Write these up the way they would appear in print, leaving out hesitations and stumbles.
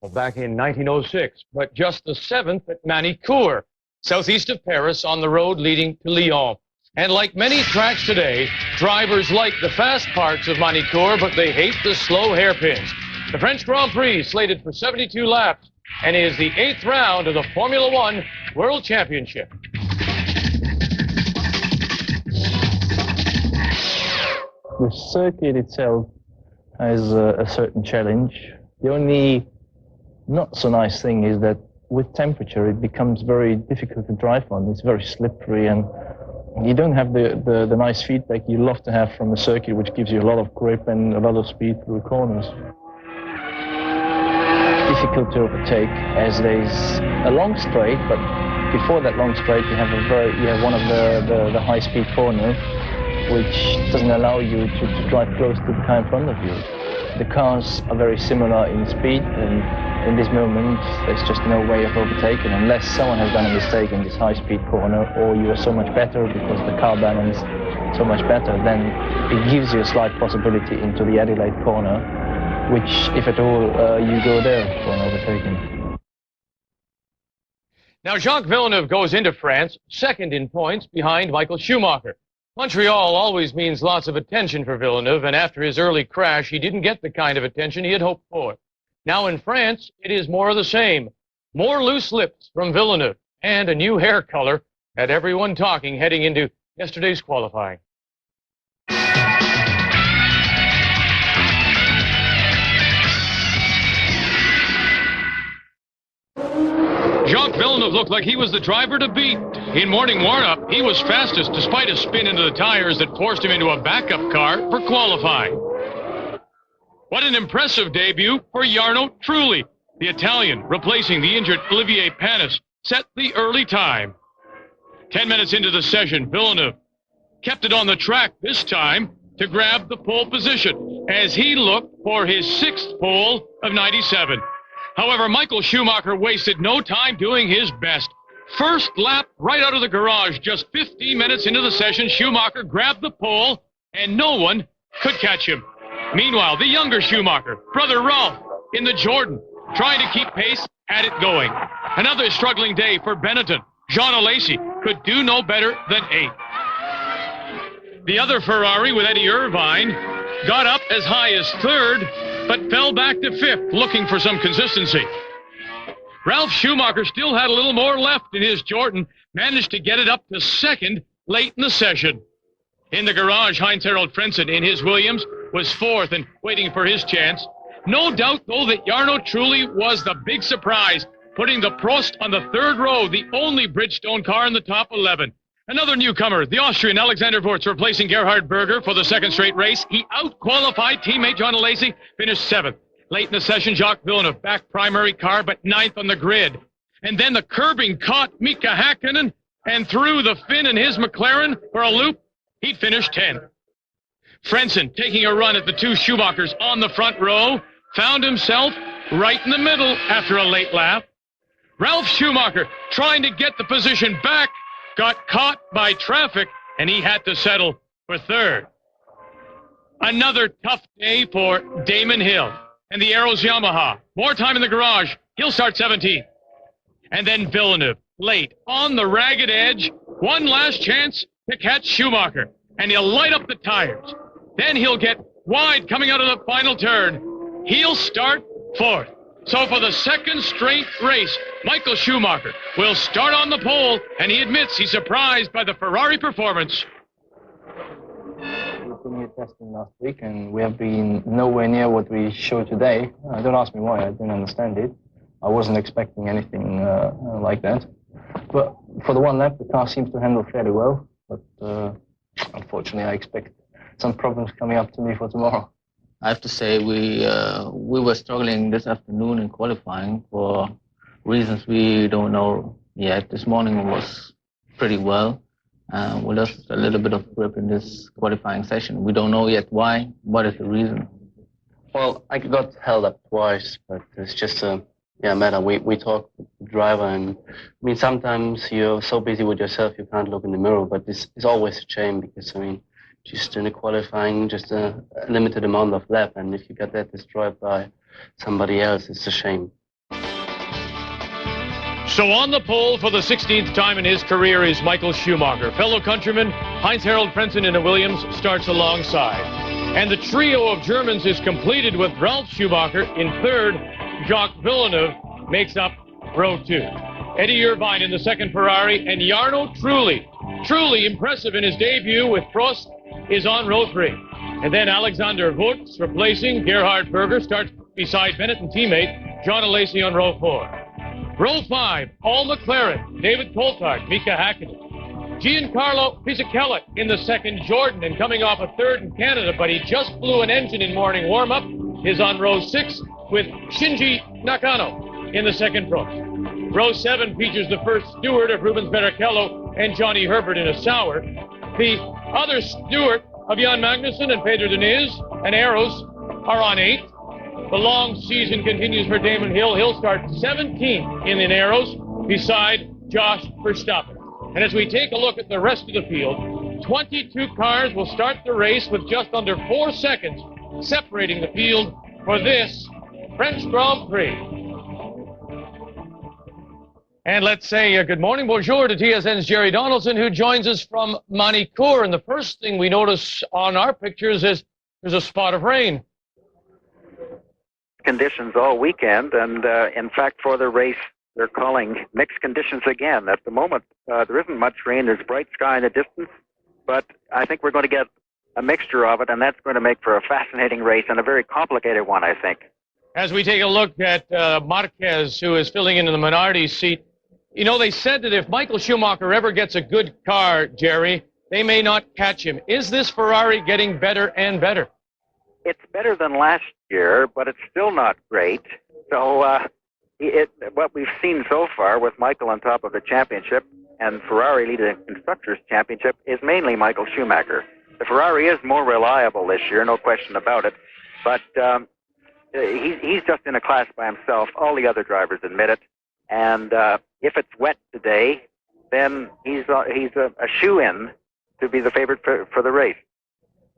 back in 1906, but just the 7th at Manicourt, southeast of Paris, on the road leading to Lyon. And like many tracks today, drivers like the fast parts of Manicourt, but they hate the slow hairpins. The French Grand Prix slated for 72 laps and is the 8th round of the Formula One World Championship. The circuit itself has a certain challenge. The only not so nice thing is that with temperature it becomes very difficult to drive on. It's very slippery and you don't have the nice feedback you love to have from the circuit, which gives you a lot of grip and a lot of speed through the corners. Difficult to overtake as there's a long straight, but before that long straight you have one of the high-speed corners, which doesn't allow you to drive close to the car in front of you. The cars are very similar in speed, and in this moment there's just no way of overtaking unless someone has done a mistake in this high-speed corner, or you are so much better because the car balance so much better, then it gives you a slight possibility into the Adelaide corner, which, if at all, you go there for an overtaking. Now, Jacques Villeneuve goes into France second in points behind Michael Schumacher. Montreal always means lots of attention for Villeneuve, and after his early crash, he didn't get the kind of attention he had hoped for. Now in France, it is more of the same. More loose lips from Villeneuve, and a new hair color had everyone talking heading into yesterday's qualifying. Jacques Villeneuve looked like he was the driver to beat. In morning warm-up, he was fastest despite a spin into the tires that forced him into a backup car for qualifying. What an impressive debut for Jarno Trulli. The Italian, replacing the injured Olivier Panis, set the early time. 10 minutes into the session, Villeneuve kept it on the track this time to grab the pole position as he looked for his 6th pole of 97. However, Michael Schumacher wasted no time doing his best. First lap right out of the garage, just 15 minutes into the session, Schumacher grabbed the pole, and no one could catch him. Meanwhile, the younger Schumacher, brother Ralph, in the Jordan, trying to keep pace, had it going. Another struggling day for Benetton. Jean Alesi could do no better than 8th. The other Ferrari, with Eddie Irvine, got up as high as 3rd, but fell back to 5th, looking for some consistency. Ralf Schumacher still had a little more left in his Jordan, managed to get it up to 2nd late in the session. In the garage, Heinz-Harald Frentzen in his Williams was 4th and waiting for his chance. No doubt, though, that Jarno Trulli was the big surprise, putting the Prost on the 3rd row, the only Bridgestone car in the top 11. Another newcomer, the Austrian Alexander Wurz, replacing Gerhard Berger for the 2nd straight race. He out-qualified teammate John Alesi, finished 7th. Late in the session, Jacques Villeneuve, back primary car, but 9th on the grid. And then the curbing caught Mika Häkkinen and threw the Finn in his McLaren for a loop. He'd finished 10th. Frentzen, taking a run at the 2 Schumachers on the front row, found himself right in the middle after a late lap. Ralf Schumacher, trying to get the position back, got caught by traffic, and he had to settle for 3rd. Another tough day for Damon Hill and the Arrows Yamaha. More time in the garage. He'll start 17th. And then Villeneuve, late, on the ragged edge, one last chance to catch Schumacher, and he'll light up the tires. Then he'll get wide coming out of the final turn. He'll start 4th. So for the 2nd straight race, Michael Schumacher will start on the pole, and he admits he's surprised by the Ferrari performance. We've been here testing last week, and we have been nowhere near what we showed today. Don't ask me why, I didn't understand it. I wasn't expecting anything like that. But for the 1 lap, the car seems to handle fairly well. But unfortunately, I expect some problems coming up to me for tomorrow. I have to say we were struggling this afternoon in qualifying for reasons we don't know yet. This morning it was pretty well. We lost a little bit of grip in this qualifying session. We don't know yet why. What is the reason? Well, I got held up twice, but it's just a matter. We talk with the driver, and I mean, sometimes you're so busy with yourself you can't look in the mirror, but it's always a shame because, I mean, just in the qualifying, just a limited amount of lap, and if you get that destroyed by somebody else, it's a shame. So on the pole for the 16th time in his career is Michael Schumacher. Fellow countryman Heinz-Harald Frentzen in a Williams starts alongside. And the trio of Germans is completed with Ralf Schumacher in third. Jacques Villeneuve makes up row 2. Eddie Irvine in the second Ferrari, and Jarno truly impressive in his debut with Prost, is on row 3. And then Alexander Wurz, replacing Gerhard Berger, starts beside Bennett and teammate John Alesi on row 4. Row 5, all McLaren, David Coulthard, Mika Hakkinen. Giancarlo Fisichella in the second, Jordan, and coming off a third in Canada, but he just blew an engine in morning warm-up, is on row 6 with Shinji Nakano in the second row. Row 7 features the first steward of Rubens Barrichello and Johnny Herbert in a Sauer. The other steward of Jan Magnussen and Pedro Diniz and Arrows are on 8. The long season continues for Damon Hill. He'll start 17th in Arrows beside Josh Verstappen. And as we take a look at the rest of the field, 22 cars will start the race with just under 4 seconds separating the field for this French Grand Prix. And let's say good morning, bonjour to TSN's Jerry Donaldson, who joins us from Manicourt. And the first thing we notice on our pictures is there's a spot of rain. Conditions all weekend, and in fact for the race they're calling mixed conditions again. At the moment there isn't much rain. There's bright sky in the distance, but I think we're going to get a mixture of it, and that's going to make for a fascinating race and a very complicated one, I think. As we take a look at Marquez, who is filling in the Minardi seat, you know, they said that if Michael Schumacher ever gets a good car, Jerry, they may not catch him. Is this Ferrari getting better and better? It's better than last year, but it's still not great. So what we've seen so far with Michael on top of the championship and Ferrari leading the Constructors' Championship is mainly Michael Schumacher. The Ferrari is more reliable this year, no question about it, but he's just in a class by himself. All the other drivers admit it, and if it's wet today, then he's a shoe-in to be the favorite for the race.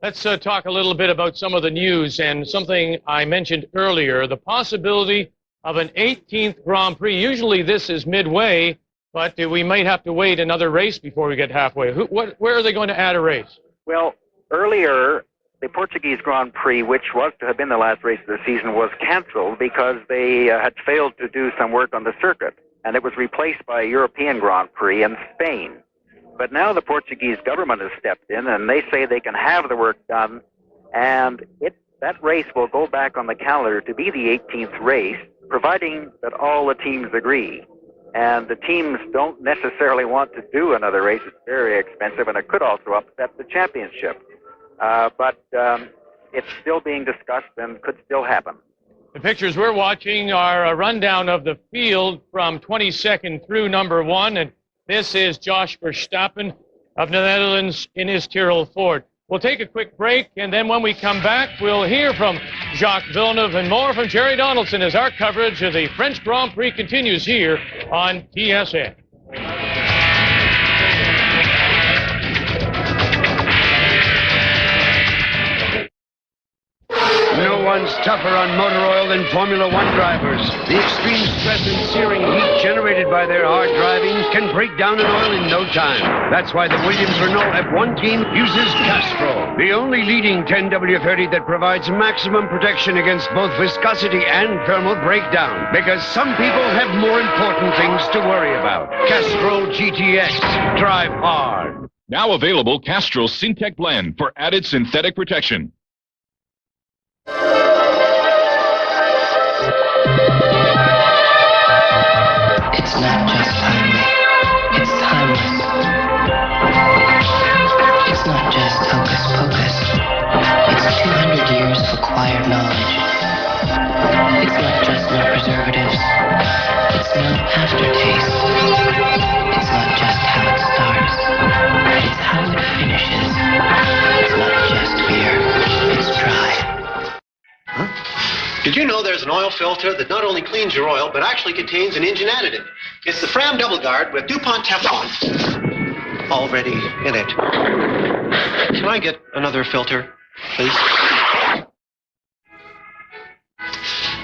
Let's talk a little bit about some of the news and something I mentioned earlier, the possibility of an 18th Grand Prix. Usually this is midway, but we might have to wait another race before we get halfway. Where are they going to add a race? Well, earlier, the Portuguese Grand Prix, which was to have been the last race of the season, was canceled because they had failed to do some work on the circuit, and it was replaced by a European Grand Prix in Spain. But now the Portuguese government has stepped in, and they say they can have the work done, and that race will go back on the calendar to be the 18th race, providing that all the teams agree. And the teams don't necessarily want to do another race. It's very expensive, and it could also upset the championship. But it's still being discussed and could still happen. The pictures we're watching are a rundown of the field from 22nd through number 1, and this is Josh Verstappen of the Netherlands in his Tyrrell Ford. We'll take a quick break, and then when we come back, we'll hear from Jacques Villeneuve and more from Jerry Donaldson as our coverage of the French Grand Prix continues here on TSN. No one's tougher on motor oil than Formula One drivers. The extreme stress and searing heat generated by their hard driving can break down an oil in no time. That's why the Williams Renault F1 team uses Castrol, the only leading 10W30 that provides maximum protection against both viscosity and thermal breakdown. Because some people have more important things to worry about. Castrol GTX. Drive hard. Now available Castrol Syntec Blend for added synthetic protection. It's not just timely, it's timeless. It's not just hocus pocus, it's 200 years of acquired knowledge. It's not just no preservatives, it's no aftertaste. It's not just how it starts, it's how it finishes. It's not just beer, it's dry. Did you know there's an oil filter that not only cleans your oil, but actually contains an engine additive? It's the Fram Double Guard with DuPont Teflon already in it. Can I get another filter, please?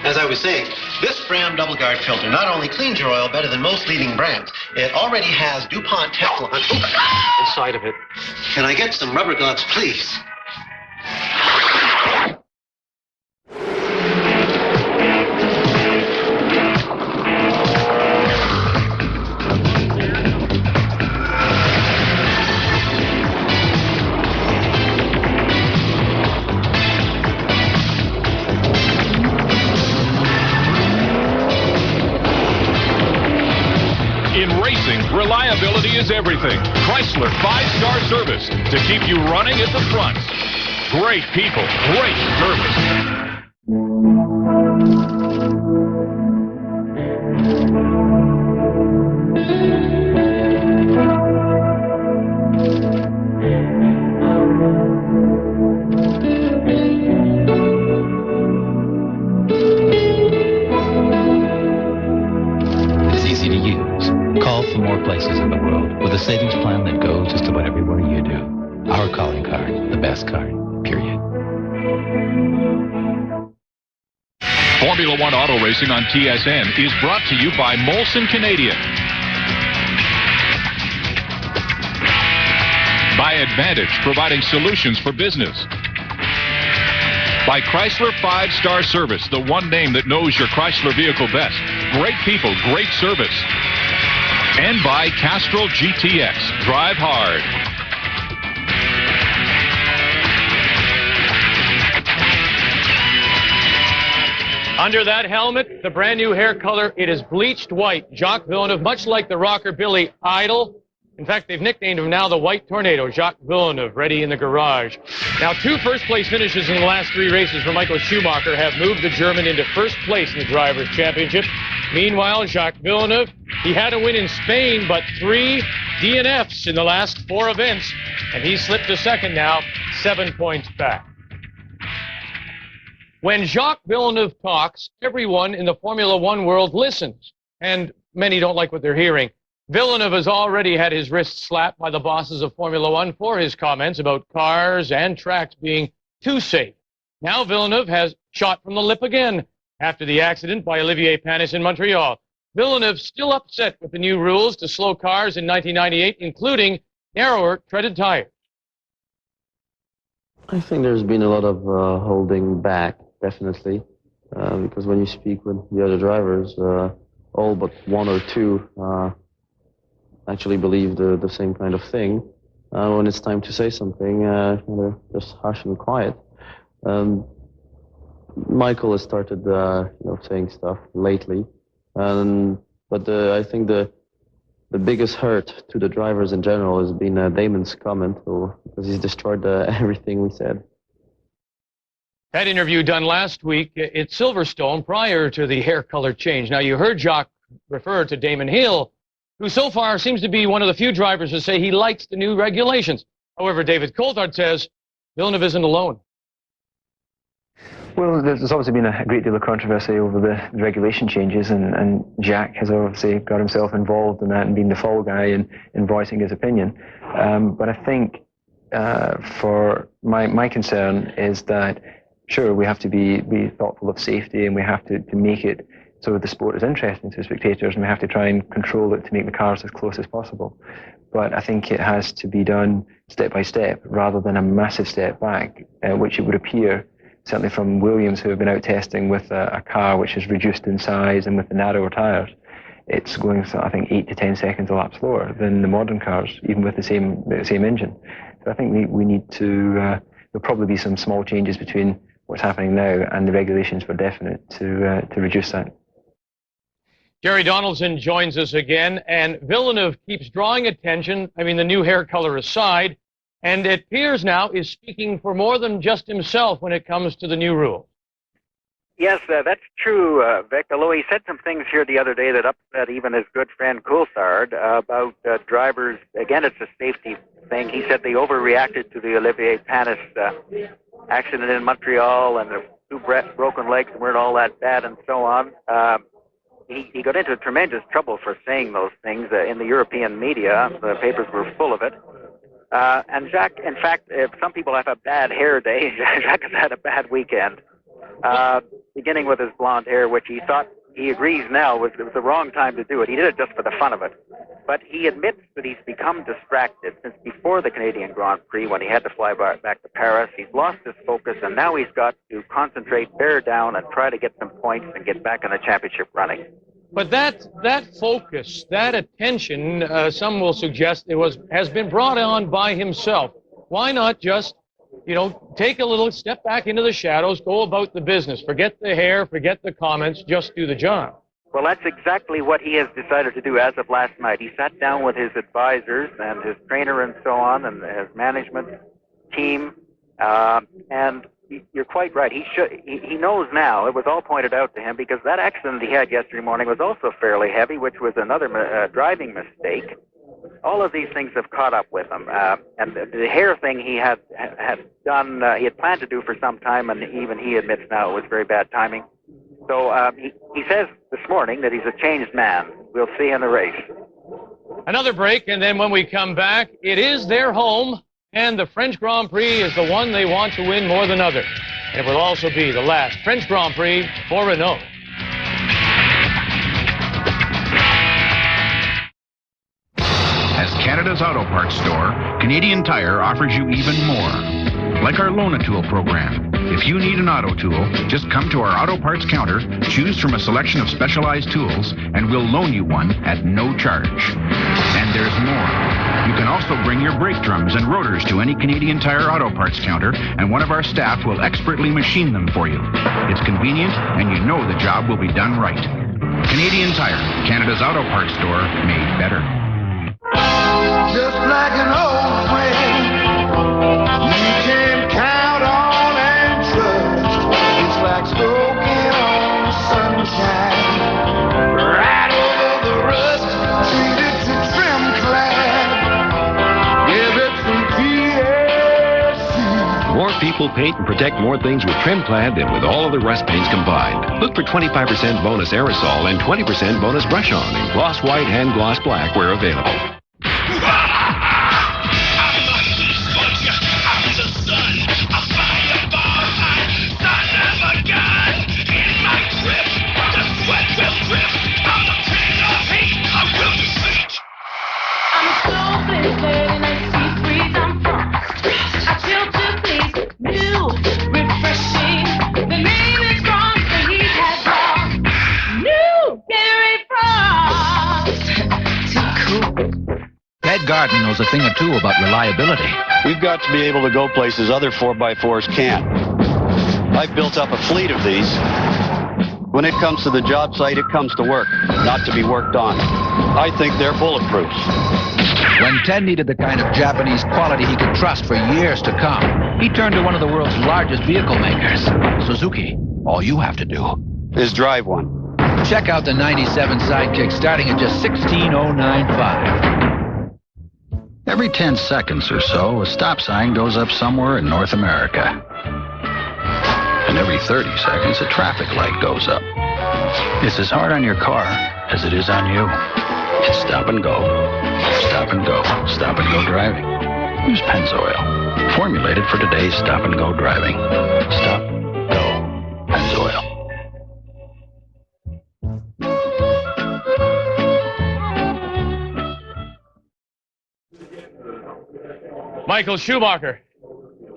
As I was saying, This Fram Double Guard filter not only cleans your oil better than most leading brands, it already has DuPont Teflon inside of it. Can I get some rubber gloves, please? In racing, reliability is everything. Chrysler 5-star service to keep you running at the front. Great people, great service. It's easy to use. Call from more places in the world with a savings plan that goes just about everywhere you do. Our calling card, the best card, period. Formula One Auto Racing on TSN is brought to you by Molson Canadian. By Advantage, providing solutions for business. By Chrysler 5-star service, the one name that knows your Chrysler vehicle best. Great people, great service. And by Castrol GTX, drive hard. Under that helmet, the brand new hair color, it is bleached white. Jacques Villeneuve, much like the rockabilly Idol. In fact, they've nicknamed him now the White Tornado. Jacques Villeneuve, ready in the garage. Now, 2 first-place finishes in the last 3 races for Michael Schumacher have moved the German into first place in the Drivers' Championship. Meanwhile, Jacques Villeneuve, he had a win in Spain, but 3 DNFs in the last 4 events, and he slipped to second now, 7 points back. When Jacques Villeneuve talks, everyone in the Formula One world listens, and many don't like what they're hearing. Villeneuve has already had his wrist slapped by the bosses of Formula One for his comments about cars and tracks being too safe. Now Villeneuve has shot from the lip again after the accident by Olivier Panis in Montreal. Villeneuve still upset with the new rules to slow cars in 1998, including narrower treaded tires. I think there's been a lot of holding back, definitely, because when you speak with the other drivers, all but 1 or 2 actually believe the same kind of thing. When it's time to say something, they're just harsh and quiet. Michael has started, saying stuff lately, but I think the biggest hurt to the drivers in general has been Damon's comment, because he's destroyed everything we said. That interview done last week at Silverstone prior to the hair color change. Now, you heard Jacques refer to Damon Hill, who so far seems to be one of the few drivers to say he likes the new regulations. However, David Coulthard says Villeneuve isn't alone. Well, there's obviously been a great deal of controversy over the regulation changes, and Jacques has obviously got himself involved in that and been the fall guy in voicing his opinion. But I think for my concern is that, sure, we have to be thoughtful of safety, and we have to make it so the sport is interesting to spectators, and we have to try and control it to make the cars as close as possible. But I think it has to be done step by step rather than a massive step back, which it would appear, certainly from Williams, who have been out testing with a car which is reduced in size and with the narrower tyres. It's going, I think, 8 to 10 seconds a lap slower than the modern cars, even with the same engine. So I think we need to, there'll probably be some small changes between what's happening now and the regulations for definite to reduce that. Jerry Donaldson joins us again, and Villeneuve keeps drawing attention, the new hair color aside, and it appears now is speaking for more than just himself when it comes to the new rules. Yes, that's true, Vic, although he said some things here the other day that upset even his good friend Coulthard about drivers. Again, it's a safety thing. He said they overreacted to the Olivier Panis accident in Montreal, and the 2 broken legs weren't all that bad and so on. He got into tremendous trouble for saying those things in the European media. The papers were full of it. And Jacques, in fact, if some people have a bad hair day, Jacques has had a bad weekend, beginning with his blonde hair, which he thought he agrees now it was the wrong time to do it. He did it just for the fun of it. But he admits that he's become distracted since before the Canadian Grand Prix when he had to fly back to Paris. He's lost his focus, and now he's got to concentrate, bear down, and try to get some points and get back in the championship running. But that focus, that attention, some will suggest has been brought on by himself. Why not just, take a little step back into the shadows, go about the business, forget the hair, forget the comments, just do the job? Well, that's exactly what he has decided to do as of last night. He sat down with his advisors and his trainer and so on, and his management team, and you're quite right. He knows now. It was all pointed out to him because that accident he had yesterday morning was also fairly heavy, which was another driving mistake. All of these things have caught up with him. And the hair thing he had done, he had planned to do for some time, and even he admits now it was very bad timing. So he says this morning that he's a changed man. We'll see in the race. Another break, and then when we come back, it is their home, and the French Grand Prix is the one they want to win more than other. And it will also be the last French Grand Prix for Renault. As Canada's auto parts store, Canadian Tire offers you even more. Like our Loan-A-Tool program. If you need an auto tool, just come to our auto parts counter, choose from a selection of specialized tools, and we'll loan you one at no charge. And there's more. You can also bring your brake drums and rotors to any Canadian Tire auto parts counter, and one of our staff will expertly machine them for you. It's convenient, and you know the job will be done right. Canadian Tire, Canada's auto parts store, made better. Just like an old friend, you can count on and trust. It's like smoking on sunshine, right over the rust. Treat it to trim clad. Give it from TSN. More people paint and protect more things with Trim Clad than with all of the rust paints combined. Look for 25% bonus aerosol and 20% bonus brush on in gloss white and gloss black where available. Garden knows a thing or two about reliability. We've got to be able to go places other 4x4s can't. I've built up a fleet of these. When it comes to the job site, it comes to work, not to be worked on. I think they're bulletproof. When Ted needed the kind of Japanese quality he could trust for years to come, he turned to one of the world's largest vehicle makers, Suzuki. All you have to do is drive one. Check out the 97 Sidekick starting at just $16,095. Every 10 seconds or so, a stop sign goes up somewhere in North America. And every 30 seconds, a traffic light goes up. It's as hard on your car as it is on you. It's stop and go, stop and go, stop and go driving. Use Pennzoil, formulated for today's stop and go driving. Stop, go, Pennzoil. Michael Schumacher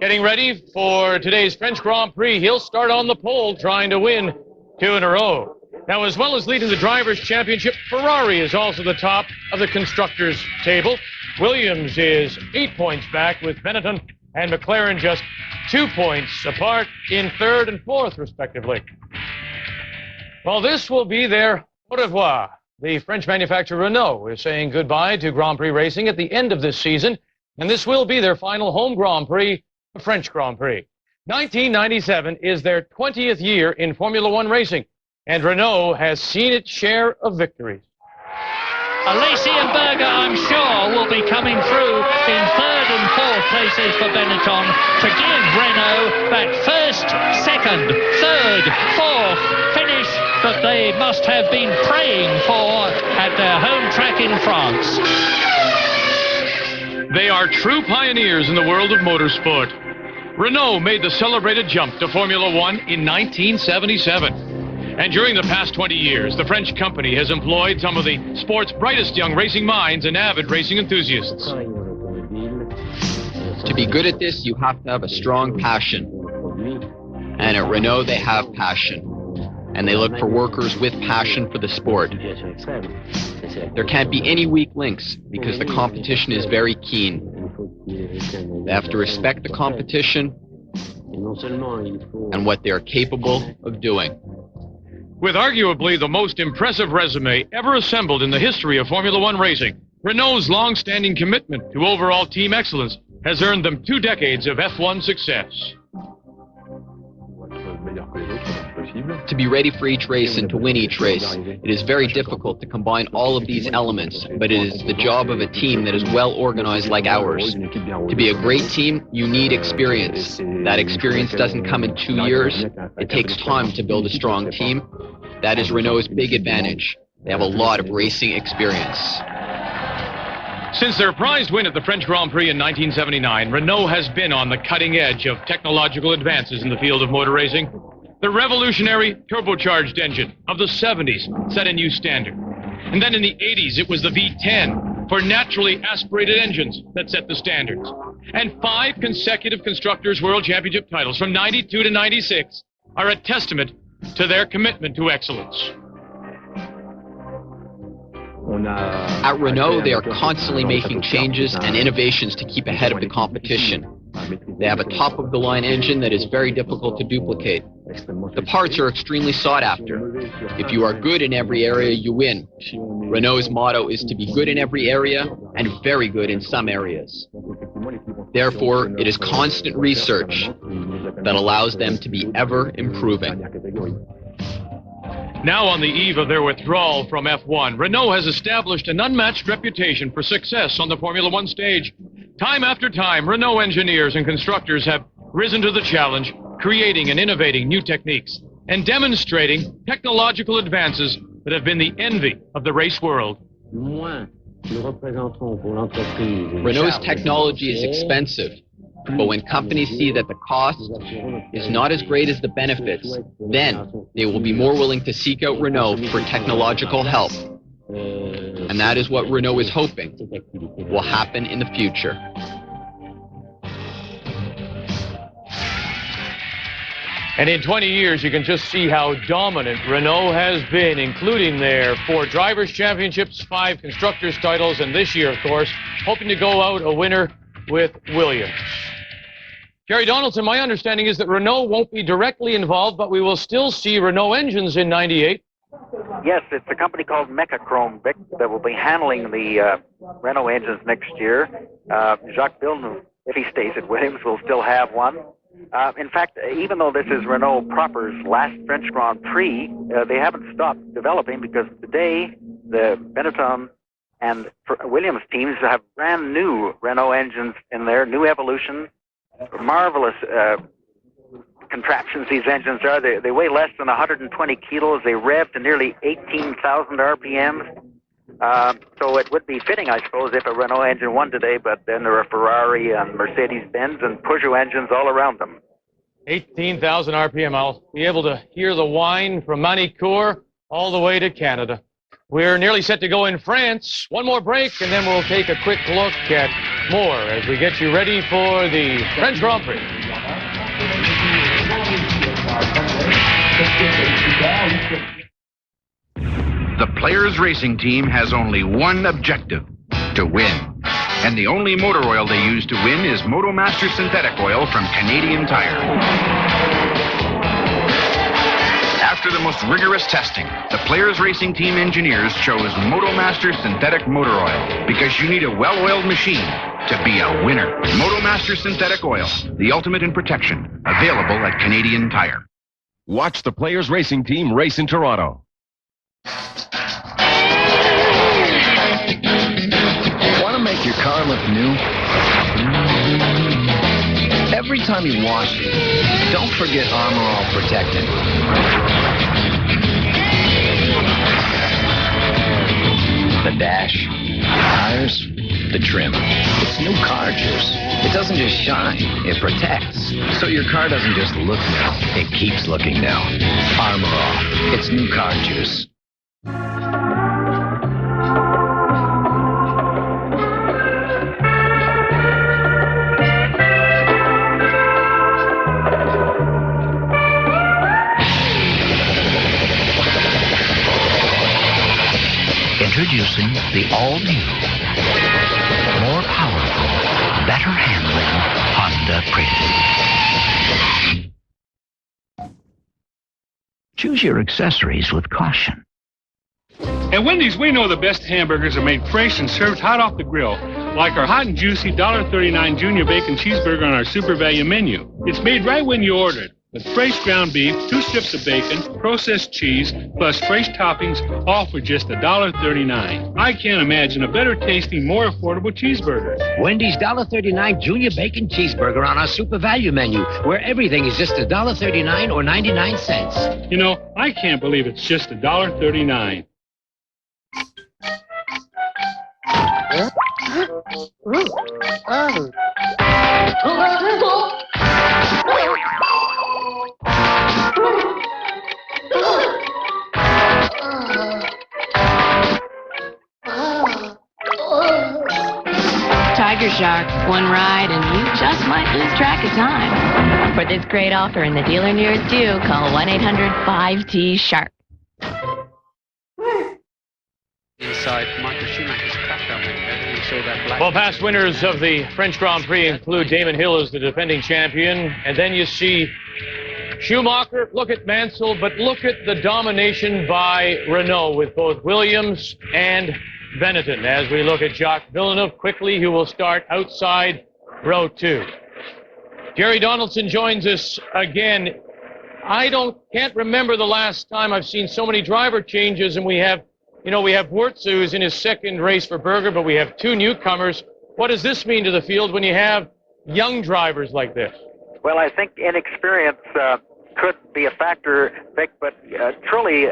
getting ready for today's French Grand Prix. He'll start on the pole trying to win 2 in a row. Now, as well as leading the Drivers' Championship, Ferrari is also the top of the Constructors' table. Williams is 8 points back with Benetton, and McLaren just 2 points apart in 3rd and 4th, respectively. Well, this will be their au revoir. The French manufacturer Renault is saying goodbye to Grand Prix racing at the end of this season, and this will be their final home Grand Prix, the French Grand Prix. 1997 is their 20th year in Formula One racing, and Renault has seen its share of victories. Alesi and Berger, I'm sure, will be coming through in 3rd and 4th places for Benetton to give Renault that 1st, 2nd, 3rd, 4th finish that they must have been praying for at their home track in France. They are true pioneers in the world of motorsport. Renault made the celebrated jump to Formula One in 1977. And during the past 20 years, the French company has employed some of the sport's brightest young racing minds and avid racing enthusiasts. To be good at this, you have to have a strong passion. And at Renault, they have passion. And they look for workers with passion for the sport. There can't be any weak links because the competition is very keen. They have to respect the competition and what they are capable of doing. With arguably the most impressive resume ever assembled in the history of Formula One racing, Renault's long-standing commitment to overall team excellence has earned them 2 decades of F1 success. To be ready for each race and to win each race, it is very difficult to combine all of these elements, but it is the job of a team that is well organized like ours. To be a great team, you need experience. That experience doesn't come in 2 years. It takes time to build a strong team. That is Renault's big advantage. They have a lot of racing experience. Since their prized win at the French Grand Prix in 1979, Renault has been on the cutting edge of technological advances in the field of motor racing. The revolutionary turbocharged engine of the 70s set a new standard. And then in the 80s, it was the V10 for naturally aspirated engines that set the standards. And 5 consecutive Constructors' World Championship titles from 92 to 96 are a testament to their commitment to excellence. At Renault, they are constantly making changes and innovations to keep ahead of the competition. They have a top-of-the-line engine that is very difficult to duplicate. The parts are extremely sought after. If you are good in every area, you win. Renault's motto is to be good in every area and very good in some areas. Therefore, it is constant research that allows them to be ever improving. Now on the eve of their withdrawal from F1, Renault has established an unmatched reputation for success on the Formula One stage. Time after time, Renault engineers and constructors have risen to the challenge, creating and innovating new techniques and demonstrating technological advances that have been the envy of the race world. Renault's technology is expensive, but when companies see that the cost is not as great as the benefits, then they will be more willing to seek out Renault for technological help. And that is what Renault is hoping will happen in the future. And in 20 years, you can just see how dominant Renault has been, including their 4 Drivers' Championships, 5 Constructors' titles, and this year, of course, hoping to go out a winner with Williams. Jerry Donaldson, my understanding is that Renault won't be directly involved, but we will still see Renault engines in '98. Yes, it's a company called Mechachrome Vic that will be handling the Renault engines next year. Jacques Villeneuve, if he stays at Williams, will still have one. In fact, even though this is Renault proper's last French Grand Prix, they haven't stopped developing because today the Benetton and Williams teams have brand new Renault engines in there, new evolution. Marvelous contraptions these engines are. They weigh less than 120 kilos. They rev to nearly 18,000 RPMs. So it would be fitting, I suppose, if a Renault engine won today, but then there are Ferrari and Mercedes-Benz and Peugeot engines all around them. 18,000 RPM. I'll be able to hear the whine from Manicourt all the way to Canada. We're nearly set to go in France. One more break, and then we'll take a quick look at more as we get you ready for the French Grand Prix. The Players Racing Team has only one objective, to win. And the only motor oil they use to win is MotoMaster synthetic oil from Canadian Tire. After the most rigorous testing, the Players Racing Team engineers chose MotoMaster synthetic motor oil because you need a well-oiled machine to be a winner. MotoMaster synthetic oil, the ultimate in protection, available at Canadian Tire. Watch the Players Racing Team race in Toronto. Want to make your car look new? Every time you wash it, don't forget Armor All Protectant. The dash, the tires, the trim. It's new car juice. It doesn't just shine, it protects. So your car doesn't just look new, it keeps looking new. Armor All. It's new car juice. Introducing the all-new, more powerful, better handling Honda Print. Choose your accessories with caution. At Wendy's, we know the best hamburgers are made fresh and served hot off the grill, like our hot and juicy $1.39 Junior Bacon Cheeseburger on our Super Value menu. It's made right when you order it, with fresh ground beef, 2 strips of bacon, processed cheese, plus fresh toppings, all for just $1.39. I can't imagine a better tasting, more affordable cheeseburger. Wendy's $1.39 Junior Bacon Cheeseburger on our Super Value menu, where everything is just $1.39 or 99 cents. You know, I can't believe it's just $1.39. Tiger Shark, one ride and you just might lose track of time. For this great offer in the dealer nearest you, call 1-800-5T-SHARK. Inside Michael Schumacher's car coming, and we saw that black. Well, past winners of the French Grand Prix include Damon Hill as the defending champion, and then you see Schumacher, look at Mansell, but look at the domination by Renault with both Williams and Benetton. As we look at Jacques Villeneuve quickly, who will start outside row 2. Jerry Donaldson joins us again. Can't remember the last time I've seen so many driver changes, and we have Wurtz, who's in his second race for Berger, but we have 2 newcomers. What does this mean to the field when you have young drivers like this? Well, I think inexperience could be a factor, Vic, but Trulli,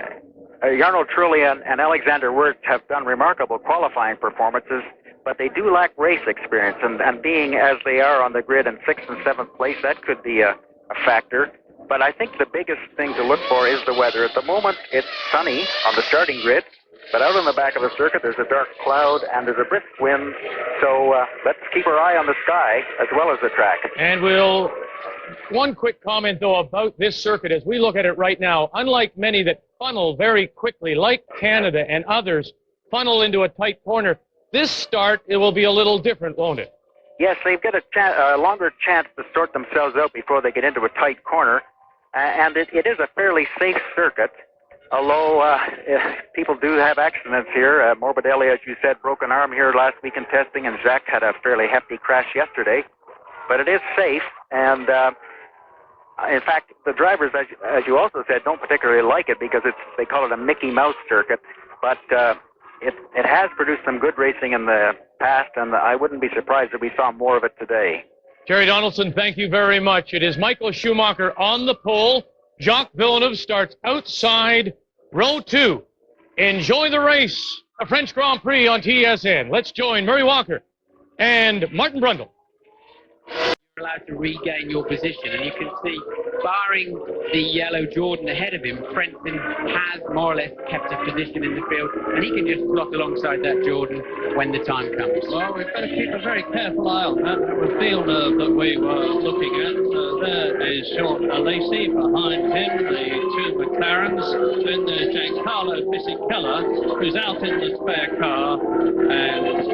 Jarno Trulli and Alexander Wurtz have done remarkable qualifying performances, but they do lack race experience, and being as they are on the grid in 6th and 7th place, that could be a factor. But I think the biggest thing to look for is the weather. At the moment, it's sunny on the starting grid, but out on the back of the circuit, there's a dark cloud and there's a brisk wind, so let's keep our eye on the sky as well as the track. And one quick comment, though, about this circuit as we look at it right now. Unlike many that funnel very quickly, like Canada and others, funnel into a tight corner, this start, it will be a little different, won't it? Yes, they've got a longer chance to sort themselves out before they get into a tight corner, and it is a fairly safe circuit, although people do have accidents here. Morbidelli, as you said, broke an arm here last week in testing, and Jacques had a fairly hefty crash yesterday. But it is safe, and in fact, the drivers, as you also said, don't particularly like it because they call it a Mickey Mouse circuit, but it has produced some good racing in the past, and I wouldn't be surprised if we saw more of it today. Jerry Donaldson, thank you very much. It is Michael Schumacher on the pole. Jacques Villeneuve starts outside row 2. Enjoy the race, a French Grand Prix on TSN. Let's join Murray Walker and Martin Brundle. You're allowed to regain your position, and you can see, barring the yellow Jordan ahead of him, Frentzen has more or less kept his position in the field, and he can just slot alongside that Jordan when the time comes. Well, we've got to keep a very careful eye on that. That was Villeneuve that we were looking at. There is Sean Alesi behind him, the 2 McLarens. Then there's Giancarlo Fisichella, who's out in the spare car, and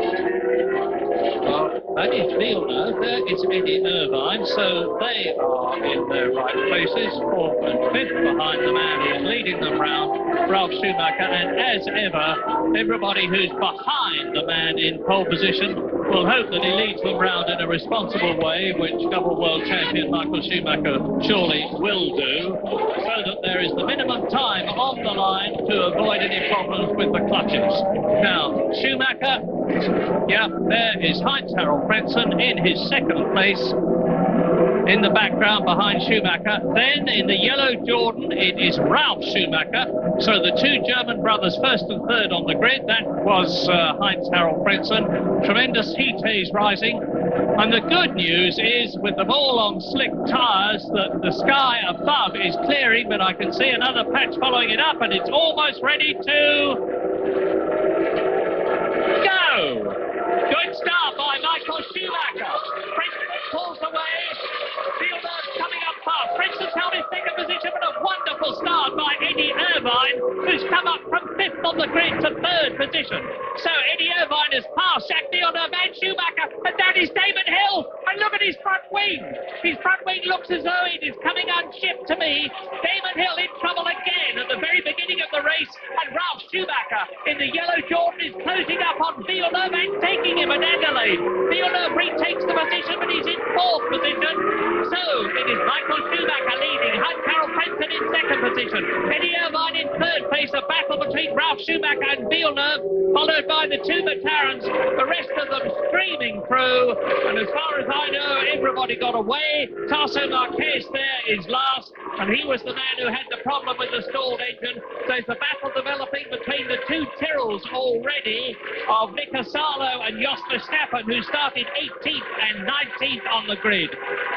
well, that is Villeneuve. There is Eddie Irvine, so they are in their right places. 4th and 5th behind the man who's leading them round, Ralf Schumacher. And as ever, everybody who's behind the man in pole position will hope that he leads them round in a responsible way, which double world champion Michael Schumacher surely will do, so that there is the minimum time on the line to avoid any problems with the clutches. Now, Schumacher, yeah, there is Heinz-Harald Frentzen in his 2nd place. in the background behind Schumacher. Then in the yellow Jordan, it is Ralf Schumacher. So the two German brothers, first and third on the grid. That was Heinz-Harald Frentzen. Tremendous heat haze rising. And the good news is, with them all on slick tyres, that the sky above is clearing, but I can see another patch following it up, and it's almost ready to go. Good start by Michael Schumacher. Frentzen pulls away. Villeneuve coming up fast. Frenssen's held his second position, but a wonderful start by Eddie Irvine, who's come up from fifth on the grid to third position. So Eddie Irvine has passed Jacques Villeneuve and Schumacher, and that is Damon Hill. And look at his front wing. His front wing looks as though it is coming unshipped to me. Damon Hill in trouble again at the very beginning of the race, and Ralf Schumacher in the yellow Jordan is closing up on Villeneuve and taking him at Adelaide. Villeneuve retakes the position, but he's in fourth position. So it is Michael Schumacher leading, Heinz-Harald Frentzen in second position, Eddie Irvine in third place, a battle between Ralf Schumacher and Villeneuve, followed by the two McLarens, the rest of them streaming through, and as far as I know, everybody got away. Tasso Marquez there is last, and he was the man who had the problem with the stalled engine. So it's a battle developing between the two Tyrrells already of Nick Asalo and Jos Verstappen, who started 18th and 19th on the grid.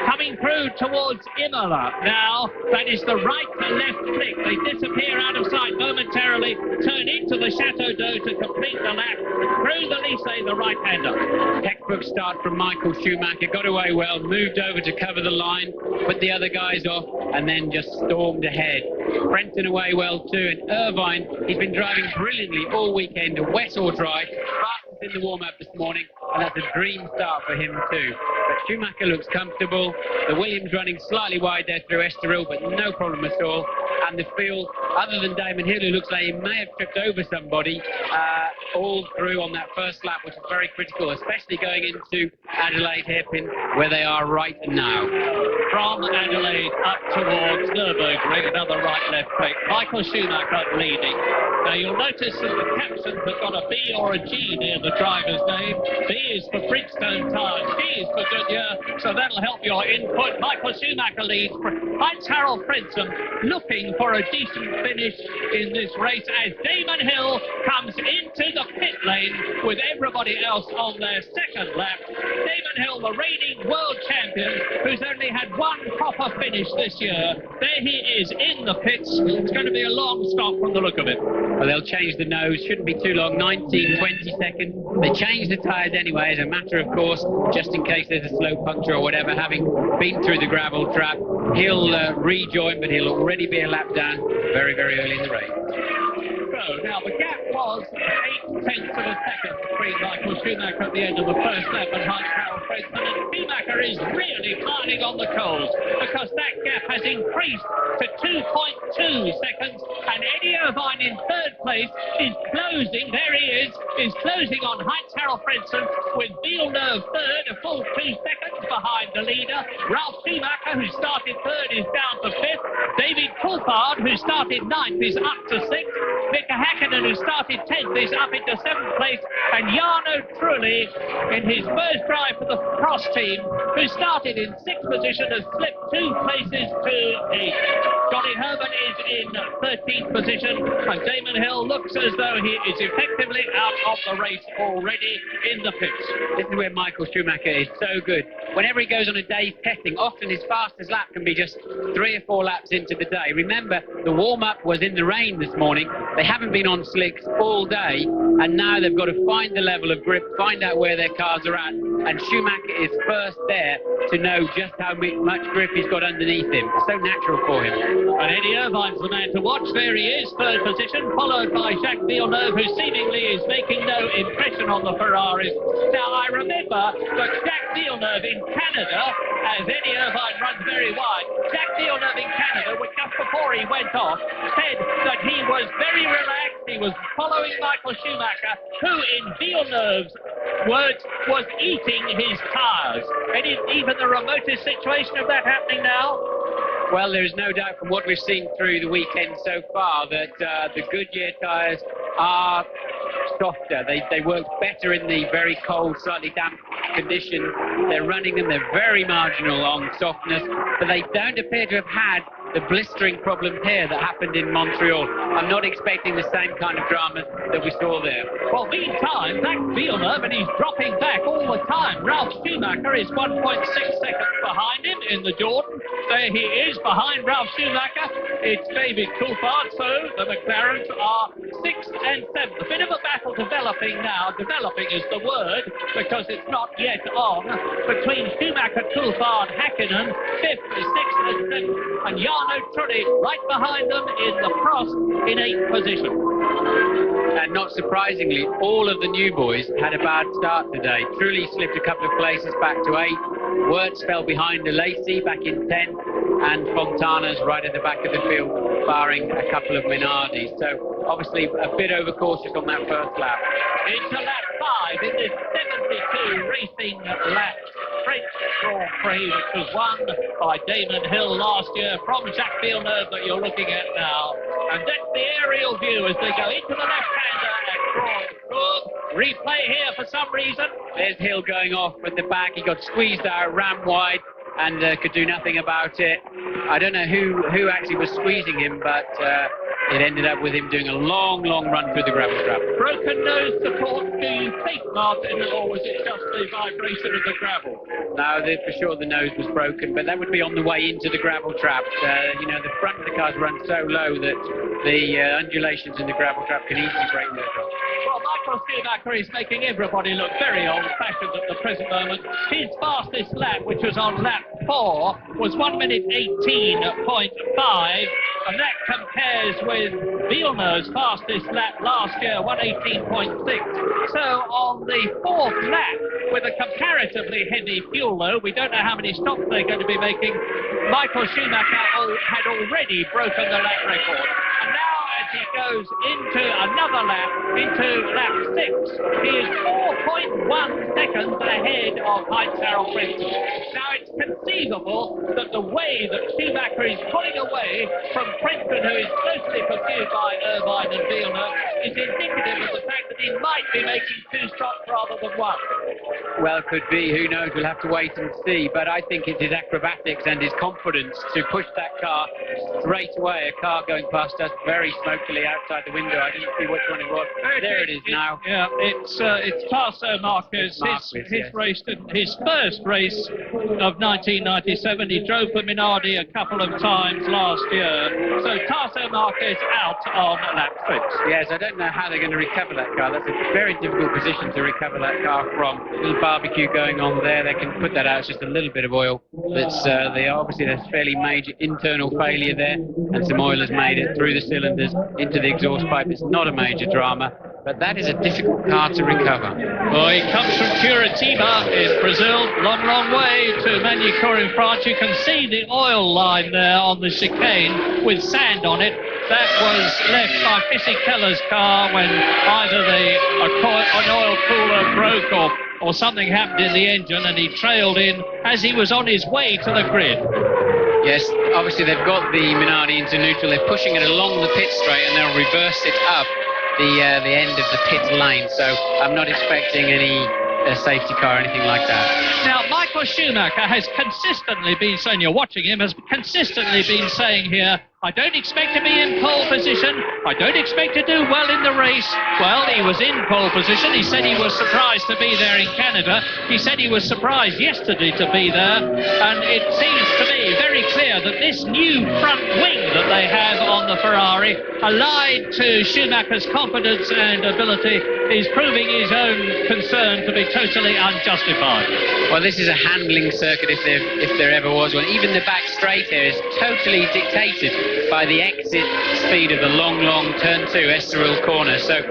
Coming through towards Imola now, that is the right to left flick. They disappear out of sight momentarily, turn into the Chateau d'Eau to complete the lap. Through the Lycée, the right-hander. Textbook start from Michael Schumacher, got away well, moved over to cover the line, put the other guys off, and then just stormed ahead. Frentzen away well too, and Irvine, he's been driving brilliantly all weekend, wet or dry, fastest in the warm-up this morning, and that's a dream start for him too. But Schumacher looks comfortable, the Williams running slightly wide there through Estoril, but no problem at all. And the field, other than Damon Hill, who looks like he may have tripped over somebody, all through on that first lap, which is very critical, especially going into Adelaide hairpin, where they are right now. From Adelaide up towards Nürburgring, another right-left break. Michael Schumacher leading. Now you'll notice that the captions have got a B or a G near the driver's name. B is for Bridgestone tyres, G is for Goodyear, so that'll help your input. Michael Schumacher leads. Heinz-Harald Frentzen looking for a decent finish in this race as Damon Hill comes into the pit lane with everybody else on their second lap. Damon Hill, the reigning world champion, who's only had one proper finish this year. There he is in the pits. It's going to be a long stop from the look of it. Well, they'll change the nose, shouldn't be too long, 19, 20 seconds. They change the tyres anyway, as a matter of course, just in case there's a slow puncture or whatever, having been through the gravel trap. He'll rejoin, but he'll already be a lap down very, very early in the race. So now the gap was 8/10 of a second between Michael Schumacher at the end of the first lap and Heinz-Harald Frentzen, and Schumacher is really piling on the coals because that gap has increased to 2.2 seconds, and Eddie Irvine in third place is closing, there he is closing on Heinz-Harald Frentzen with Villeneuve third, a full 2 seconds behind the leader. Ralf Schumacher, who started third, is down to fifth. David Coulthard, who started ninth, is up to sixth. Mika Häkkinen, who started 10th, is up into 7th place, and Jarno Trulli, in his first drive for the Cross team, who started in 6th position, has slipped 2 places to 8th. Johnny Herman is in 13th position, and Damon Hill looks as though he is effectively out of the race already in the pits. This is where Michael Schumacher is so good. Whenever he goes on a day's testing, often his fastest lap can be just 3 or 4 laps into the day. Remember, the warm-up was in the rain this morning. They haven't been on slicks all day, and now they've got to find the level of grip, find out where their cars are at, and Schumacher is first there to know just how much grip he's got underneath him. It's so natural for him. And Eddie Irvine's the man to watch. There he is, third position, followed by Jacques Villeneuve, who seemingly is making no impression on the Ferraris. Now, I remember that Jacques Villeneuve in Canada, as Eddie Irvine runs very wide, Jacques Villeneuve in Canada, just before he went off, said that he was very relaxed. He was following Michael Schumacher, who, in Villeneuve's words, was eating his tyres. And is even the remotest situation of that happening now? Well, there's no doubt from what we've seen through the weekend so far that the Goodyear tyres are softer. They work better in the very cold, slightly damp conditions. They're running them, they're very marginal on softness, but they don't appear to have had the blistering problems here that happened in Montreal. I'm not expecting the same kind of drama that we saw there. Well, meantime, back Villeneuve, and he's dropping back all the time. Ralf Schumacher is 1.6 seconds behind him in the Jordan. There he is, behind Ralf Schumacher. It's David Coulthard, so the McLarens are 6th and 7th. A bit of a battle developing now. Developing is the word, because it's not yet on. Between Schumacher, Coulthard, Häkkinen, 5th, 6th and 7th. And Jarno Trulli right behind them in the Frost in 8th position. And not surprisingly, all of the new boys had a bad start today. Trulli slipped a couple of places back to 8th. Wirtz fell behind Lacey back in 10th. And Fontana's right at the back of the field, barring a couple of Minardis. So obviously a bit overcautious on that first lap. Into lap 5 in this 72 racing lap. French Grand Prix, which was won by Damon Hill last year from Jacques Villeneuve that you're looking at now. And that's the aerial view as they go into the left-hander at Grand. Replay here for some reason. There's Hill going off at the back. He got squeezed out, ran wide, and could do nothing about it. I don't know who actually was squeezing him, but it ended up with him doing a long run through the gravel trap. Broken nose support, do you think, Martin, or was it just the vibration of the gravel? No, for sure the nose was broken, but that would be on the way into the gravel trap. You know, the front of the cars run so low that the undulations in the gravel trap can easily break those off. Well, Michael Schumacher is making everybody look very old-fashioned at the present moment. His fastest lap, which was on lap 4, was 1 minute 18.5, and that compares with Villeneuve's fastest lap last year, 1:18.6. So on the 4th lap, with a comparatively heavy fuel load, we don't know how many stops they're going to be making, Michael Schumacher had already broken the lap record. And now as he goes into another lap, into lap 6, he is 4.1 seconds ahead of Heinz-Harald Frentzen. Now it's conceivable that the way that Schumacher is pulling away from Frentzen, who is closely pursued by Irvine and Villeneuve, is indicative of the fact that he might be making 2 stops rather than 1. Well, could be. Who knows? We'll have to wait and see. But I think it's his acrobatics and his confidence to push that car straight away. A car going past us very smokily outside the window. I didn't see which one it was. There it is now. Yeah, it's Tasso Marquez. His race, his first race of 1997. He drove for Minardi a couple of times last year. So Tasso Marquez out on lap 6. Yes, I don't know how they're going to recover that car. That's a very difficult position to recover that car from. A little barbecue going on there. They can put that out. It's just a little bit of oil. There's fairly major internal failure there, and some oil has made it through the cylinders into the exhaust pipe. It's not a major drama, but that is a difficult car to recover. Well, he comes from Curitiba in Brazil, long way to Manicourt in France. You can see the oil line there on the chicane with sand on it. That was left by Fisichella's car when either an oil cooler broke or something happened in the engine, and he trailed in as he was on his way to the grid. Yes, obviously they've got the Minardi into neutral. They're pushing it along the pit straight, and they'll reverse it up the end of the pit lane. So I'm not expecting any safety car or anything like that. Now, Michael Schumacher has consistently been saying, you're watching him, has consistently been saying here, I don't expect to be in pole position. I don't expect to do well in the race. Well, he was in pole position. He said he was surprised to be there in Canada. He said he was surprised yesterday to be there. And it seems to me very clear that this new front wing that they have on the Ferrari, allied to Schumacher's confidence and ability, is proving his own concern to be totally unjustified. Well, this is a handling circuit if there ever was one. Even the back straight here is totally dictated by the exit speed of the long turn 2 Estoril corner. So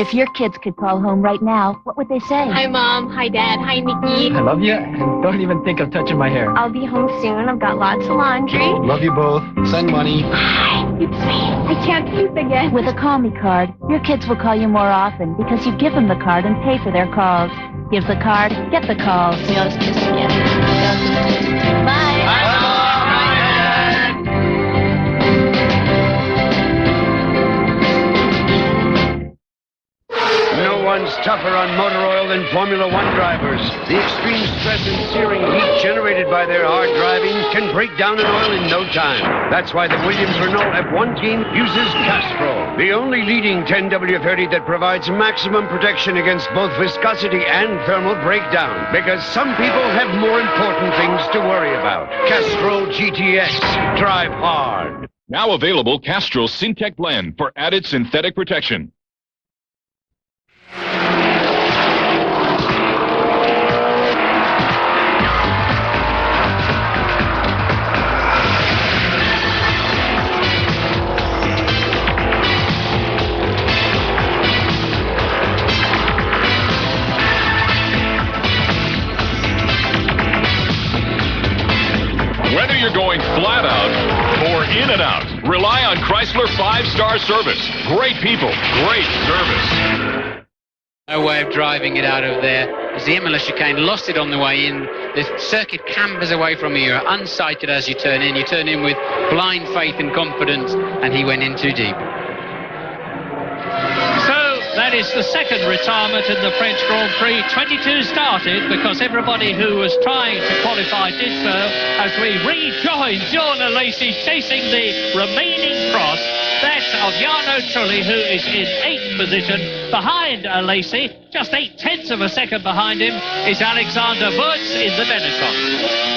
If your kids could call home right now, what would they say? Hi, Mom. Hi, Dad. Hi, Nikki. I love you, and don't even think of touching my hair. I'll be home soon. I've got lots of laundry. Love you both. Send money. It's me. I can't sleep again. With a Call Me card, your kids will call you more often because you give them the card and pay for their calls. Give the card, get the calls. Bye. No one's tougher on motor oil than Formula One drivers. The extreme stress and searing heat generated by their hard driving can break down an oil in no time. That's why the Williams Renault F1 team uses Castrol, the only leading 10W30 that provides maximum protection against both viscosity and thermal breakdown. Because some people have more important things to worry about. Castrol GTX. Drive hard. Now available Castrol Syntec Blend for added synthetic protection. Whether you're going flat out or in and out, rely on Chrysler 5-star service. Great people, great service. No way of driving it out of there. As the Imola chicane, lost it on the way in. The circuit cambers away from you. You're unsighted as you turn in. You turn in with blind faith and confidence, and he went in too deep. That is the second retirement in the French Grand Prix. 22 started because everybody who was trying to qualify did so as we rejoin John Alesi chasing the remaining cross. That's Alviano Trulli, who is in 8th position. Behind Alesi, just 0.8 of a second behind him, is Alexander Wurz in the Benetton.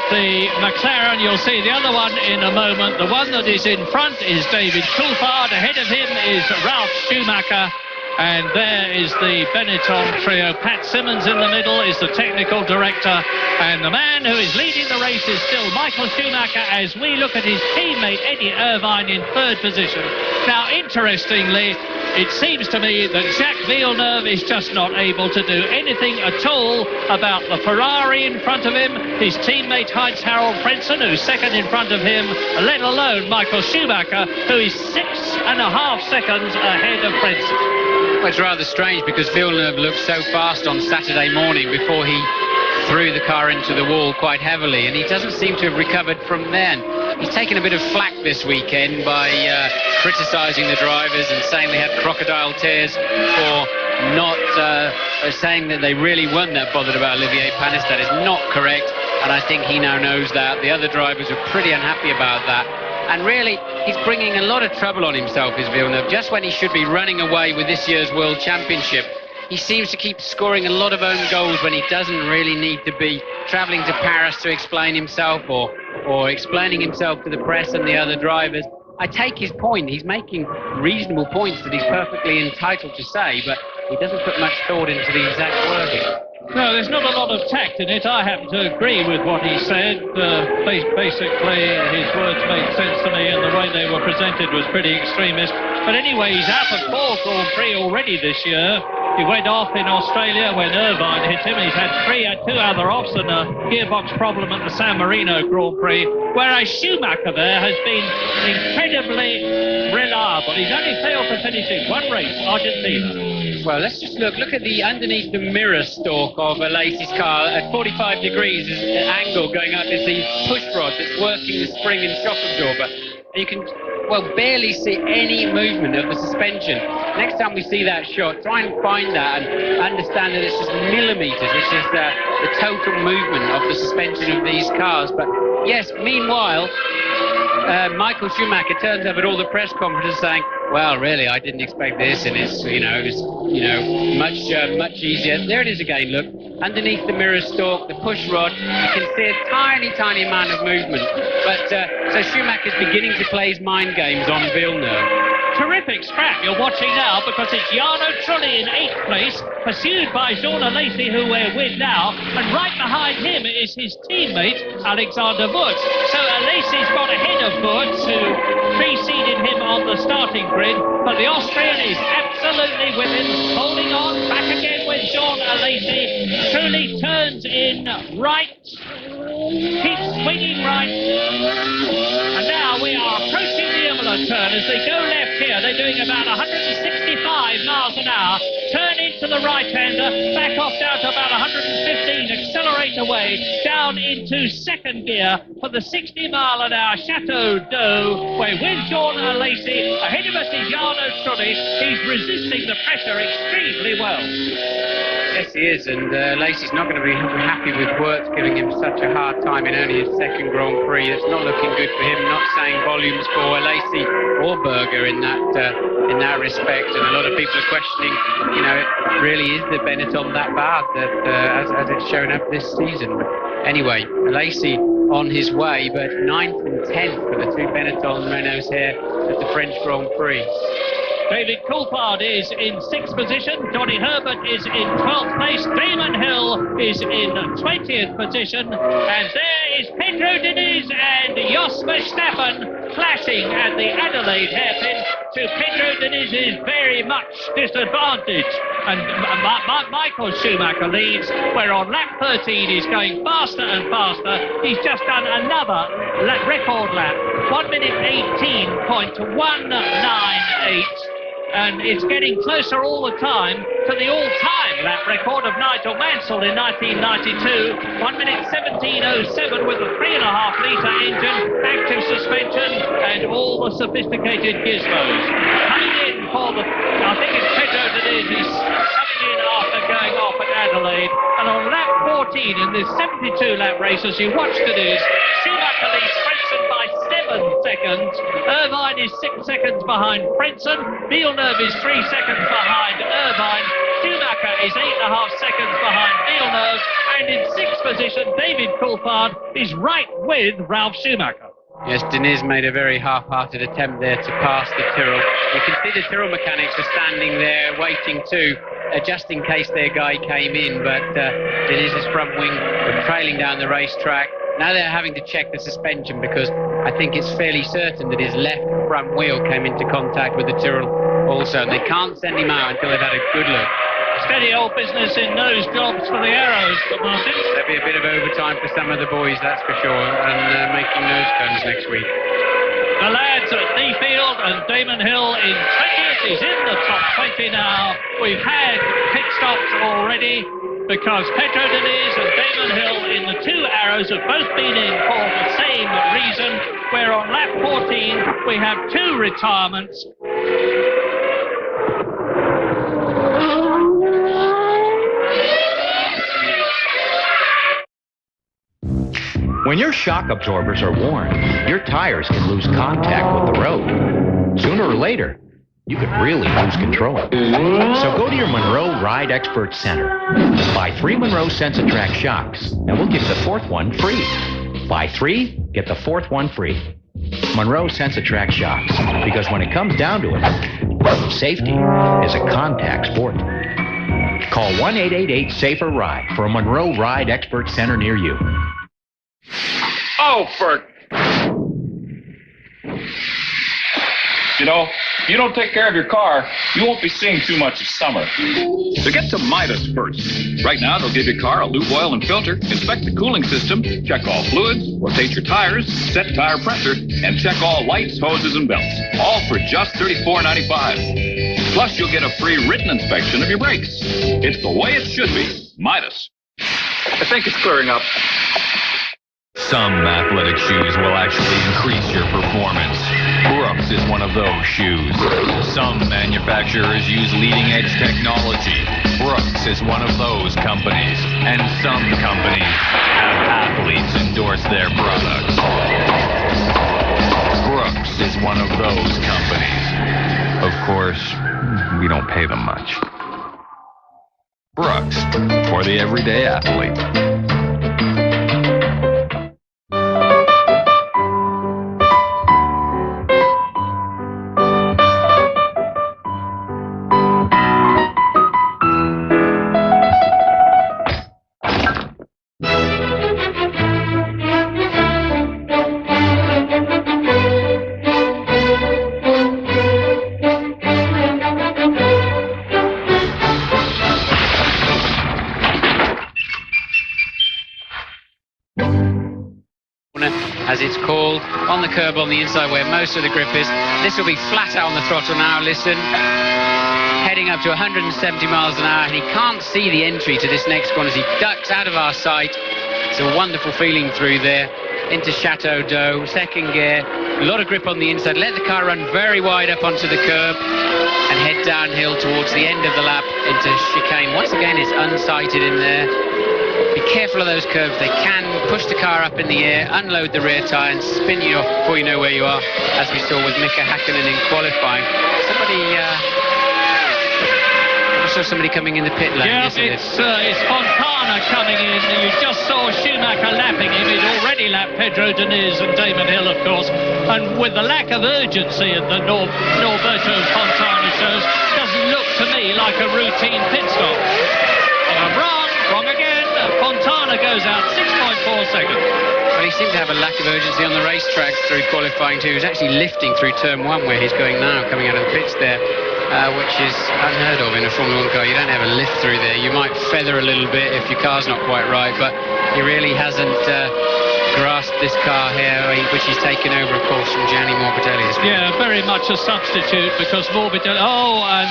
The McLaren, you'll see the other one in a moment. The one that is in front is David Coulthard. Ahead of him is Ralf Schumacher. And there is the Benetton trio. Pat Simmons in the middle is the technical director. And the man who is leading the race is still Michael Schumacher as we look at his teammate Eddie Irvine in 3rd position. Now, interestingly, it seems to me that Jacques Villeneuve is just not able to do anything at all about the Ferrari in front of him, his teammate Heinz-Harald Frentzen, who's second in front of him, let alone Michael Schumacher, who is 6.5 seconds ahead of Frentzen. Well, it's rather strange because Villeneuve looked so fast on Saturday morning before he threw the car into the wall quite heavily, and he doesn't seem to have recovered from then. He's taken a bit of flack this weekend by criticising the drivers and saying they had crocodile tears for not saying that they really weren't that bothered about Olivier Panis. That is not correct, and I think he now knows that. The other drivers are pretty unhappy about that. And really, he's bringing a lot of trouble on himself, is Villeneuve. Just when he should be running away with this year's World Championship, he seems to keep scoring a lot of own goals when he doesn't really need to be travelling to Paris to explain himself or explaining himself to the press and the other drivers. I take his point. He's making reasonable points that he's perfectly entitled to say, but he doesn't put much thought into the exact wording. No, there's not a lot of tact in it. I happen to agree with what he said. Basically, his words made sense to me, and the way they were presented was pretty extremist. But anyway, he's out of 4 Grand Prix already this year. He went off in Australia when Irvine hit him. He's had 2 other offs and a gearbox problem at the San Marino Grand Prix, whereas Schumacher there has been incredibly reliable. He's only failed to finish in 1 race, Argentina. Well, let's just look at the underneath the mirror stalk of Alesi's car at 45 degrees angle going up is the push rod that's working the spring and shock absorber. And you can well, barely see any movement of the suspension. Next time we see that shot, try and find that and understand that it's just millimeters, which is the total movement of the suspension of these cars. But yes, meanwhile, Michael Schumacher turns up at all the press conferences saying, well, really, I didn't expect this, and it's, much easier. There it is again, look. Underneath the mirror stalk, the push rod, you can see a tiny, tiny amount of movement. But so Schumacher's beginning to play his mind games on Villeneuve. Terrific scrap you're watching now, because it's Jarno Trulli in 8th place, pursued by Jean Alesi, who we're with now, and right behind him is his teammate, Alexander Wurz. So Alesi's got ahead of Wurz, who preceded him on the starting grid, but the Austrian is absolutely with him, holding on, back again with Jean Alesi. Trulli turns in right, keeps swinging right, and now we are approaching the Imola turn as they go left here. They're doing about 165 miles an hour. Turn into the right-hander, back off down to about 115, accelerate away, down into second gear for the 60-mile-an-hour Chateau d'Eau, where with Jean Alesi, ahead of us is Jarno Trulli. He's resisting the pressure extremely well. Yes, he is, and Alesi's not going to be happy with Wurz giving him such a hard time in only his second Grand Prix. It's not looking good for him, not saying volumes for Alesi or Berger in that respect, and a lot of people are questioning, really is the Benetton that bad that as it's shown up this season. Anyway, Alesi on his way, but 9th and 10th for the two Benetton Renaults here at the French Grand Prix. David Coulthard is in 6th position. Johnny Herbert is in 12th place. Damon Hill is in 20th position. And there is Pedro Diniz and Jos Verstappen clashing at the Adelaide hairpin to Pedro Diniz's very much disadvantage. And Michael Schumacher leads, where on lap 13 he's going faster and faster. He's just done another record lap, 1 minute 18.198. And it's getting closer all the time to the all-time lap record of Nigel Mansell in 1992. 1 minute 17.07 with a 3.5-litre engine, active suspension, and all the sophisticated gizmos. Coming in for I think it's Pedro Diniz, he's coming in after going off at Adelaide. And on lap 14 in this 72-lap race, as you watch Diniz, Schumacher leads Frentzen by 7 seconds. Irvine is 6 seconds behind Frentzen. Villeneuve is 3 seconds behind Irvine. Schumacher is 8.5 seconds behind Villeneuve. And in 6th position, David Coulthard is right with Ralf Schumacher. Yes, Diniz made a very half-hearted attempt there to pass the Tyrrell. You can see the Tyrrell mechanics are standing there waiting too, just in case their guy came in, but Diniz's front wing were trailing down the racetrack. Now they're having to check the suspension, because I think it's fairly certain that his left front wheel came into contact with the Tyrrell also, and they can't send him out until they've had a good look. Steady old business in nose jobs for the Arrows, Martin. There'll be a bit of overtime for some of the boys, that's for sure, and making nose cones next week. The lads at Neafield and Damon Hill in 20th. He's in the top 20 now. We've had pit stops already, because Pedro Diniz and Damon Hill in the two Arrows have both been in for the same reason, where on lap 14 we have 2 retirements. When your shock absorbers are worn, your tires can lose contact with the road. Sooner or later, you could really lose control. So go to your Monroe Ride Expert Center. Buy 3 Monroe Sensitrack shocks, and we'll give the 4th one free. Buy 3, get the 4th one free. Monroe Sensitrack shocks, because when it comes down to it, safety is a contact sport. Call 1-888-SAFER-RIDE for a Monroe Ride Expert Center near you. Oh, for... You know, if you don't take care of your car, you won't be seeing too much of summer. So get to Midas first. Right now, they'll give your car a lube oil and filter, inspect the cooling system, check all fluids, rotate your tires, set tire pressure, and check all lights, hoses, and belts. All for just $34.95. Plus, you'll get a free written inspection of your brakes. It's the way it should be. Midas. I think it's clearing up. Some athletic shoes will actually increase your performance. Brooks is one of those shoes. Some manufacturers use leading-edge technology. Brooks is one of those companies. And some companies have athletes endorse their products. Brooks is one of those companies. Of course, we don't pay them much. Brooks, for the everyday athlete. As it's called, on the curb on the inside where most of the grip is. This will be flat out on the throttle now, listen. Heading up to 170 miles an hour, and he can't see the entry to this next one as he ducks out of our sight. It's a wonderful feeling through there. Into Chateau d'Eau, second gear, a lot of grip on the inside. Let the car run very wide up onto the curb and head downhill towards the end of the lap into chicane. Once again, it's unsighted in there. Be careful of those curves. They can push the car up in the air, unload the rear tyre and spin you off before you know where you are, as we saw with Mika Häkkinen in qualifying. I saw somebody coming in the pit lane. Yeah, it's Fontana coming in. You just saw Schumacher lapping him. He'd already lapped Pedro Diniz and Damon Hill, of course. And with the lack of urgency that Norberto Fontana shows, doesn't look to me like a routine pit stop. Wrong again. Fontana goes out 6.4 seconds. Well, he seemed to have a lack of urgency on the racetrack through qualifying too. He was actually lifting through turn 1 where he's going now, coming out of the pits there, which is unheard of in a Formula 1 car. You don't have a lift through there. You might feather a little bit if your car's not quite right, but he really hasn't grasped this car here, which he's taken over, of course, from Gianni Morbidelli. Yeah, very much a substitute because Morbidelli. Oh, and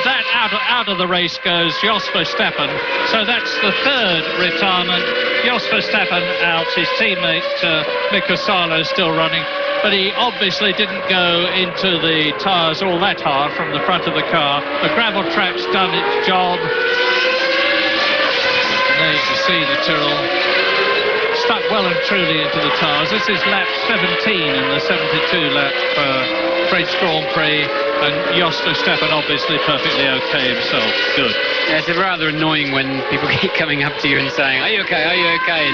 that out of the race goes Jos Verstappen. So that's the third retirement. Jos Verstappen out. His teammate Mika Salo still running, but he obviously didn't go into the tyres all that hard from the front of the car. The gravel track's done its job. There you can see the Tyrrell stuck well and truly into the tyres. This is lap 17 in the 72 lap French Grand Prix, and Jos Verstappen obviously perfectly okay himself. Good. Yeah, it's rather annoying when people keep coming up to you and saying, "Are you okay? Are you okay?"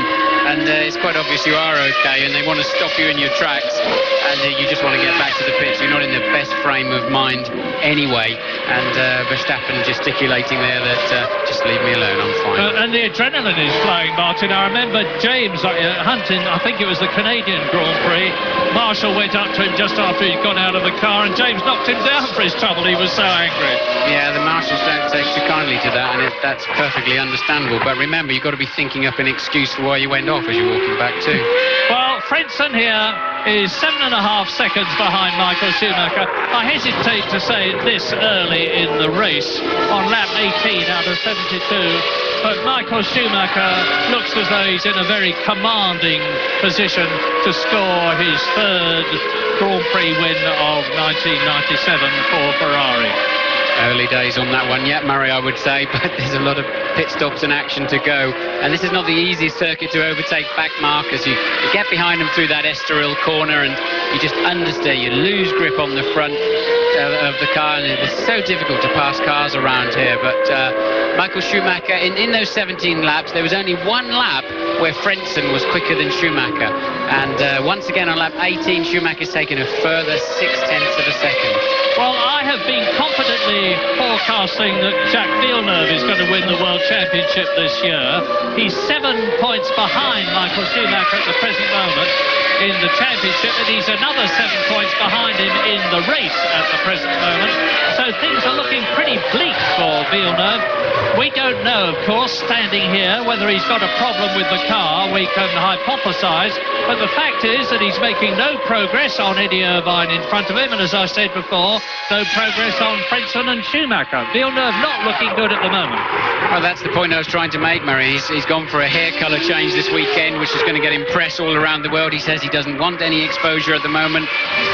And it's quite obvious you are okay, and they want to stop you in your tracks, and you just want to get back to the pits. You're not in the best frame of mind anyway, and Verstappen gesticulating there that just leave me alone, I'm fine. And the adrenaline is flowing, Martin. I remember James Hunting, I think it was the Canadian Grand Prix. Marshall went up to him just after he'd got out of the car, and James knocked him down for his trouble. He was so angry. Yeah, the marshals don't take too kindly to that, and that's perfectly understandable. But remember, you've got to be thinking up an excuse for why you went off as you're walking back too. Well, Frentzen here is 7.5 seconds behind Michael Schumacher. I hesitate to say this early in the race on lap 18 out of 72, but Michael Schumacher looks as though he's in a very commanding position to score his third Grand Prix win of 1997 for Ferrari. Early days on that one yet, Murray, I would say, but there's a lot of pit stops and action to go. And this is not the easiest circuit to overtake back markers. You get behind them through that Estoril corner and you just understeer. You lose grip on the front of the car, and it's so difficult to pass cars around here. But Michael Schumacher, in those 17 laps, there was only one lap where Frentzen was quicker than Schumacher. And once again on lap 18, Schumacher's taken a further 0.6 of a second. Well, I have been confidently forecasting that Jacques Villeneuve is going to win the World Championship this year. He's 7 points behind Michael Schumacher at the present moment in the championship, and he's another 7 points behind him in the race at the present moment. So things are looking pretty bleak for Villeneuve. We don't know, of course, standing here, whether he's got a problem with the car. We can hypothesize But the fact is that he's making no progress on Eddie Irvine in front of him, and as I said before, no progress on Frentzen and Schumacher. Villeneuve not looking good at the moment. Well, that's the point I was trying to make, Murray. He's gone for a hair colour change this weekend, which is going to get him press all around the world. He says he doesn't want any exposure at the moment.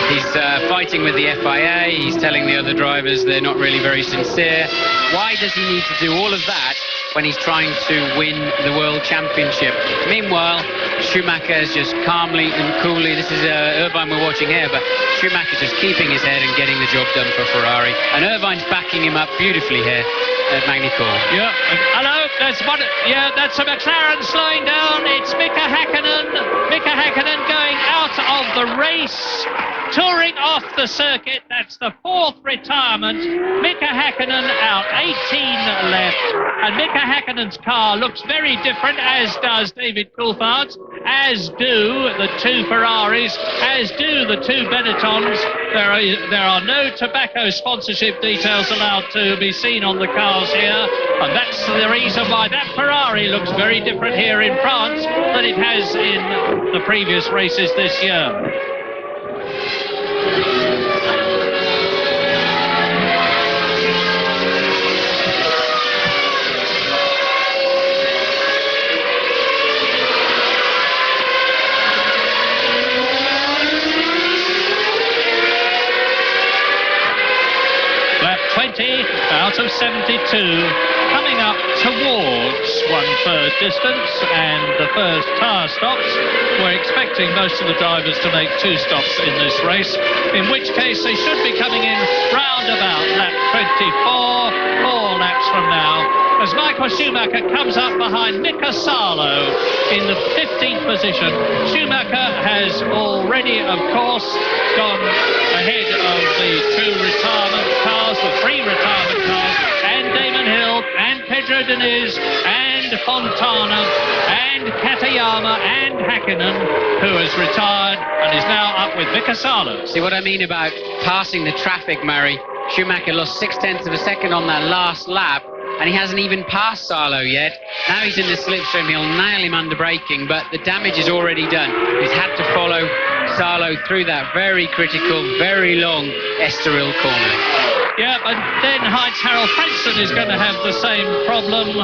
He's fighting with the FIA. He's telling the other drivers they're not really very sincere. Why does he need to do all of that when he's trying to win the World Championship? Meanwhile, Schumacher is just calmly and coolly, this is Irvine we're watching here, but Schumacher just keeping his head and getting the job done for Ferrari. And Irvine's backing him up beautifully here at Magny-Cours. Yeah, hello, that's one. Yeah, that's a McLaren slowing down. It's Mika Häkkinen. Mika Häkkinen going out of the race, touring off the circuit. That's the 4th retirement. Mika Häkkinen out, 18 left. And Mika Häkkinen's car looks very different, as does David Coulthard's, as do the 2 Ferraris, as do the 2 Benettons. There are no tobacco sponsorship details allowed to be seen on the cars here, and that's the reason why that Ferrari looks very different here in France than it has in the previous races this year. Lap 20 out of 72, coming up towards 1/3 distance, and the first tyre stops. We're expecting most of the drivers to make 2 stops in this race, in which case they should be coming in round about lap 24, 4 laps from now, as Michael Schumacher comes up behind Mika Salo in the 15th position. Schumacher has already, of course, gone ahead of the 2 retirement cars, the 3 retirement cars, and Damon Hill, and Pedro Diniz, and Fontana, and Katayama, and Häkkinen, who has retired and is now up with Mika Salo. See what I mean about passing the traffic, Murray? Schumacher lost 0.6 of a second on that last lap, and he hasn't even passed Salo yet. Now he's in the slipstream, he'll nail him under braking, but the damage is already done. He's had to follow Salo through that very critical, very long Estoril corner. Yeah, and then Heinz-Harald Frentzen is going to have the same problem.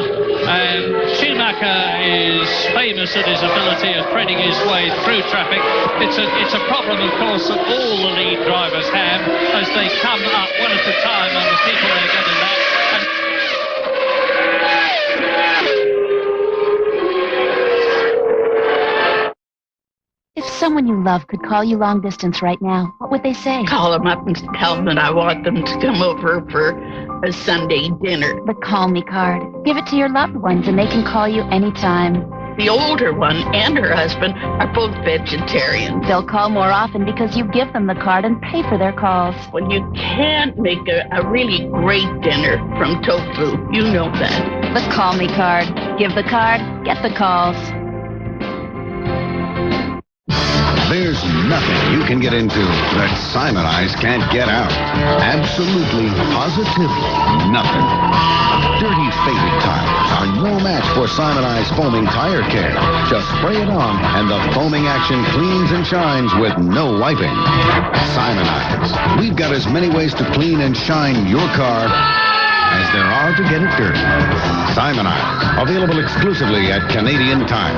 Schumacher is famous at his ability of threading his way through traffic. It's a problem, of course, that all the lead drivers have as they come up one at a time on the people they're going to lap. If someone you love could call you long distance right now, what would they say? Call them up and tell them that I want them to come over for a Sunday dinner. The Call Me card. Give it to your loved ones and they can call you anytime. The older one and her husband are both vegetarians. They'll call more often because you give them the card and pay for their calls. Well, you can't make a really great dinner from tofu. You know that. The Call Me card. Give the card, get the calls. There's nothing you can get into that Simonize can't get out. Absolutely, positively nothing. Dirty, faded tires are no match for Simonize foaming tire care. Just spray it on, and the foaming action cleans and shines with no wiping. Simonize. We've got as many ways to clean and shine your car as there are to get it dirty. Simonize. Available exclusively at Canadian Tire.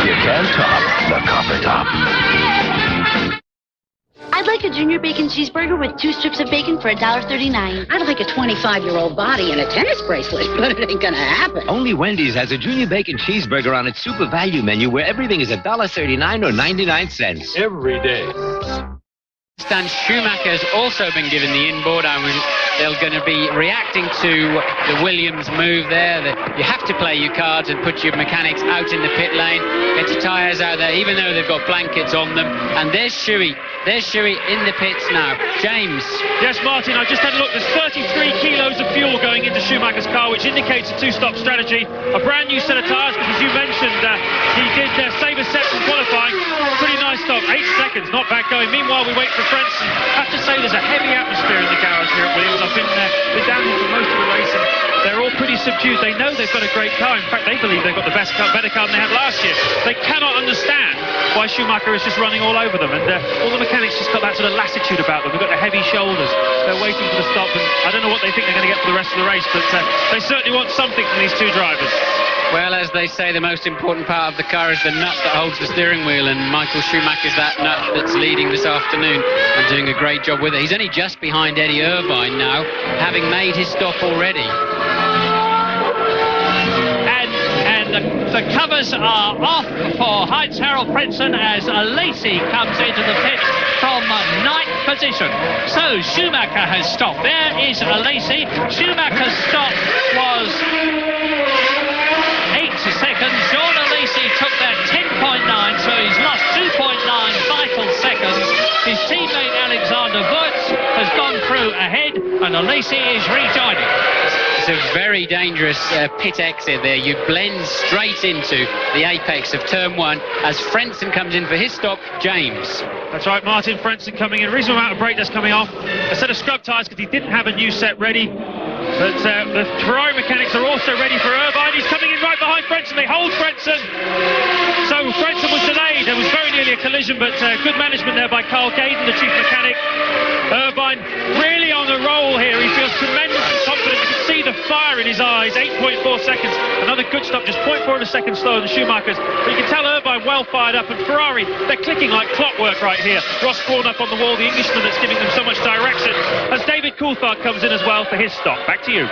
You can top the copper top. I'd like a junior bacon cheeseburger with 2 strips of bacon for $1.39. I'd like a 25-year-old body and a tennis bracelet, but it ain't gonna happen. Only Wendy's has a junior bacon cheeseburger on its super value menu where everything is $1.39 or 99 cents. Every day. Stan Schumacher has also been given the inboard. They're going to be reacting to the Williams move there, that you have to play your cards and put your mechanics out in the pit lane, get your tyres out there, even though they've got blankets on them. And there's Shuey in the pits now. James. Yes, Martin, I just had a look. There's 33 kilos of fuel going into Schumacher's car, which indicates a two-stop strategy. A brand new set of tyres, because as you mentioned, he did save a set from qualifying. Pretty nice stop. 8 seconds, not bad going. Meanwhile, we wait for Frentzen. I have to say, there's a heavy atmosphere in the garage here at Williams. I've been down here for most of the race, and they're all pretty subdued. They know they've got a great car. In fact, they believe they've got the best car, better car than they had last year. They cannot understand why Schumacher is just running all over them, and all the mechanics just got that sort of lassitude about them. They've got the heavy shoulders. They're waiting for the stop, and I don't know what they think they're going to get for the rest of the race, but they certainly want something from these two drivers. Well, as they say, the most important part of the car is the nut that holds the steering wheel, and Michael Schumacher's that nut that's leading this afternoon and doing a great job with it. He's only just behind Eddie Irvine now, having made his stop already. The covers are off for Heinz-Harald Frentzen as Lacey comes into the pit from 9th position. So Schumacher has stopped. There is Lacey. Schumacher's stop was 8 seconds. Jean Lacey took that 10.9, so he's lost 2.9 vital seconds. His teammate Alexander Wurz has gone through ahead, and Lacey is rejoining. It's a very dangerous pit exit there. You blend straight into the apex of turn 1 as Frentzen comes in for his stop. James. That's right, Martin Frentzen coming in. Reasonable amount of brake dust coming off. A set of scrub tyres because he didn't have a new set ready. But the Ferrari mechanics are also ready for Irvine. He's coming in right behind Frentzen. They hold Frentzen. So Frentzen was delayed. There was very nearly a collision, but good management there by Carl Gaydon, the chief mechanic. Irvine really on the roll here. He feels tremendously confident. You can see the fire in his eyes. 8.4 seconds. Another good stop, just 0.4 of a second slower than Schumacher's. But you can tell Irvine well fired up, and Ferrari, they're clicking like clockwork right here. Ross Brawn up on the wall, the Englishman that's giving them so much direction, as David Coulthard comes in as well for his stop. Back to you.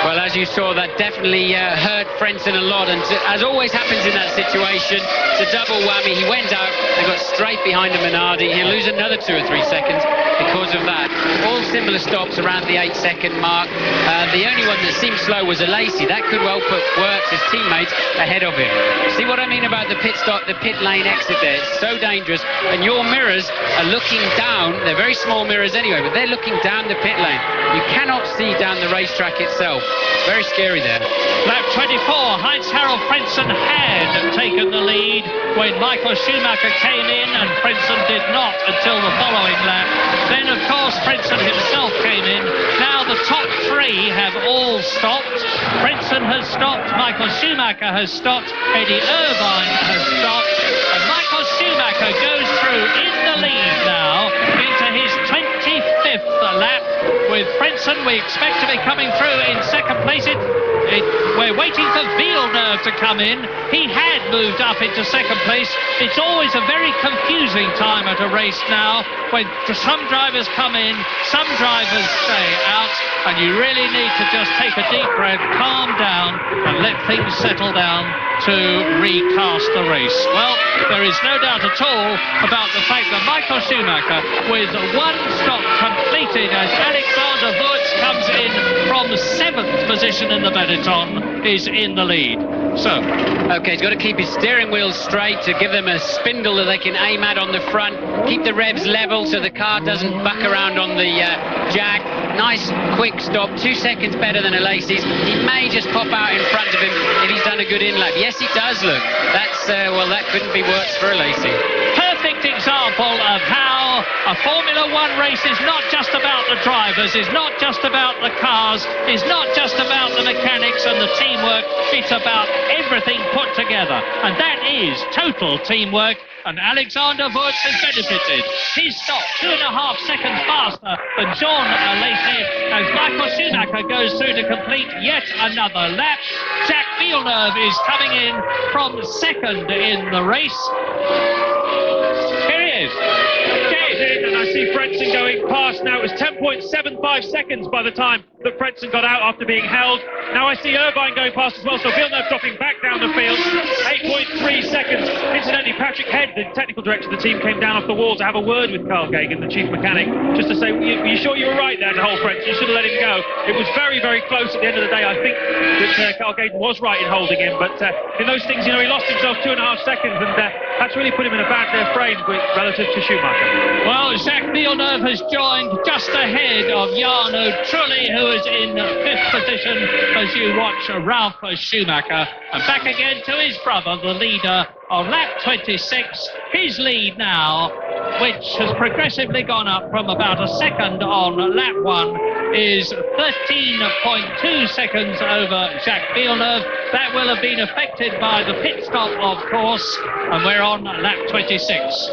Well, as you saw, that definitely hurt Frentzen a lot, and as always happens in that situation, it's a double whammy. He went out and got straight behind a Minardi. He'll lose another 2 or 3 seconds because of that. All similar stops around the 8-second mark. The only one that seemed slow was Lacey. That could well put Wurz, his teammate, ahead of him. See what I mean about the pit stop, the pit lane exit there? It's so dangerous, and your mirrors are looking down. They're very small mirrors anyway, but they're looking down the pit lane. You cannot see down the racetrack itself. It's very scary there. Lap 24, Heinz-Harald Frentzen had taken the lead when Michael Schumacher came in, and Frentzen did not until the following lap. Then, of course, Frentzen himself came in. Now the top 3 have all stopped. Frentzen has stopped, Michael Schumacher has stopped, Eddie Irvine has stopped, and Michael Schumacher goes through in the lead now into his 25th lap. With Frentzen, we expect to be coming through in second place. We're waiting for Villeneuve to come in. He had moved up into second place. It's always a very confusing time at a race now when some drivers come in, some drivers stay out, and you really need to just take a deep breath, calm down, and let things settle down to recast the race. Well, there is no doubt at all about the fact that Michael Schumacher, with 1 stop completed as Alexander Wurz comes in from 7th position in the peloton, is in the lead. So, okay, he's got to keep his steering wheel straight to give them a spindle that they can aim at on the front. Keep the revs level so the car doesn't buck around on the jack. Nice quick stop, 2 seconds better than Lacey's. He may just pop out in front of him if he's done a good in-lap. Yes, he does, look. That's, well, that couldn't be worse for Lacey. Perfect example of how a Formula One race is not just about the drivers, is not just about the cars, is not just about the mechanics and the teamwork. It's about everything put together, and that is total teamwork. And Alexander Wurz has benefited. His stop 2.5 seconds faster than Jean Lacey as Michael Schumacher goes through to complete yet another lap. Jacques Villeneuve is coming in from 2nd in the race. Here he is. And I see Frentzen going past now. It was 10.75 seconds by the time that Frentzen got out after being held. Now I see Irvine going past as well, so Villeneuve dropping back down the field. 8.3 seconds. Incidentally, Patrick Head, the technical director of the team, came down off the wall to have a word with Carl Gaydon, the chief mechanic, just to say, are you sure you were right there to hold Frentzen? You should have let him go. It was very, very close at the end of the day. I think that Carl Gaydon was right in holding him, but in those things, he lost himself 2.5 seconds, and that's really put him in a bad frame relative to Schumacher. Well, Jacques Villeneuve Villeneuve has joined just ahead of Jarno Trulli, who is in 5th position as you watch Ralf Schumacher. And back again to his brother, the leader on lap 26. His lead now, which has progressively gone up from about a second on lap 1, is 13.2 seconds over Jacques Villeneuve. That will have been affected by the pit stop, of course, and we're on lap 26.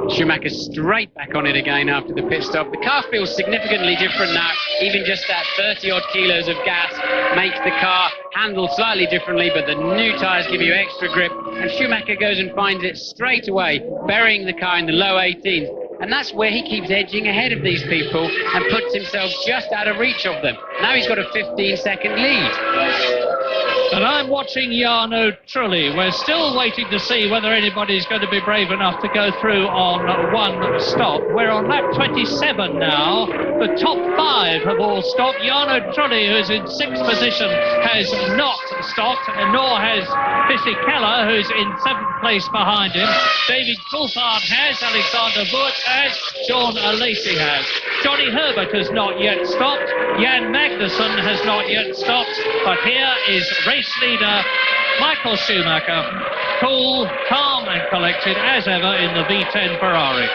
Schumacher straight back on it again after the pit stop. The car feels significantly different now. Even just that 30-odd kilos of gas makes the car handle slightly differently, but the new tyres give you extra grip, and Schumacher goes and finds it straight away, burying the car in the low 18s. And that's where he keeps edging ahead of these people and puts himself just out of reach of them. Now he's got a 15-second lead. And I'm watching Jarno Trulli. We're still waiting to see whether anybody's going to be brave enough to go through on one stop. We're on lap 27 now. The top 5 have all stopped. Jarno Trulli, who's in 6th position, has not stopped, and nor has Fishy Keller, who's in 7th place behind him. David Coulthard has, Alexander Wurz has, Sean Lacey has. Johnny Herbert has not yet stopped. Jan Magnussen has not yet stopped. But here is race leader Michael Schumacher, cool, calm and collected as ever in the V10 Ferrari.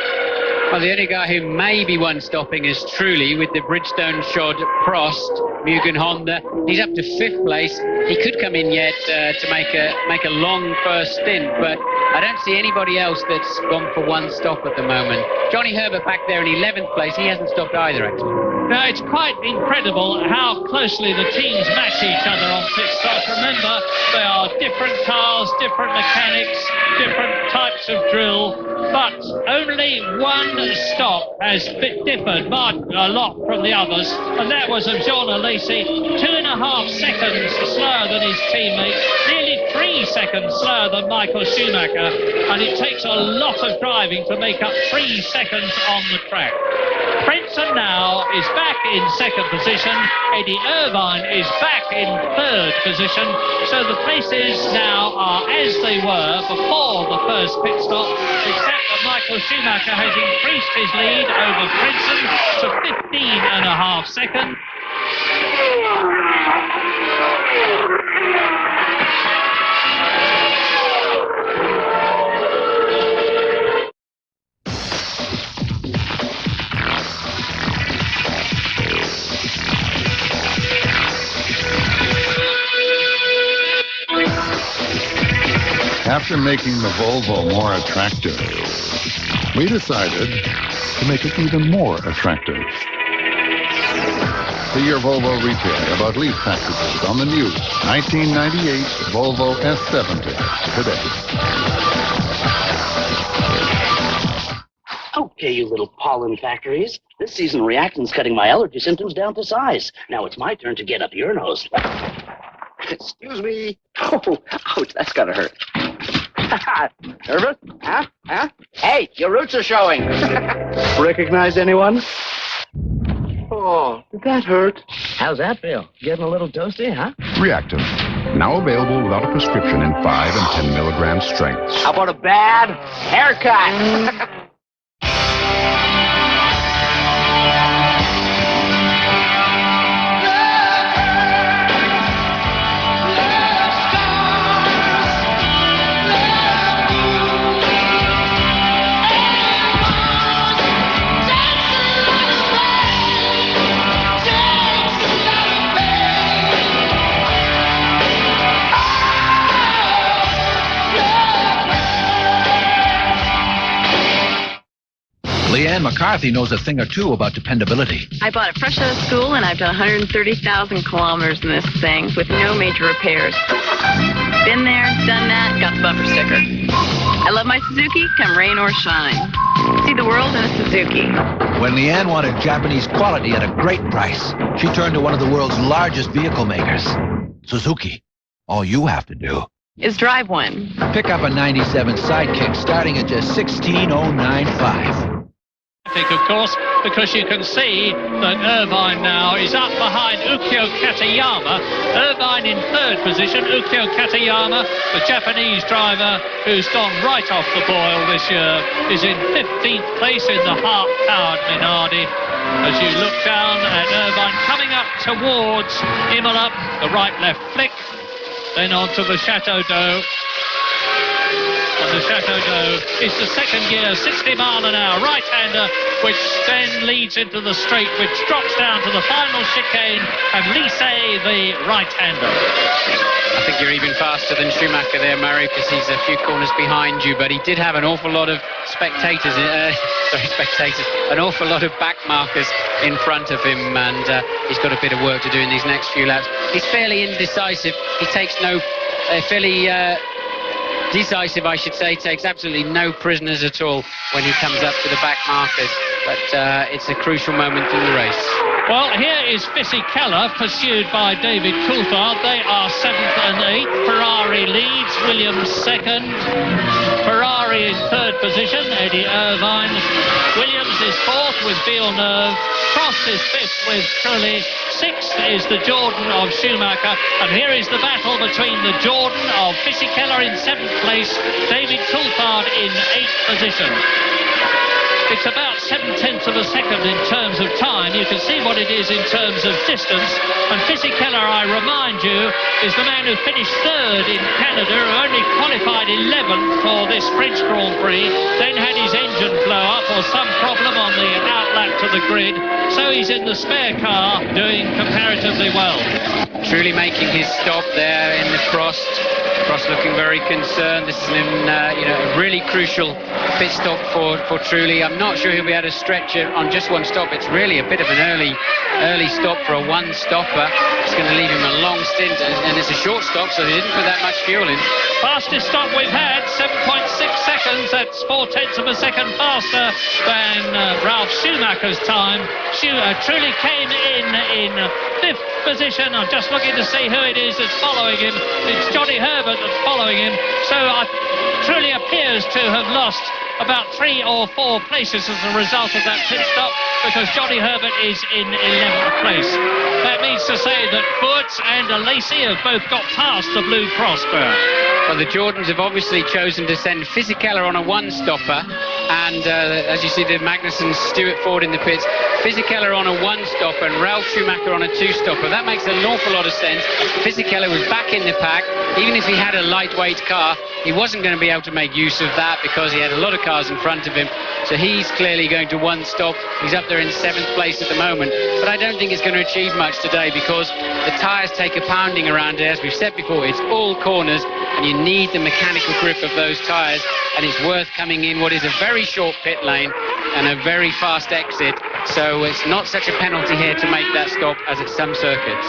Well, the only guy who may be one stopping is Trulli with the Bridgestone shod Prost, Mugen Honda. He's up to 5th place. He could come in yet to make a long first stint, but I don't see anybody else that's gone for one stop at the moment. Johnny Herbert back there in 11th place. He hasn't stopped either, actually. Now, it's quite incredible how closely the teams match each other on pit stops. Remember, they are different cars, different mechanics, different types of drill, but only one stop has differed a lot from the others, and that was of Jean Alesi, 2.5 seconds slower than his teammate, nearly 3 seconds slower than Michael Schumacher, and it takes a lot of driving to make up 3 seconds on the track. Frentzen now is back in 2nd position. Eddie Irvine is back in 3rd position. So the places now are as they were before the first pit stop, except that Michael Schumacher has increased his lead over Frentzen to 15.5 seconds. After making the Volvo more attractive, we decided to make it even more attractive. See your Volvo retailer about lease packages on the new 1998 Volvo S70 today. Okay, you little pollen factories. This season reactant's cutting my allergy symptoms down to size. Now it's my turn to get up your nose. Excuse me. Oh, ouch, that's gotta hurt. Nervous? Huh? Hey, your roots are showing. Recognize anyone? Oh, did that hurt? How's that feel? Getting a little toasty, huh? Reactant. Now available without a prescription in 5 and 10 milligram strengths. How about a bad haircut? Leanne McCarthy knows a thing or two about dependability. I bought it fresh out of school, and I've done 130,000 kilometers in this thing with no major repairs. Been there, done that, got the bumper sticker. I love my Suzuki, come rain or shine. See the world in a Suzuki. When Leanne wanted Japanese quality at a great price, she turned to one of the world's largest vehicle makers, Suzuki. All you have to do is drive one. Pick up a 97 Sidekick starting at just $16,095. Of course, because you can see that Irvine now is up behind Ukyo Katayama. Irvine in third position. Ukyo Katayama, the Japanese driver who's gone right off the boil this year, is in 15th place in the Hart-powered Minardi. As you look down at Irvine coming up towards Imola, the right-left flick, then on to the Chateau d'Eau. And the Chateau d'Eau is the second gear, 60 mile an hour right-hander, which then leads into the straight, which drops down to the final chicane, and Lissé, the right-hander. I think you're even faster than Schumacher there, Murray, because he's a few corners behind you, but he did have an awful lot of spectators, an awful lot of back markers in front of him, and he's got a bit of work to do in these next few laps. He's fairly indecisive. He takes no, decisive, I should say, takes absolutely no prisoners at all when he comes up to the back markers, but it's a crucial moment in the race. Well, here is Fisichella, pursued by David Coulthard. They are 7th and 8th. Ferrari leads, Williams 2nd. Ferrari in 3rd position, Eddie Irvine. Williams is 4th with Villeneuve. Prost is 5th with Trulli. 6th is the Jordan of Schumacher. And here is the battle between the Jordan of Fisichella in 7th place, David Coulthard in 8th position. It's about 7/10 of a second in terms of time. You can see what it is in terms of distance. And Fisichella, I remind you, is the man who finished 3rd in Canada, who only qualified 11th for this French Grand Prix, then had his engine blow up or some problem on the outlap to the grid. So he's in the spare car doing comparatively well. Truly making his stop there in the Prost. Prost looking very concerned. This is a really crucial pit stop for Trulli. I'm not sure he'll be able to stretch it on just one stop. It's really a bit of an early stop for a one-stopper. It's going to leave him a long stint, and it's a short stop, so he didn't put that much fuel in. Fastest stop we've had, 7.6 seconds. That's 0.4 of a second faster than Ralf Schumacher's time. Trulli came in 5th position. I'm just looking to see who it is that's following him. It's Johnny Herbert that's following him. So Trulli appears to have lost about 3 or 4 places as a result of that pit stop, because Johnny Herbert is in 11th place. That means to say that Wurz and Lacey have both got past the Blue Cross bar. Well, the Jordans have obviously chosen to send Fisichella on a one-stopper, and as you see, the Magnussen, Stewart Ford in the pits. Fisichella on a one-stopper and Ralf Schumacher on a two-stopper. That makes an awful lot of sense. Fisichella was back in the pack. Even if he had a lightweight car, he wasn't going to be able to make use of that because he had a lot of cars in front of him. So he's clearly going to one stop. He's up there in 7th place at the moment. But I don't think it's going to achieve much today because the tyres take a pounding around here. As we've said before, it's all corners and you need the mechanical grip of those tyres. And it's worth coming in what is a very short pit lane and a very fast exit. So it's not such a penalty here to make that stop as at some circuits.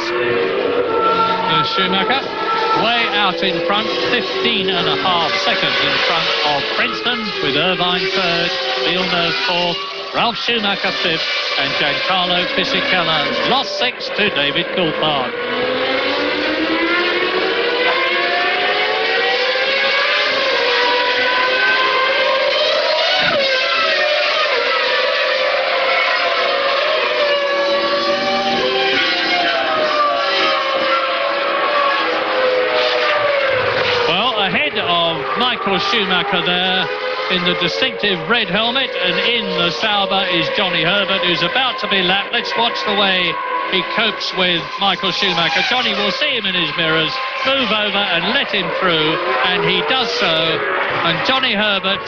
Schumacher way out in front, 15.5 seconds in front of Princeton, with Irvine 3rd, Villeneuve 4th, Ralf Schumacher 5th, and Giancarlo Fisichella lost 6 to David Coulthard. Michael Schumacher there in the distinctive red helmet, and in the Sauber is Johnny Herbert, who's about to be lapped. Let's watch the way he copes with Michael Schumacher. Johnny will see him in his mirrors, move over and let him through, and he does so, and Johnny Herbert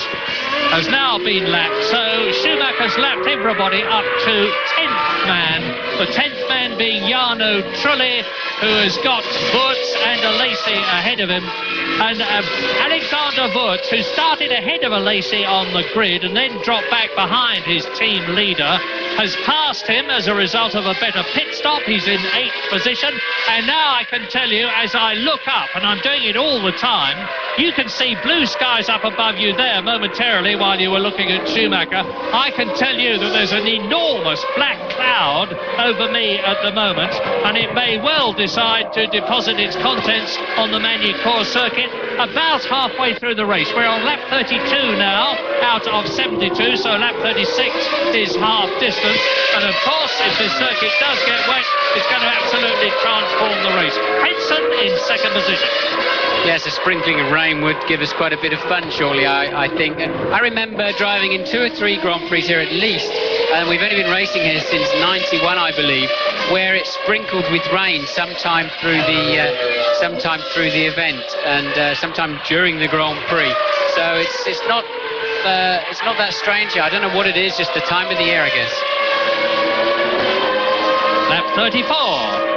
has now been lapped. So Schumacher's lapped everybody up to 10th man, the 10th man being Jarno Trulli, who has got Wurz and Alesi ahead of him. And Alexander Wurz, who started ahead of Alesi on the grid and then dropped back behind his team leader, has passed him as a result of a better pit stop. He's in 8th position. And now I can tell you, as I look up, and I'm doing it all the time, You can see blue skies up above you there momentarily while you were looking at Schumacher. I can tell you that there's an enormous black cloud over me at the moment, and it may well decide to deposit its contents on the Magny-Cours circuit about halfway through the race. We're on lap 32 now, out of 72, so lap 36 is half distance. And of course, if this circuit does get wet, it's going to absolutely transform the race. Princeton in second position. Yes, a sprinkling of rain would give us quite a bit of fun, surely, I think. I remember driving in 2 or 3 Grand Prix here at least, and we've only been racing here since 91, I believe, where it sprinkled with rain sometime through the event and sometime during the Grand Prix. So it's not that strange here. I don't know what it is, just the time of the year, I guess. Lap 34.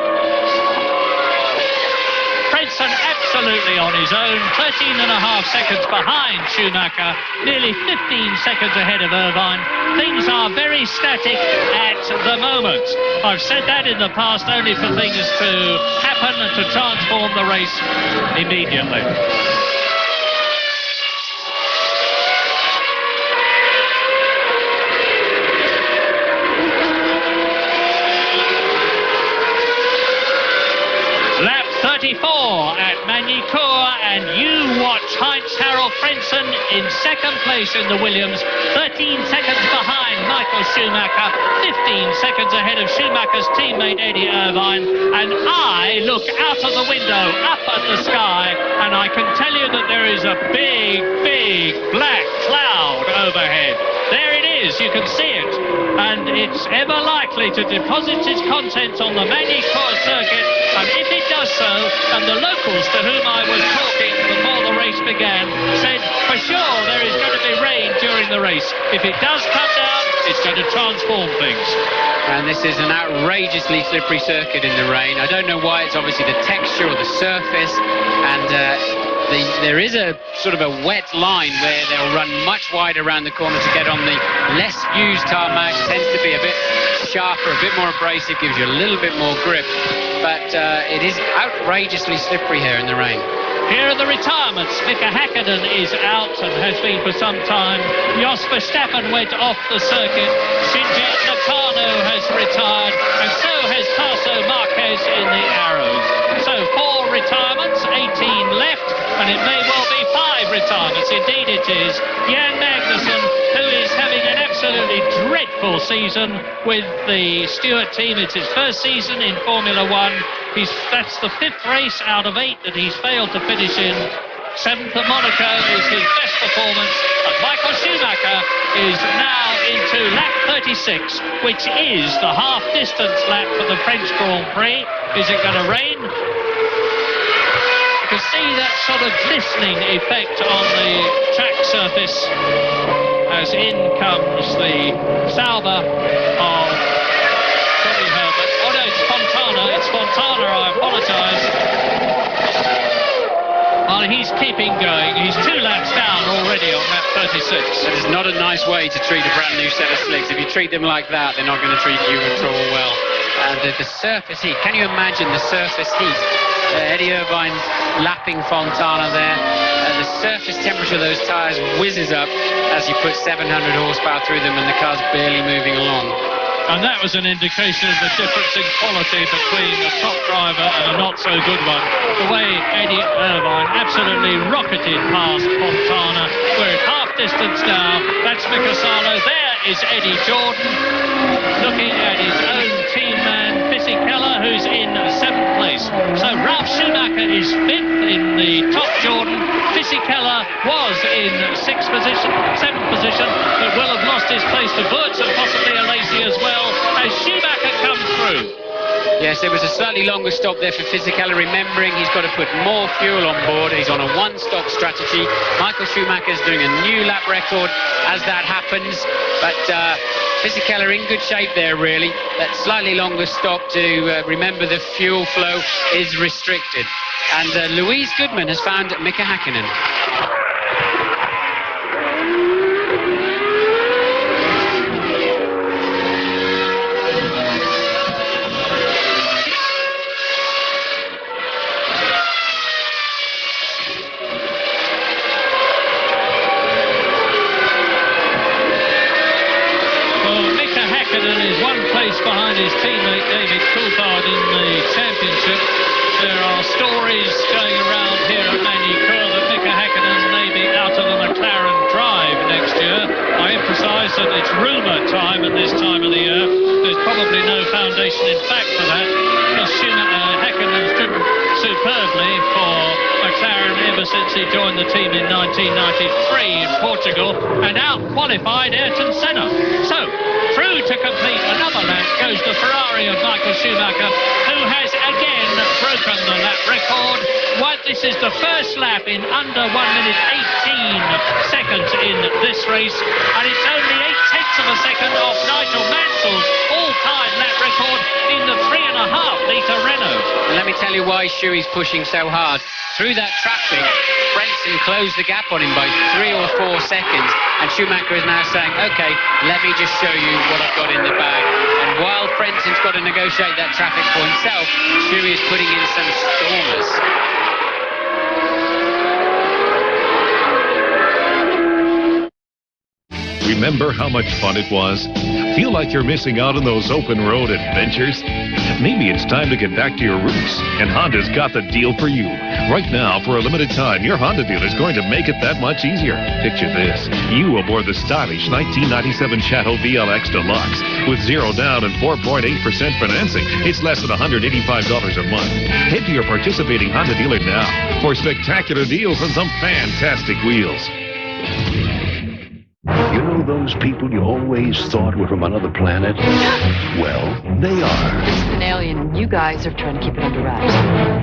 Princeton absolutely on his own, 13.5 seconds behind Schumacher, nearly 15 seconds ahead of Irvine. Things are very static at the moment. I've said that in the past only for things to happen and to transform the race immediately. Lap 34 at Magny-Cours, and you watch Heinz-Harald Frentzen in second place in the Williams, 13 seconds behind Michael Schumacher, 15 seconds ahead of Schumacher's teammate Eddie Irvine, and I look out of the window up at the sky, and I can tell you that there is a big, big black cloud overhead. There it is, you can see it, and it's ever likely to deposit its contents on the Magny-Cours circuit, and if it does so, and the locals to whom I was talking before the race began said for sure there is going to be rain during the race. If it does come down, it's going to transform things. And this is an outrageously slippery circuit in the rain. I don't know why. It's obviously the texture of the surface, and there is a sort of a wet line where they'll run much wider around the corner to get on the less used tarmac. Tends to be a bit sharper, a bit more abrasive, gives you a little bit more grip, but it is outrageously slippery here in the rain. Here are the retirements. Mika Häkkinen is out and has been for some time. Jos Verstappen went off the circuit. Shinji Nakano has retired, and so has Tasso Marquez in the Arrows. So 4 retirements, 18 left, and it may well be 5 retirements. Indeed it is. Jan Magnussen, who is having an absolutely dreadful season with the Stewart team. It's his first season in Formula One. That's the 5th race out of 8 that he's failed to finish in. 7th at Monaco is his best performance, and Michael Schumacher is now into lap 36, which is the half-distance lap for the French Grand Prix. Is it going to rain? You can see that sort of glistening effect on the track surface as in comes the Sauber of Tommy Herbert. Oh no, it's Fontana. It's Fontana, I apologise. Well, he's keeping going. He's 2 laps down already on lap 36. That is not a nice way to treat a brand new set of slicks. If you treat them like that, they're not going to treat you at all well. And the surface heat, can you imagine the surface heat? Eddie Irvine lapping Fontana there. The surface temperature of those tyres whizzes up as you put 700 horsepower through them and the car's barely moving along. And that was an indication of the difference in quality between a top driver and a not-so-good one. The way Eddie Irvine absolutely rocketed past Fontana. We're at half distance now. That's Mika Salo. There is Eddie Jordan, looking at his own team man, Fisichella, who's in 7th place. So Ralf Schumacher is 5th in the top Jordan. Fisichella was in 7th position, but will have lost his place to Wurz and possibly Alesi as well, as Schumacher comes through. Yes, there was a slightly longer stop there for Fisichella, remembering he's got to put more fuel on board. He's on a 1-stop strategy. Michael Schumacher's doing a new lap record as that happens, but Fisichella in good shape there, really. That slightly longer stop to remember the fuel flow is restricted. And Louise Goodman has found Mika Häkkinen. Hakkinen is one place behind his teammate David Coulthard in the championship. There are stories going around here at Magny-Cours that Mika Hakkinen may be out of the McLaren drive next year. I emphasise that it's rumour time at this time of the year. There's probably no foundation in fact for that. Hakkinen's driven superbly for McLaren ever since he joined the team in 1993 in Portugal and out-qualified Ayrton Senna. So, through to complete another lap goes the Ferrari of Michael Schumacher, who has again broken the lap record. This is the first lap in under 1 minute 18 seconds in this race, and it's only 0.8 of a second off Nigel Mansell's all-time lap record in the 3.5-litre Renault. And let me tell you why Shuey's pushing so hard. Through that traffic, Frentzen closed the gap on him by 3 or 4 seconds, and Schumacher is now saying, OK, let me just show you what I've got in the bag. And while Frentzen's got to negotiate that traffic for himself, Shuey is putting in some stormers. Remember how much fun it was? Feel like you're missing out on those open road adventures? Maybe it's time to get back to your roots, and Honda's got the deal for you. Right now, for a limited time, your Honda dealer is going to make it that much easier. Picture this. You aboard the stylish 1997 Chateau VLX Deluxe with 0 down and 4.8% financing. It's less than $185 a month. Head to your participating Honda dealer now for spectacular deals on some fantastic wheels. You know those people you always thought were from another planet? Well, they are. It's an alien. You guys are trying to keep it under wraps.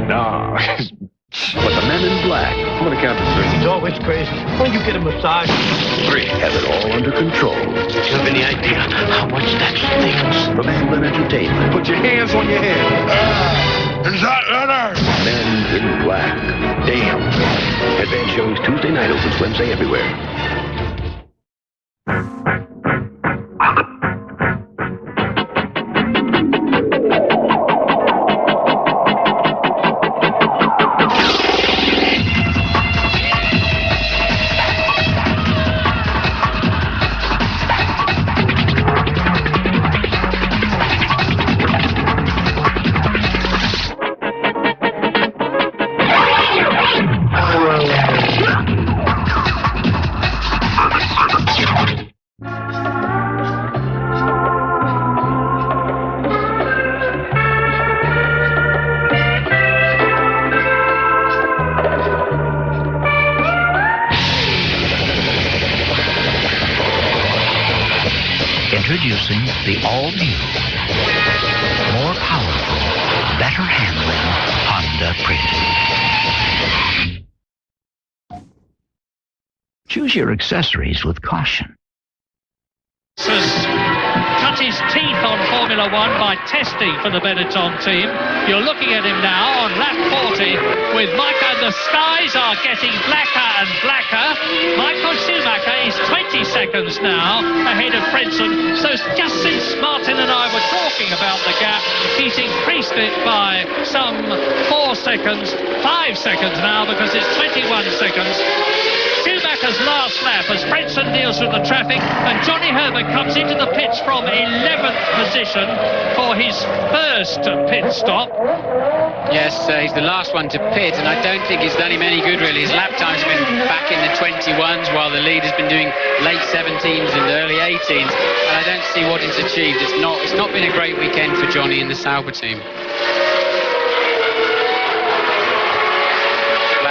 No. But the men in black. I'm going to count to 3. It's always crazy. When you get a massage. 3. Have it all under control. Do you have any idea how much that stings? From England Entertainment. Put your hands on your head. Is that better? Men in Black. Damn. Advance shows Tuesday night, opens Wednesday everywhere. Introducing the all-new, more powerful, better handling Honda Print. Choose your accessories with caution. Cut his teeth on Formula One by testing for the Benetton team. You're looking at him now on lap 40 with Michael. The skies are getting blacker and blacker. Michael Schumacher is 20 seconds now ahead of Frentzen. So just since Martin and I were talking about the gap, he's increased it by some 4 seconds, 5 seconds now, because it's 21 seconds. Schumacher's last lap as Frentzen deals with the traffic, and Johnny Herbert comes into the pits from 11th position for his first pit stop. Yes, he's the last one to pit, and I don't think it's done him any good, really. His lap time's been back in the 21s, while the lead has been doing late 17s and early 18s, and I don't see what it's achieved. It's not been a great weekend for Johnny in the Sauber team.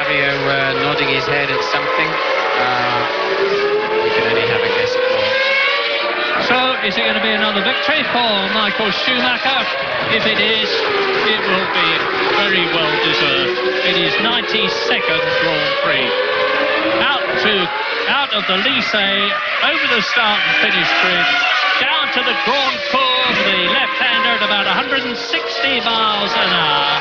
Nodding his head at something. We can only have a guess at what. So, is it going to be another victory for Michael Schumacher? If it is, it will be very well deserved. It is 92nd Grand Prix. Out of the Lycée, over the start and finish grid, down to the Grand Cours, the left-hander at about 160 miles an hour.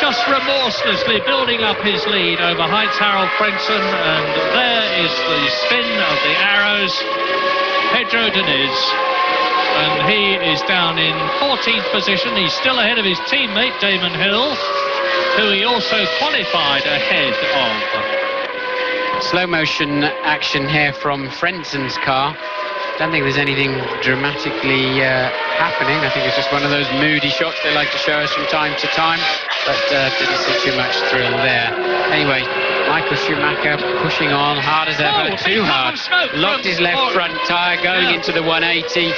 Just remorselessly building up his lead over Heinz-Harald Frentzen, and there is the spin of the arrows. Pedro Diniz, and he is down in 14th position. He's still ahead of his teammate Damon Hill, who he also qualified ahead of. Slow motion action here from Frentzen's car. don't think there's anything dramatically happening. I think it's just one of those moody shots they like to show us from time to time, but didn't see too much thrill there. Anyway, Michael Schumacher pushing on hard as ever, too hard. Locked his left front tyre, going into the 180.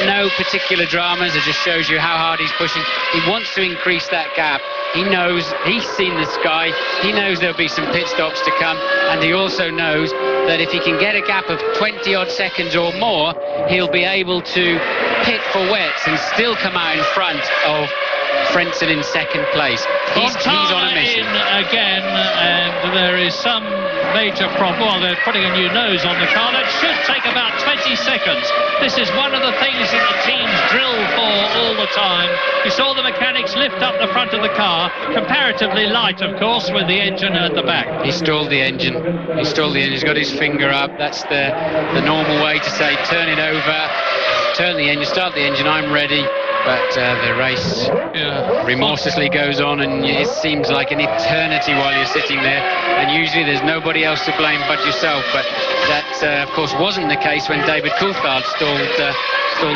No particular dramas. It just shows you how hard he's pushing. He wants to increase that gap. He knows, he's seen the sky. He knows there'll be some pit stops to come, and he also knows that if he can get a gap of 20-odd seconds or more, he'll be able to pit for wets and still come out in front of Frentzen in second place. He's on a mission. In again, and there is some major problem. Well, they're putting a new nose on the car. That should take about 20 seconds. This is one of the things that the teams drill for all the time. You saw the mechanics lift up the front of the car, comparatively light, of course, with the engine at the back. He stalled the engine. He stalled the engine. He's got his finger up. That's the normal way to say turn it over, turn the engine, start the engine, I'm ready. But the race remorselessly goes on, and it seems like an eternity while you're sitting there. And usually there's nobody else to blame but yourself. But that, of course, wasn't the case when David Coulthard stalled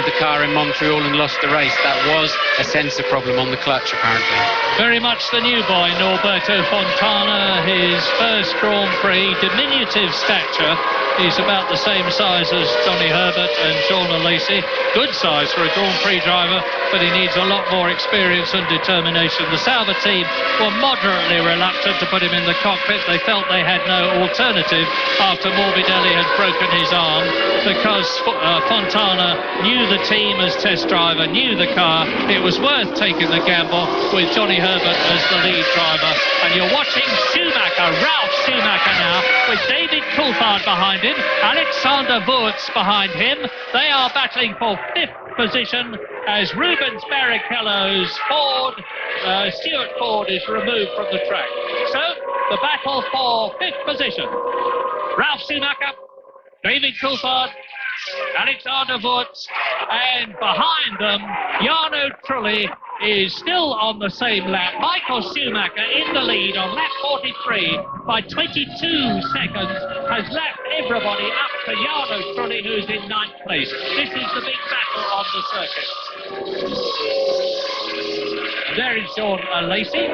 the car in Montreal and lost the race. That was a sensor problem on the clutch, apparently. Very much the new boy, Norberto Fontana, his first Grand Prix, diminutive stature. He's about the same size as Johnny Herbert and Sean Alesi. Good size for a Grand Prix driver, but he needs a lot more experience and determination. The Sauber team were moderately reluctant to put him in the cockpit. They felt they had no alternative after Morbidelli had broken his arm, because Fontana knew the team as test driver, knew the car. It was worth taking the gamble with Johnny Herbert as the lead driver. And you're watching Schumacher, Ralf Schumacher now, with David Coulthard behind him, Alexander Wurz behind him. They are battling for 5th position as Rubens Barrichello's Stuart Ford is removed from the track. So, the battle for 5th position. Ralf Schumacher, David Coulthard, Alexander Wurz, and behind them, Jarno Trulli is still on the same lap. Michael Schumacher in the lead on lap 43 by 22 seconds, has lapped everybody up to Jarno Trulli, who's in 9th place. This is the big battle on the circuit. There is Sean Alesi.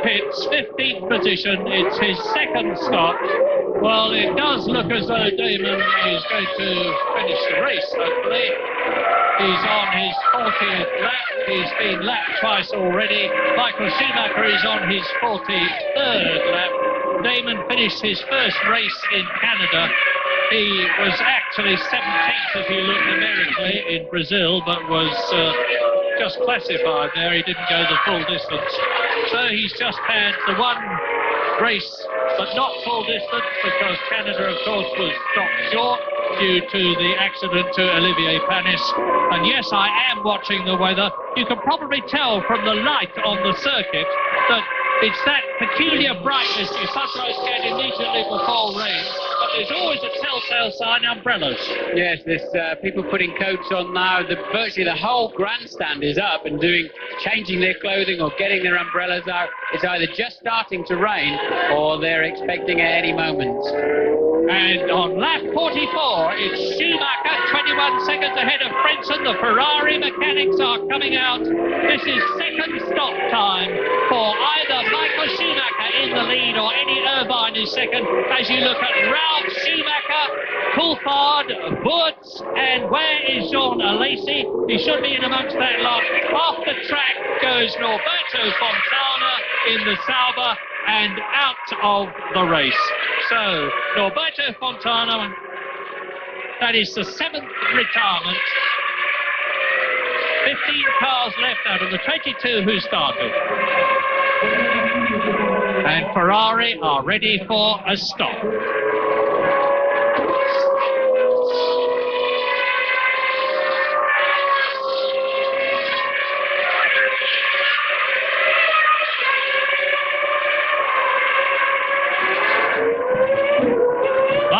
Pits, 15th position. It's his second stop. Well, it does look as though Damon is going to finish the race, hopefully. He's on his 40th lap. He's been lapped twice already. Michael Schumacher is on his 43rd lap. Damon finished his first race in Canada. He was actually 17th if you look numerically in Brazil, but was just classified there. He didn't go the full distance. So he's just had the one race, but not full distance, because Canada, of course, was stopped short due to the accident to Olivier Panis. And yes, I am watching the weather. You can probably tell from the light on the circuit that it's that peculiar brightness you sometimes get immediately before rain. But there's always a telltale sign, umbrellas. Yes, there's people putting coats on now. Virtually the whole grandstand is up and changing their clothing or getting their umbrellas out. It's either just starting to rain or they're expecting at any moment. And on lap 44, it's Schumacher, 21 seconds ahead of Frentzen. The Ferrari mechanics are coming out. This is second stop time for either Michael Schumacher in the lead or Eddie Irvine is second. As you look at Ralf Schumacher, Coulthard, Wurz, and where is Jean Alesi? He should be in amongst that lot. Off the track goes Norberto Fontana in the Sauber and out of the race. So, Norberto Fontana, that is the 7th retirement. 15 cars left out of the 22 who started. And Ferrari are ready for a stop.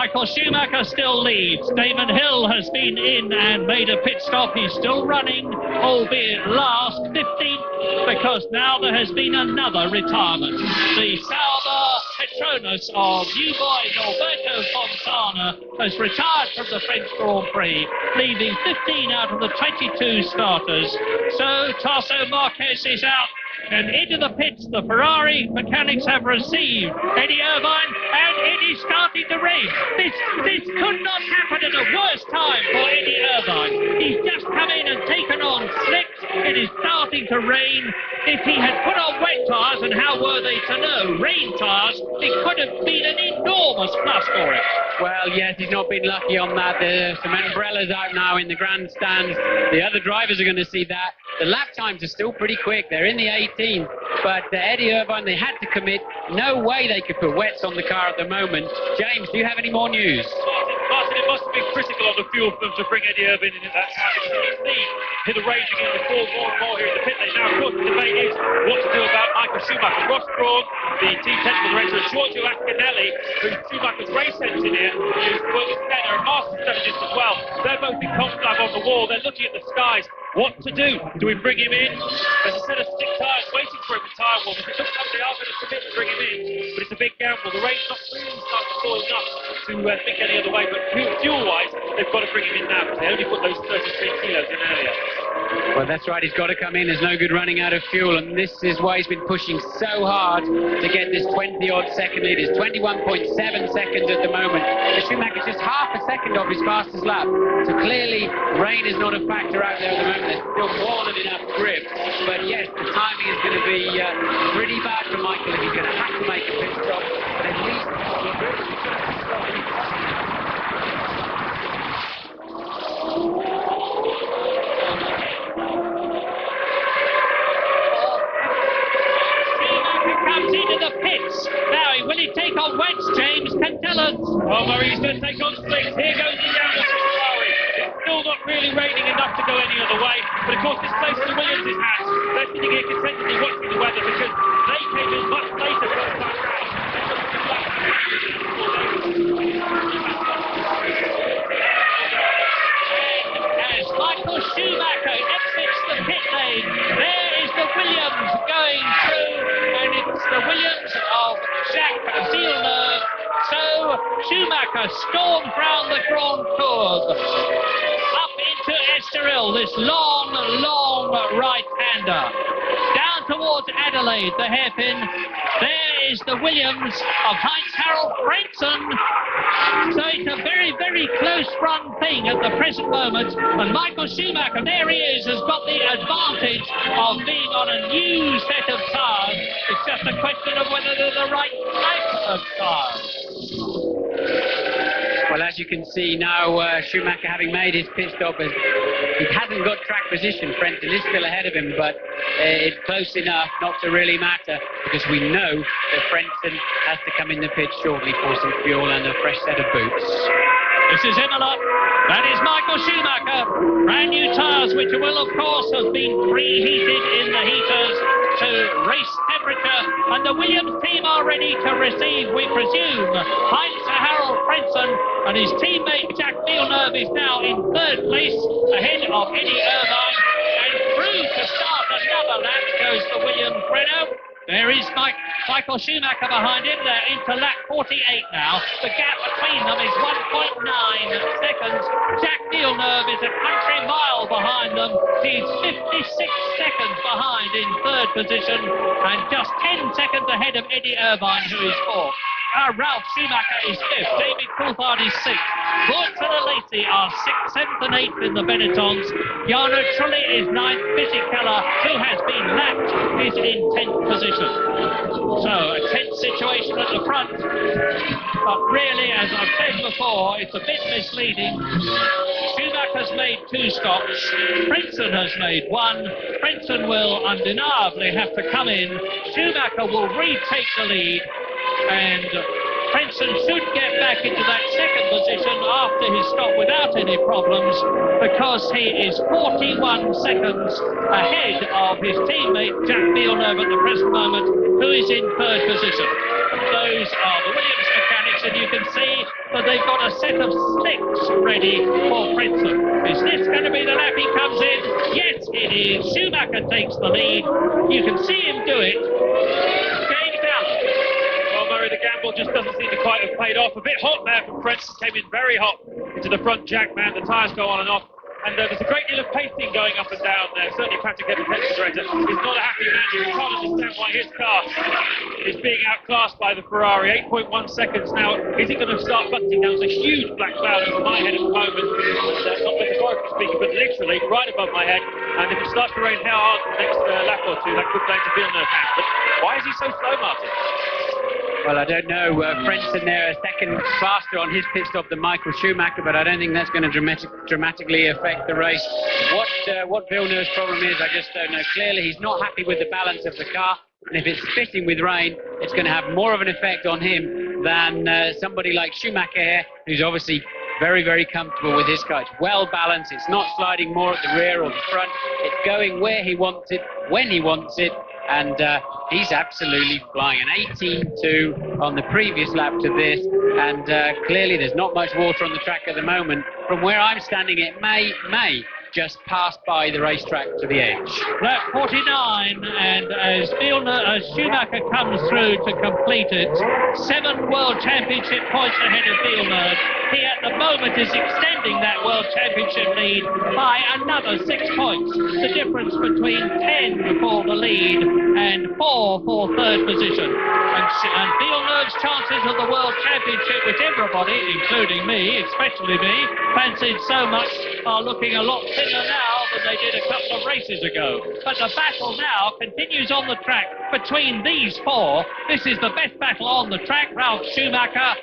Michael Schumacher still leads. Damon Hill has been in and made a pit stop. He's still running, albeit last, 15th, because now there has been another retirement. The Sauber Petronas of new boy Norberto Fontana has retired from the French Grand Prix, leaving 15 out of the 22 starters. So Tasso Marquez is out. And into the pits, the Ferrari mechanics have received Eddie Irvine, and Eddie's starting to race. This could not happen at a worse time for Eddie Irvine. He's just come in and taken on slicks. It is starting to rain. If he had put on wet tyres, and how were they to know? Rain tyres, it could have been an enormous plus for him. Well, yes, he's not been lucky on that. There's some umbrellas out now in the grandstands. The other drivers are going to see that. The lap times are still pretty quick. They're in the 18th. But Eddie Irvine, they had to commit. No way they could put wets on the car at the moment. James, do you have any more news? Martin, it must have been critical on the fuel for them to bring Eddie Irvine in at that time. Because you can see the rage again to fall more and more here in the pit lane. Now, of course, the debate is what to do about Michael Schumacher. Ross Brawn, the team technical director, and Giorgio Ascanelli, who's Schumacher's race engineer, who's working together, and master strategist as well. They're both in confab on the wall. They're looking at the skies. What to do? Do we bring him in? There's a set of stick tyres waiting for him in tyre warm. It looks like they are going to commit to bring him in, but it's a big gamble. The rain's not really starting to fall enough to think any other way, but fuel-wise, they've got to bring him in now because they only put those 33 kilos in earlier. Well, that's right. He's got to come in. There's no good running out of fuel, and this is why he's been pushing so hard to get this 20-odd second lead. It's 21.7 seconds at the moment. The Schumacher's just half a second off his fastest lap. So clearly, rain is not a factor out there at the moment. There's still more than enough grip. But yes, the timing is going to be pretty bad for Michael if he's going to have to make a pit stop. But at least comes into the pits. Now, will he take on wets, James? Can tell us. Oh, Murray, he's going to take on slicks. Here goes the downward Ferrari. It's still not really raining enough to go any other way. But of course, this places the Williams' hands. They're sitting here contentedly watching the weather because they came in much later first time round. As Michael Schumacher exits the pit lane, there is the Williams going through, and it's the Williams of Jacques Villeneuve. So Schumacher storms round the Grand Tour, up into Estoril, this long, long right-hander. Down towards Adelaide, the hairpin. There is the Williams of Heinz-Harald Frentzen. So it's a very, very close-run thing at the present moment. And Michael Schumacher, there he is, has got the advantage of being on a new set of tyres. It's just a question of whether they're the right type of tyres. Well, as you can see now, Schumacher having made his pit stop, he hasn't got track position. Frentzen is still ahead of him, but it's close enough not to really matter because we know that Frentzen has to come in the pit shortly for some fuel and a fresh set of boots. This is Imola. That is Michael Schumacher. Brand new tyres, which will, of course, have been preheated in the heaters to race temperature. And the Williams team are ready to receive, we presume, Heinz-Harald Frentzen. And his teammate, Jacques Villeneuve, is now in third place, ahead of Eddie Irvine. And through to start another lap goes the Williams Renault. There is Michael Schumacher behind him. They're into lap 48 now. The gap between them is 1.9 seconds. Jacques Villeneuve is a country mile behind them. He's 56 seconds behind in third position and just 10 seconds ahead of Eddie Irvine, who is fourth. Ralph Schumacher is fifth. David Coulthard is sixth. Wurtz and Alesi are sixth, seventh and eighth in the Benettons. Jarno Trulli is ninth. Fisichella, who has been lapped, is in 10th position. So, a tense situation at the front. But really, as I've said before, it's a bit misleading. Schumacher's made 2 stops. Frentzen has made 1. Frentzen will undeniably have to come in. Schumacher will retake the lead. And Frentzen should get back into that second position after his stop without any problems because he is 41 seconds ahead of his teammate Jacques Villeneuve at the present moment, who is in third position. Those are the Williams mechanics, and you can see that they've got a set of slicks ready for Frentzen. Is this going to be the lap he comes in? Yes, it is. Schumacher takes the lead. You can see him do it. Game down. Well, Murray, the gamble just doesn't seem to quite have paid off. A bit hot there from Frentzen. Came in very hot into the front jack man. The tyres go on and off. And there's a great deal of pacing going up and down there. Certainly Patrick Evans, the director, is not a happy man here. He can't understand why his car is being outclassed by the Ferrari. 8.1 seconds now. Is he going to start butting? There was a huge black cloud over my head at the moment. Not metaphorically speaking, but literally right above my head. And if it starts to rain hard the next lap or two, that could play into Villeneuve hands. But why is he so slow, Martin? Well, I don't know. Frentzen there, a second faster on his pit stop than Michael Schumacher, but I don't think that's going to dramatically affect the race. What Villeneuve's problem is, I just don't know. Clearly, he's not happy with the balance of the car, and if it's spitting with rain, it's going to have more of an effect on him than somebody like Schumacher here, who's obviously very, very comfortable with his car. It's well balanced. It's not sliding more at the rear or the front. It's going where he wants it, when he wants it. And he's absolutely flying. An 18.2 on the previous lap to this. And clearly there's not much water on the track at the moment. From where I'm standing, it may just pass by the racetrack to the edge. Lap 49, and as Schumacher comes through to complete it, 7 World Championship points ahead of Villeneuve. He at the moment is extending that World Championship lead by another 6 points. The difference between 10 for the lead and 4 for third position. And Villeneuve's chances of the World Championship, which everybody, including me, especially me, fancied so much, are looking a lot thinner now than they did a couple of races ago. But the battle now continues on the track between these four. This is the best battle on the track. Ralf Schumacher,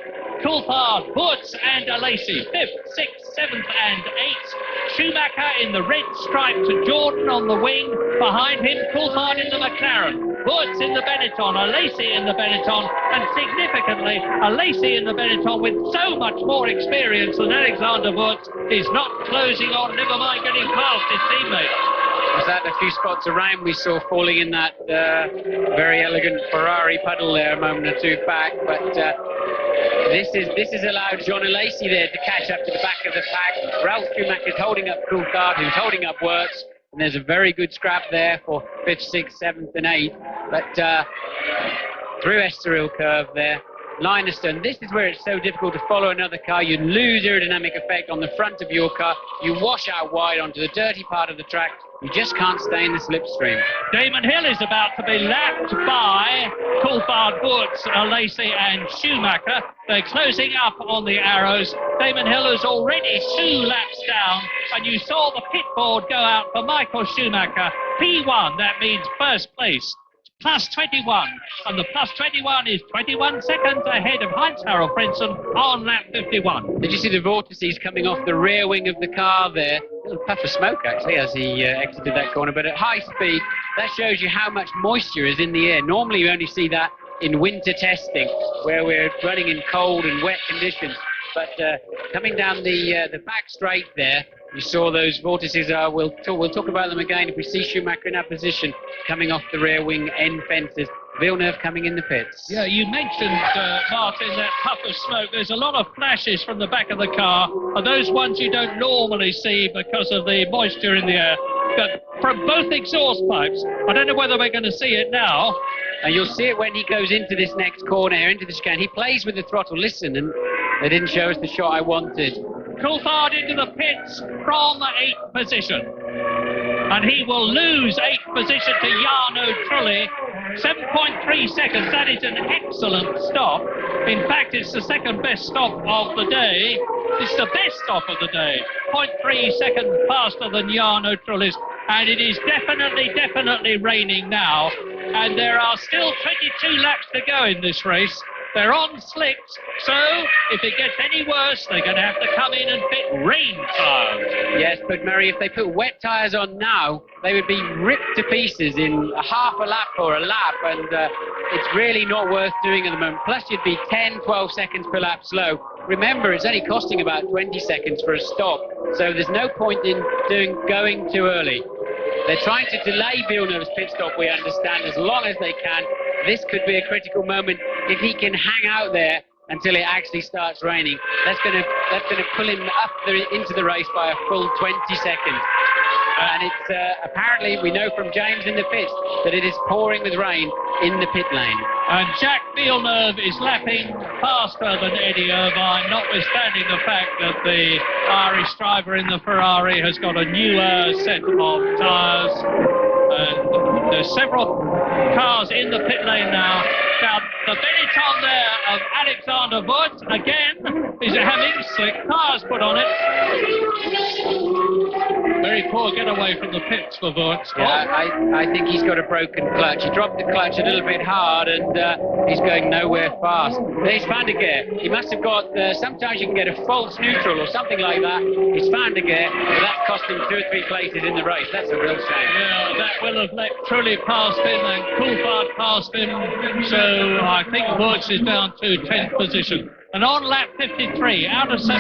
Coulthard, Wurz and Alesi, 5th, 6th, 7th and 8th. Schumacher in the red stripe to Jordan on the wing. Behind him, Coulthard in the McLaren. Wurz in the Benetton, Alesi in the Benetton, and significantly, Alesi in the Benetton with so much more experience than Alexander Wurz is not closing on, never mind getting past his teammate. Was that a few spots around we saw falling in that very elegant Ferrari puddle there a moment or two back, but this has allowed John Alesi there to catch up to the back of the pack. Ralf Schumacher is holding up Coulthard, who's holding up Wurz, and there's a very good scrap there for 5th, 6th, 7th and 8th, but through Estoril curve there, Lineston, this is where it's so difficult to follow another car. You lose aerodynamic effect on the front of your car, you wash out wide onto the dirty part of the track, you just can't stay in the slipstream. Damon Hill is about to be lapped by Coulthard, Wurz, Alesi and Schumacher. They're closing up on the arrows. Damon Hill is already 2 laps down, and you saw the pit board go out for Michael Schumacher. P1, that means first place. Plus 21, and the plus 21 is 21 seconds ahead of Heinz-Harald Frentzen on lap 51. Did you see the vortices coming off the rear wing of the car there? A little puff of smoke actually as he exited that corner, but at high speed, that shows you how much moisture is in the air. Normally you only see that in winter testing, where we're running in cold and wet conditions. But coming down the back straight there, you saw those vortices. We'll talk about them again if we see Schumacher in that position, coming off the rear wing end fences. Villeneuve coming in the pits. Yeah, you mentioned, Martin, that puff of smoke. There's a lot of flashes from the back of the car, and those ones you don't normally see because of the moisture in the air. But from both exhaust pipes, I don't know whether we're going to see it now. And you'll see it when he goes into this next corner here, into the chicane. He plays with the throttle. Listen, and they didn't show us the shot I wanted. Coulthard into the pits from 8th position. And he will lose 8th position to Jarno Trulli. 7.3 seconds. That is an excellent stop. In fact, it's the second best stop of the day. It's the best stop of the day. 0.3 seconds faster than Jarno Trulli's. And it is definitely raining now. And there are still 22 laps to go in this race. They're on slicks, so if it gets any worse, they're going to have to come in and fit rain tyres. Yes, but Murray, if they put wet tyres on now, they would be ripped to pieces in a half a lap or a lap, and it's really not worth doing at the moment. Plus, you'd be 10, 12 seconds per lap slow. Remember, it's only costing about 20 seconds for a stop, so there's no point in going too early. They're trying to delay Villeneuve's pit stop, we understand, as long as they can. This could be a critical moment if he can hang out there until it actually starts raining. That's going to pull him up into the race by a full 20 seconds. And it's apparently, we know from James in the pits, that it is pouring with rain in the pit lane. And Jack Villeneuve is lapping faster than Eddie Irvine, notwithstanding the fact that the Irish driver in the Ferrari has got a newer set of tyres. And there's several cars in the pit lane now. Now, the Benetton there of Alexander Wurz, again, is having slick tyres put on it. Very poor getaway from the pits for Wurz. Yeah, I think he's got a broken clutch. He dropped the clutch a little bit hard, and he's going nowhere fast. There's Van der Geer. He must have got, sometimes you can get a false neutral or something like that. It's Van der Geer, but that's cost him 2 or 3 places in the race. That's a real shame. Yeah, that will have let Trulli past him and Coulthard past him. So I think Wurz is down to 10th position. And on lap 53, out of 72, with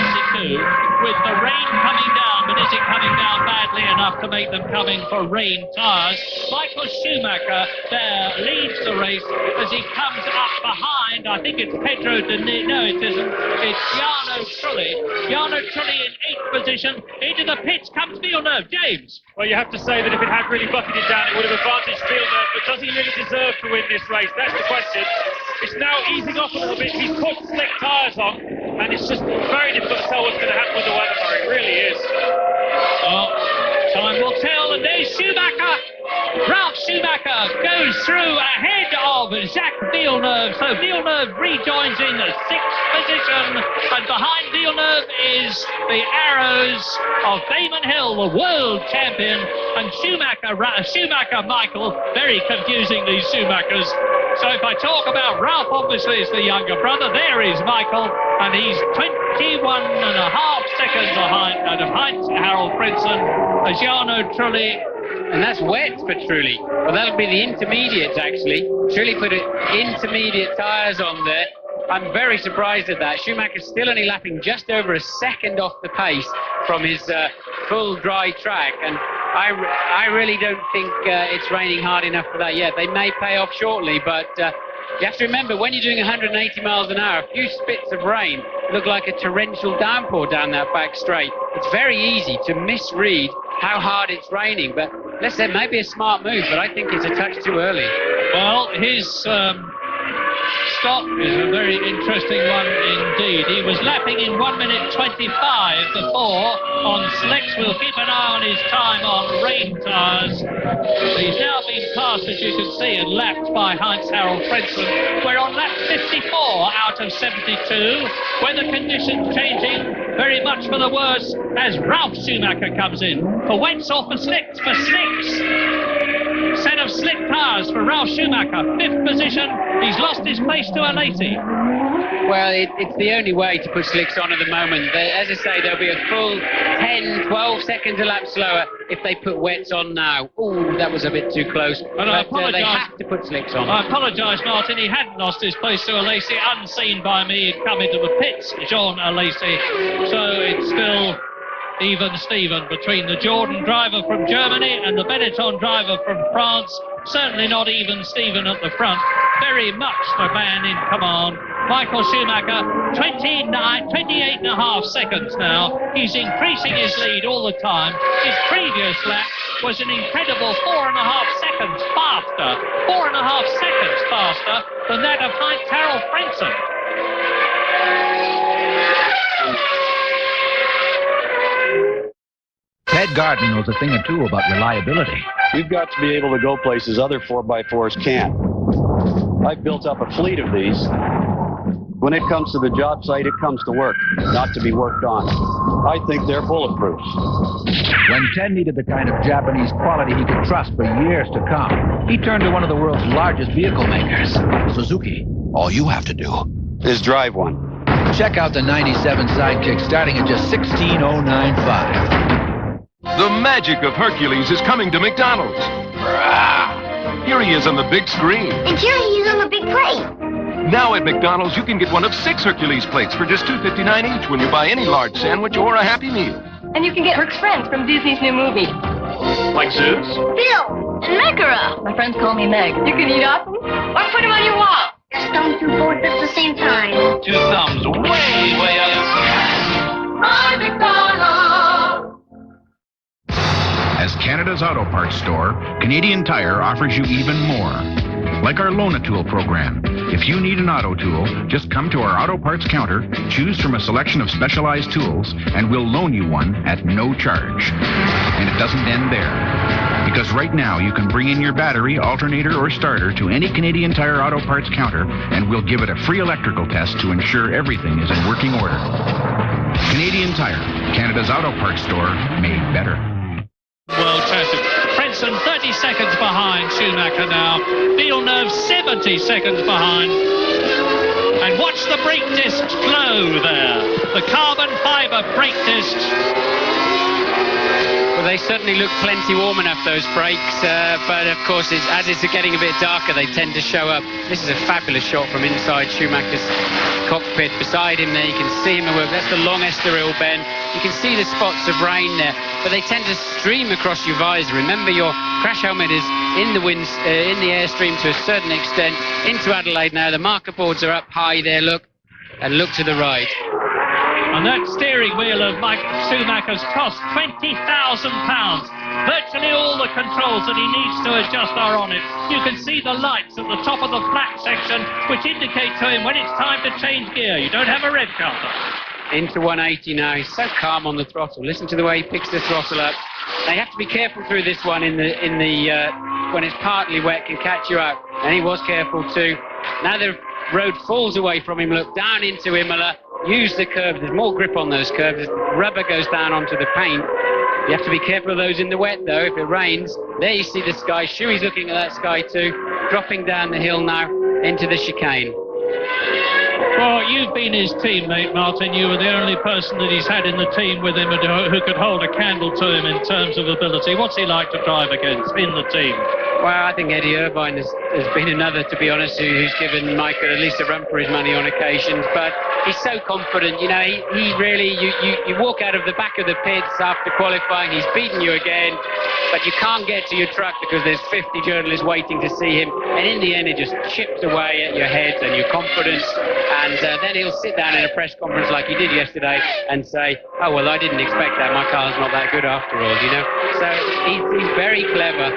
the rain coming down, but is it coming down badly enough to make them coming for rain tyres? Michael Schumacher there leads the race as he comes up behind. I think it's Pedro Denis. No, it isn't. It's Jarno Trulli. Jarno Trulli in 8th position. Into the pits comes Villeneuve. James. Well, you have to say that if it had really bucketed down, it would have advantaged Villeneuve. But does he really deserve to win this race? That's the question. It's now easing off a little bit. He's put slick tyres on, and it's just very difficult to tell what's going to happen with the weather, Murray. It really is. Well, time will tell, and there's Schumacher. Ralph Schumacher goes through ahead of Jacques Villeneuve. So Villeneuve rejoins in the 6th position, and behind Villeneuve is the arrows of Damon Hill, the world champion, and Schumacher Michael. Very confusing, these Schumachers. So if I talk about Ralph, obviously it's the younger brother. There is Michael, and he's 21.5 seconds behind Harold Frentzen, Jarno Trulli. And that's wet for Trulli. Well, that'll be the intermediates, actually. Trulli put intermediate tyres on there. I'm very surprised at that. Schumacher's still only lapping just over a second off the pace from his full dry track. And I really don't think it's raining hard enough for that yet. They may pay off shortly, but you have to remember, when you're doing 180 miles an hour, a few spits of rain look like a torrential downpour down that back straight. It's very easy to misread how hard it's raining, but let's say maybe a smart move, but I think it's a touch too early. Well, his stop is a very interesting one indeed. He was lapping in 1 minute 25 before on slicks. We'll keep an eye on his time on rain tyres. He's now been passed, as you can see, and lapped by Heinz-Harald Frentzen. We're on lap 54 out of 72. Weather conditions changing very much for the worse as Ralf Schumacher comes in. For wets or for slicks? For slicks. Set of slick tyres for Ralf Schumacher. 5th position. He's lost his place to Alesi. Well, it's the only way to put slicks on at the moment. As I say, there'll be a full 10, 12 seconds a lap slower if they put wets on now. Ooh, that was a bit too close. But I apologise. They have to put slicks on. I apologise, Martin. He hadn't lost his place to Alesi. Unseen by me, he'd come into the pits, Jean Alesi. So it's still even Steven between the Jordan driver from Germany and the Benetton driver from France. Certainly not even Steven at the front. Very much the man in command. Michael Schumacher, 28.5 seconds now. He's increasing his lead all the time. His previous lap was an incredible 4.5 seconds faster. 4.5 seconds faster than that of Heinz-Harald Frentzen. Ted Garden knows a thing or two about reliability. We've got to be able to go places other 4x4s can't. I've built up a fleet of these. When it comes to the job site, it comes to work, not to be worked on. I think they're bulletproof. When Ted needed the kind of Japanese quality he could trust for years to come, he turned to one of the world's largest vehicle makers, Suzuki. All you have to do is drive one. Check out the 97 Sidekick starting at just $16,095. The magic of Hercules is coming to McDonald's. Here he is on the big screen. And here he is on the big plate. Now at McDonald's, you can get one of 6 Hercules plates for just $2.59 each when you buy any large sandwich or a Happy Meal. And you can get Herc's friends from Disney's new movie. Like Zeus? Bill and Megara. My friends call me Meg. You can eat off them or put them on your wall. Don't do both at the same time. 2 thumbs way, way up. My McDonald's! As Canada's auto parts store, Canadian Tire offers you even more. Like our Loan a Tool program. If you need an auto tool, just come to our auto parts counter, choose from a selection of specialized tools, and we'll loan you one at no charge. And it doesn't end there. Because right now you can bring in your battery, alternator, or starter to any Canadian Tire auto parts counter, and we'll give it a free electrical test to ensure everything is in working order. Canadian Tire, Canada's auto parts store, made better. World champion. Frentzen 30 seconds behind Schumacher now. Villeneuve 70 seconds behind. And watch the brake discs glow there. The carbon fibre brake discs. Well, they certainly look plenty warm enough, those brakes, but of course, as it's getting a bit darker, they tend to show up. This is a fabulous shot from inside Schumacher's cockpit. Beside him there, you can see him at work. That's the long Estoril bend. You can see the spots of rain there, but they tend to stream across your visor. Remember, your crash helmet is in the winds, in the airstream to a certain extent. Into Adelaide now, the marker boards are up high there, look, and look to the right. And that steering wheel of Mike Schumacher's cost £20,000. Virtually all the controls that he needs to adjust are on it. You can see the lights at the top of the flat section, which indicate to him when it's time to change gear. You don't have a red counter. Into 180 now. He's so calm on the throttle. Listen to the way he picks the throttle up. They have to be careful through this one in the when it's partly wet, can catch you out. And he was careful too. Now the road falls away from him. Look down into Imola. Use the curve. There's more grip on those curves. Rubber goes down onto the paint. You have to be careful of those in the wet, though. If it rains, there you see the sky. Shuey's looking at that sky too. Dropping down the hill now into the chicane. Well, you've been his teammate, Martin. You were the only person that he's had in the team with him who could hold a candle to him in terms of ability. What's he like to drive against in the team? Well, I think Eddie Irvine has been another, to be honest, who's given Michael at least a run for his money on occasions. But he's so confident. You know, he really, you walk out of the back of the pits after qualifying, he's beaten you again, but you can't get to your truck because there's 50 journalists waiting to see him. And in the end, it just chips away at your head and your confidence. And then he'll sit down in a press conference like he did yesterday and say, oh, well, I didn't expect that. My car's not that good after all, you know. So he's very clever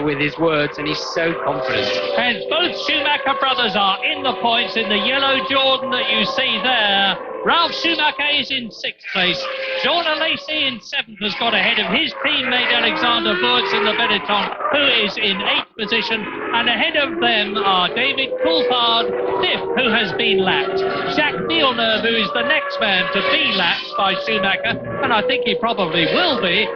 with his words, and he's so confident. And both Schumacher brothers are in the points in the yellow Jordan that you see there. Ralf Schumacher is in 6th place. Jean Alesi in 7th has got ahead of his teammate Alexander Wurz in the Benetton, who is in 8th position. And ahead of them are David Coulthard, 5th, who has been lapped. Jacques Villeneuve, who is the next man to be lapped by Schumacher, and I think he probably will be.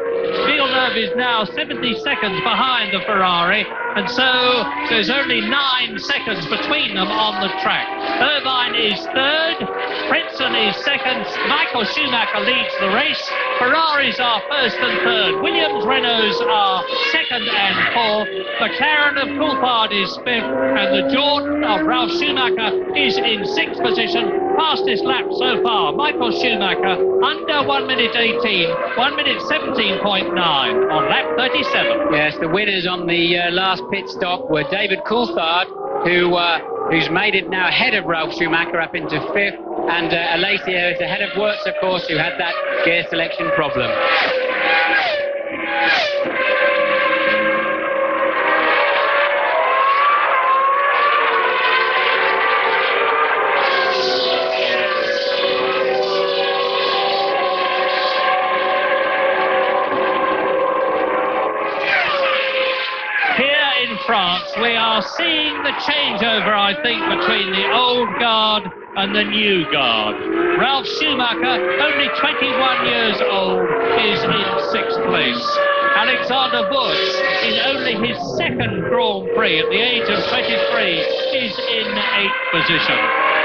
Villeneuve is now 70 seconds behind the Ferrari, and so there's only 9 seconds between them on the track. Irvine is 3rd, Frentzen is 2nd, Michael Schumacher leads the race, Ferraris are 1st and 3rd, Williams Renaults are 2nd and 4th, McLaren of Coulthard is 5th, and the Jordan of Ralf Schumacher is in 6th position. Fastest lap so far, Michael Schumacher, under 1 minute 18, 1 minute 17.9 on lap 37. Yes, the winners on the last pit stop were David Coulthard, who's made it now ahead of Ralf Schumacher up into 5th, and Alesi is ahead of Wurz, of course, who had that gear selection problem. France, we are seeing the changeover, I think, between the old guard and the new guard. Ralf Schumacher, only 21 years old, is in 6th place. Alexander Wurz, in only his 2nd Grand Prix at the age of 23, is in 8th position.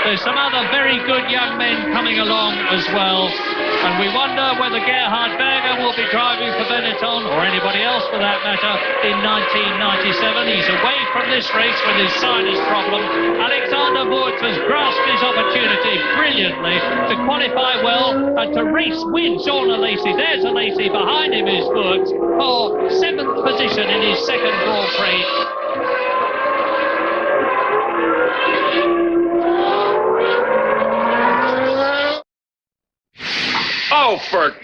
There's some other very good young men coming along as well, and we wonder whether Gerhard Berger will be driving for Benetton, or anybody else for that matter, in 1997. He's away from this race with his sinus problem. Alexander Wurz has grasped his opportunity brilliantly to qualify well and to race with Jean Alesi. There's Alesi, behind him is Wurz for 7th position in his 2nd Grand Prix. effort.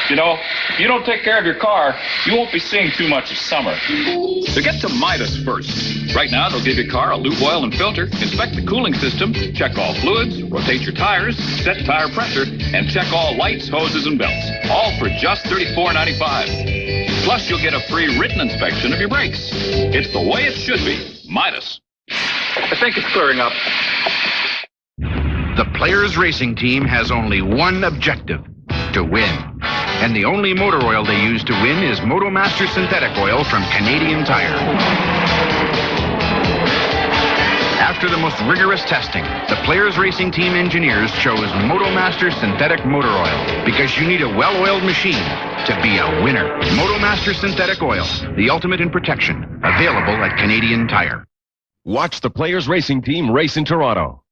You know, if you don't take care of your car, you won't be seeing too much of summer. So get to Midas first. Right now, they'll give your car a lube oil and filter, inspect the cooling system, check all fluids, rotate your tires, set tire pressure, and check all lights, hoses, and belts. All for just $34.95. Plus, you'll get a free written inspection of your brakes. It's the way it should be. Midas. I think it's clearing up. The Players Racing Team has only one objective: to win. And the only motor oil they use to win is Motomaster Synthetic Oil from Canadian Tire. After the most rigorous testing, the Players Racing Team engineers chose Motomaster Synthetic Motor Oil because you need a well-oiled machine to be a winner. Motomaster Synthetic Oil, the ultimate in protection, available at Canadian Tire. Watch the Players Racing Team race in Toronto.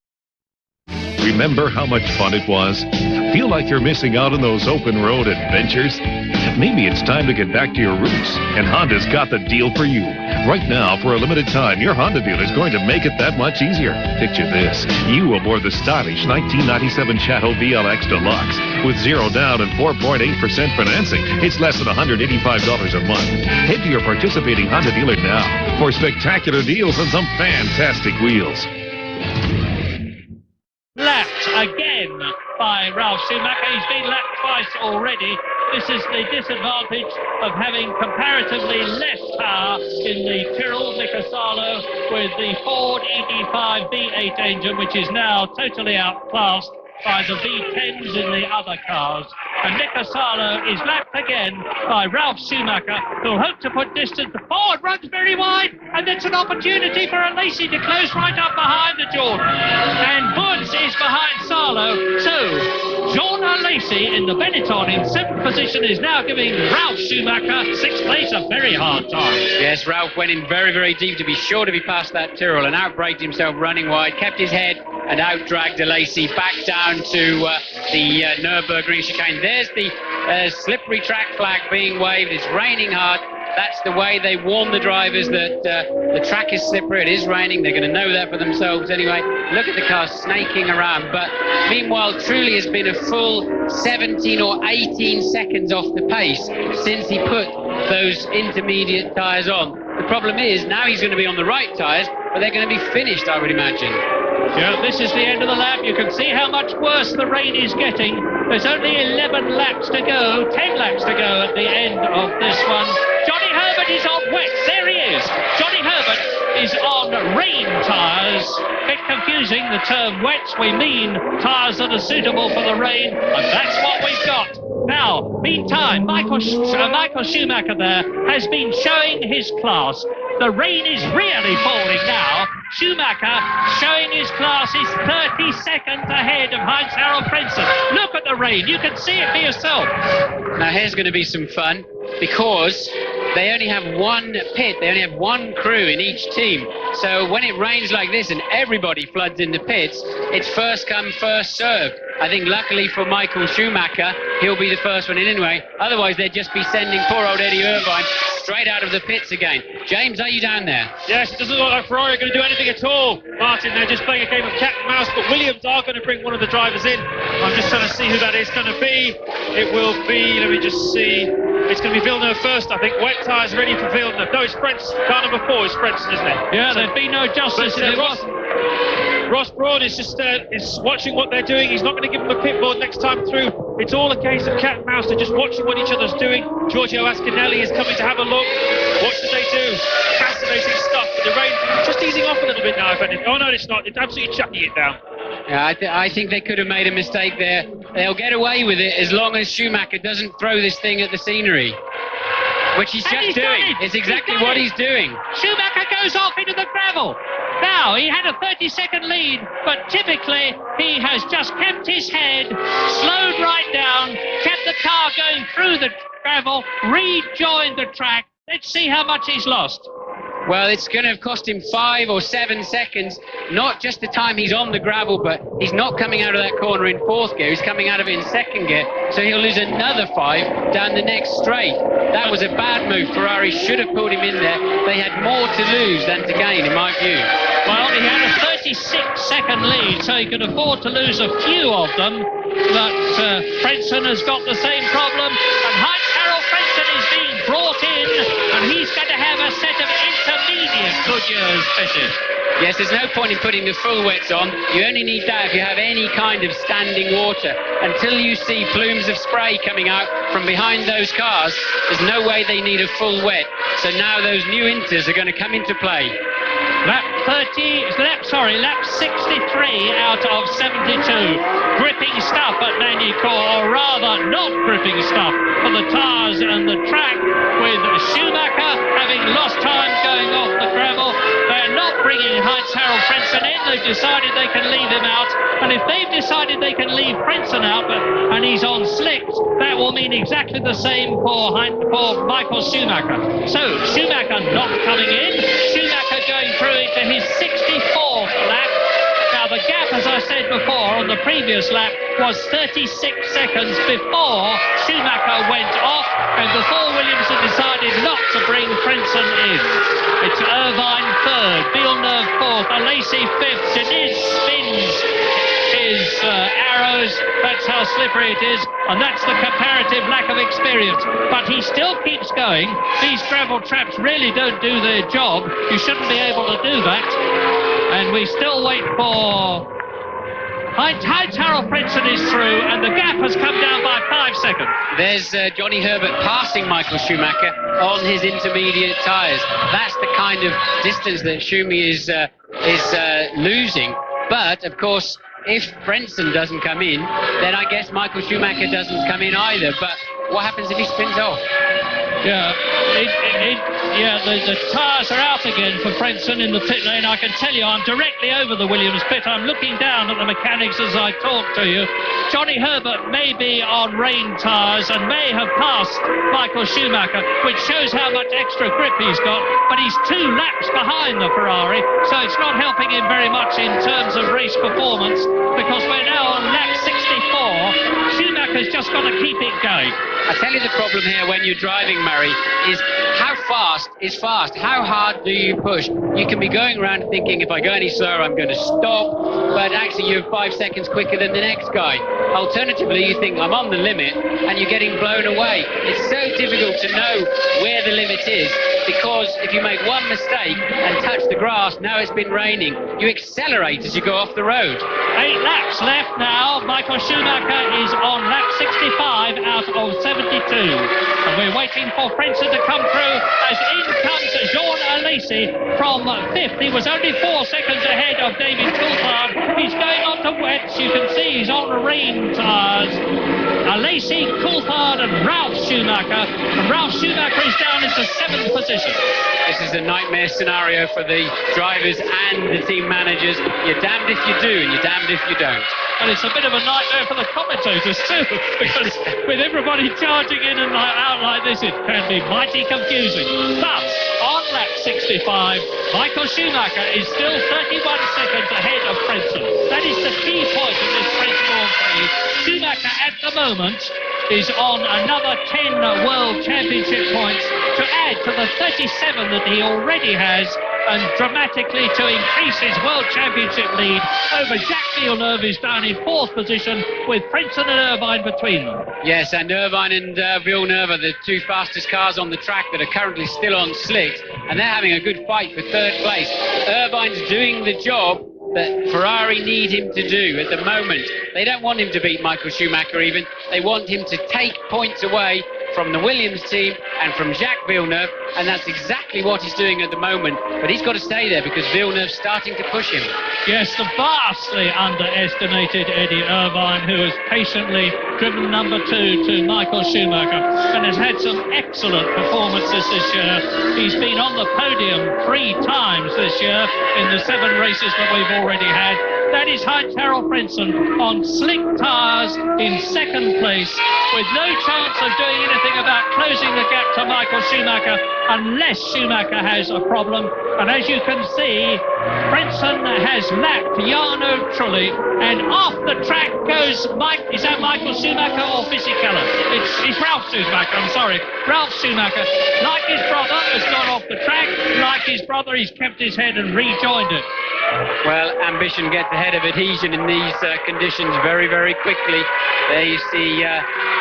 Remember how much fun it was? Feel like you're missing out on those open road adventures? Maybe it's time to get back to your roots, and Honda's got the deal for you. Right now, for a limited time, your Honda dealer is going to make it that much easier. Picture this: you aboard the stylish 1997 Chattel VLX Deluxe with 0 down and 4.8% financing. It's less than $185 a month. Head to your participating Honda dealer now for spectacular deals on some fantastic wheels. Lapped again by Ralph Schumacher. He's been lapped twice already. This is the disadvantage of having comparatively less power in the Tyrrell Nicasalo with the Ford ED5 V8 engine, which is now totally outclassed by the V10s in the other cars. And Nicasalo is lapped again by Ralph Schumacher, who'll hope to put distance. The Ford runs very wide, and it's an opportunity for Alesi to close right up behind the Jordan. And Woods is behind Salo. So, John Alesi in the Benetton in 7th position is now giving Ralph Schumacher 6th place a very hard time. Yes, Ralph went in very, very deep to be sure to be past that Tyrrell and outbraked himself running wide, kept his head and outdragged Alesi back down to the Nürburgring chicane. There's the slippery track flag being waved. It's raining hard. That's the way they warn the drivers that the track is slippery. It is raining. They're going to know that for themselves anyway. Look at the car snaking around. But meanwhile, Trulli has been a full 17 or 18 seconds off the pace since he put those intermediate tyres on. The problem is now he's going to be on the right tyres, but they're going to be finished, I would imagine. Yeah, this is the end of the lap. You can see how much worse the rain is getting. There's only 11 laps to go, 10 laps to go at the end of this one. Johnny Herbert is on wet. There he is. Johnny Herbert is on rain tyres. Bit confusing, the term wet. We mean tyres that are suitable for the rain, and that's what we've got. Now, meantime, Michael Schumacher there has been showing his class. The rain is really falling now. Schumacher showing his class is 30 seconds ahead of Heinz-Harald Frentzen. Look at the rain. You can see it for yourself. Now here's going to be some fun because they only have one pit. They only have one crew in each team. So when it rains like this and everybody floods in the pits, it's first come, first served. I think luckily for Michael Schumacher, he'll be the first one in anyway. Otherwise, they'd just be sending poor old Eddie Irvine straight out of the pits again. James, are you down there? Yes, it doesn't look like Ferrari are going to do anything at all, Martin. They're just playing a game of cat and mouse, but Williams are going to bring one of the drivers in. I'm just trying to see who that is going to be. It will be, let me just see. It's going to be Villeneuve first, I think. Wet tyres ready for Villeneuve. No, it's French. Car number 4 is Frentzen, isn't it? Yeah, there'd be no justice in it. Ross Brawn is just is watching what they're doing. He's not going to give them a pit board next time through. It's all a case of cat and mouse. They're just watching what each other's doing. Giorgio Ascanelli is coming to have a look. What should they do? Fascinating stuff. The rain just easing off a little bit now, if anything. Oh, no, it's not. It's absolutely chucking it down. Yeah, I think they could have made a mistake there. They'll get away with it as long as Schumacher doesn't throw this thing at the scenery. Which he's just doing. It's exactly what he's doing. Schumacher goes off into the gravel. Now, he had a 30-second lead, but typically he has just kept his head, slowed right down, kept the car going through the gravel, rejoined the track. Let's see how much he's lost. Well, it's going to have cost him 5 or 7 seconds, not just the time he's on the gravel, but he's not coming out of that corner in 4th gear, he's coming out of it in 2nd gear, so he'll lose another 5 down the next straight. That was a bad move. Ferrari should have pulled him in there. They had more to lose than to gain, in my view. Well, he had a 36-second lead, so he could afford to lose a few of them, but Frentzen has got the same problem, and Heinz-Harald Frentzen is being brought in, and he's going to have a set of intermediate Goodyears fitted. Yes, there's no point in putting the full wets on. You only need that if you have any kind of standing water. Until you see plumes of spray coming out from behind those cars, there's no way they need a full wet. So now those new inters are going to come into play. Lap 63 out of 72. Gripping stuff at Magny-Cours, or rather not gripping stuff for the tyres and the track, with Schumacher having lost time going off the gravel. They're not bringing Heinz-Harald Frentzen in. They've decided they can leave him out. And if they've decided they can leave Frentzen out and he's on slicks, that will mean exactly the same for Michael Schumacher. So Schumacher not coming in. Schumacher going through into his 64th lap. Now the gap, as I said before, on the previous lap was 36 seconds before Schumacher went off and before Williams had decided not to bring Frentzen in. It's Irvine 3rd, Villeneuve 4th, Alesi 5th, Diniz spins his arrows. That's how slippery it is, and that's the comparative lack of experience. But he still keeps going. These gravel traps really don't do their job. You shouldn't be able to do that. And we still wait for Heinz-Harald Frentzen is through, and the gap has come down by 5 seconds. There's Johnny Herbert passing Michael Schumacher on his intermediate tyres. That's the kind of distance that Schumi is losing. But, of course, if Frentzen doesn't come in, then I guess Michael Schumacher doesn't come in either. But what happens if he spins off? Yeah, the tyres are out again for Frentzen in the pit lane. I can tell you, I'm directly over the Williams pit. I'm looking down at the mechanics as I talk to you. Johnny Herbert may be on rain tyres and may have passed Michael Schumacher, which shows how much extra grip he's got, but he's 2 laps behind the Ferrari, so it's not helping him very much in terms of race performance, because we're now on lap 64. Schumacher's just got to keep it going. I tell you the problem here when you're driving, Murray, is how fast is fast? How hard do you push? You can be going around thinking, if I go any slower, I'm going to stop, but actually you're 5 seconds quicker than the next guy. Alternatively, you think, I'm on the limit, and you're getting blown away. It's so difficult to know where the limit is, because if you make one mistake and touch the grass, now it's been raining, you accelerate as you go off the road. 8 laps left now. Michael Schumacher is on lap 65 out of 72. And we're waiting for Frentzen to come through as in comes Jean Alesi from 5th. He was only 4 seconds ahead of David Coulthard. He's going on to wets. You can see he's on rain tyres. Alesi, Coulthard and Ralf Schumacher. And Ralf Schumacher is down into 7th position. This is a nightmare scenario for the drivers and the team managers. You're damned if you do and you're damned if you don't. And it's a bit of a nightmare for the commentators too, because with everybody charging in and out like this, it can be mighty confusing. But on lap 65, Michael Schumacher is still 31 seconds ahead of Frentzen. That is the key point in this French Grand Prix. Schumacher at the moment is on another 10 World Championship points to add to the 37 that he already has, and dramatically to increase his World Championship lead over Jacques Villeneuve, who's down in 4th position with Frentzen and Irvine between them. Yes, and Irvine and Villeneuve are the 2 fastest cars on the track that are currently still on slicks, and they're having a good fight for 3rd place. Irvine's doing the job that Ferrari need him to do at the moment. They don't want him to beat Michael Schumacher even. They want him to take points away from the Williams team and from Jacques Villeneuve, and that's exactly what he's doing at the moment. But he's got to stay there because Villeneuve's starting to push him. Yes, the vastly underestimated Eddie Irvine, who has patiently driven number 2 to Michael Schumacher and has had some excellent performances this year. He's been on the podium 3 times this year in the 7 races that we've already had. That is Heinz Harald Frentzen on slick tyres in second place, with no chance of doing anything about closing the gap to Michael Schumacher unless Schumacher has a problem. And as you can see, Frentzen has lapped Jarno Trulli, and off the track goes Mike. Is that Michael Schumacher or Fisichella? It's Ralf Schumacher, I'm sorry. Ralf Schumacher, like his brother, has gone off the track. Like his brother, he's kept his head and rejoined it. Well, ambition gets ahead of adhesion in these conditions very, very quickly. There you see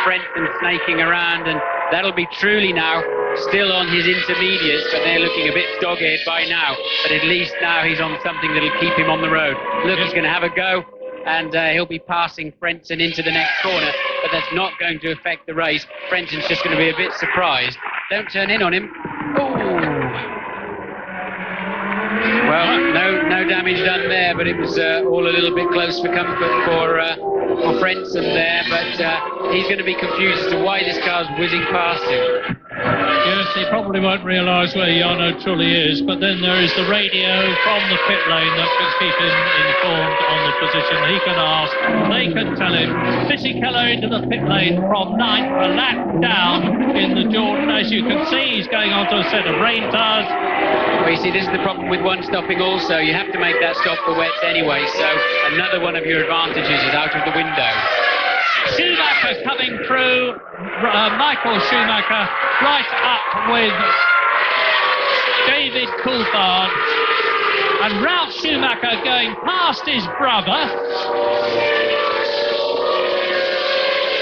Frentzen snaking around, and that'll be Trulli now, still on his intermediates, but they're looking a bit dog-eared by now. But at least now he's on something that'll keep him on the road. Look, he's going to have a go, and he'll be passing Frentzen into the next corner, but that's not going to affect the race. Frentzen's just going to be a bit surprised. Don't turn in on him. Well, no damage done there, but it was all a little bit close for comfort for Frentzen there, but he's going to be confused as to why this car's whizzing past him. Yes, he probably won't realise where Jarno Trulli is, but then there is the radio from the pit lane that can keep him informed on the position. He can ask, they can tell him. Fisichella into the pit lane from 9th, a lap down in the Jordan. As you can see, he's going onto a set of rain tyres. Well, you see, this is the problem with one stopping also. You have to make that stop for wets anyway, so another one of your advantages is out of the window. Schumacher coming through, Michael Schumacher right up with David Coulthard, and Ralf Schumacher going past his brother.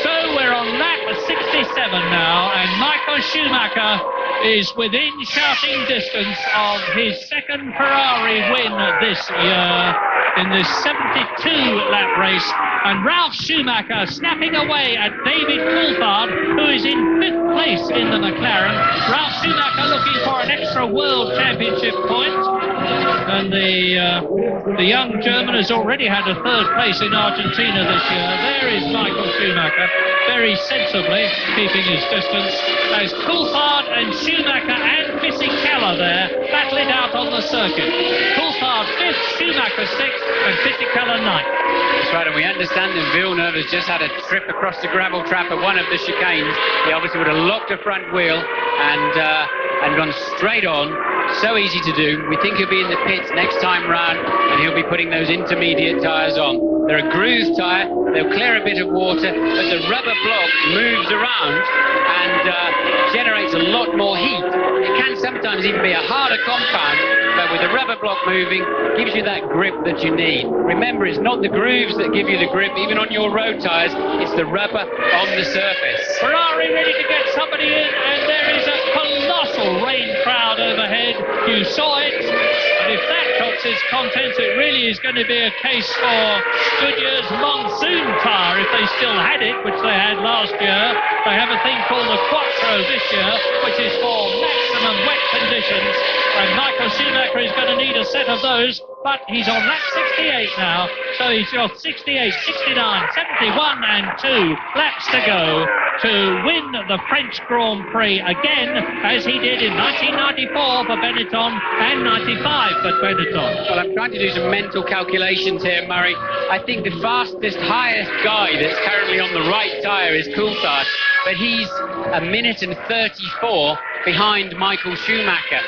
So we're on lap 67 now, and Michael Schumacher is within shouting distance of his second Ferrari win this year in this 72-lap race, and Ralf Schumacher snapping away at David Coulthard, who is in 5th place in the McLaren. Ralf Schumacher looking for an extra World Championship point, and the young German has already had a 3rd place in Argentina this year. There is Michael Schumacher, very sensibly keeping his distance, as Coulthard and Schumacher and Fisichella there battle it out on the circuit. Coulthard 5th, Schumacher 6th, and Fisichella 9th. That's right, and we understand that Villeneuve has just had a trip across the gravel trap at one of the chicanes. He obviously would have locked a front wheel and gone straight on. So easy to do. We think he'll be in the pits next time round, and he'll be putting those intermediate tyres on. They're a groove tyre, they'll clear a bit of water, but the rubber block moves around and generates a lot more heat. It can sometimes even be a harder compound, but with the rubber block moving, gives you that grip that you need. Remember, it's not the grooves that give you the grip, even on your road tyres, it's the rubber on the surface. Ferrari ready to get somebody in, and there is a colossal rain crowd overhead. You saw it, and if that tops its contents, it really is going to be a case for Goodyear's monsoon tyre, if they still had it, which they had last year. They have a thing called the Quattro this year, which is for maximum wet conditions, and Michael Schumacher is going to need a set of those, but he's on lap 68 now, so he's got 68, 69, 71 and 2 laps to go to win the French Grand Prix again, as he did in 1994 for Benetton and 95 for Benetton. Well, I'm trying to do some mental calculations here, Murray. I think the fastest, highest guy that's currently on the right tyre is Coulthard, but he's a minute and 34 behind Michael Schumacher.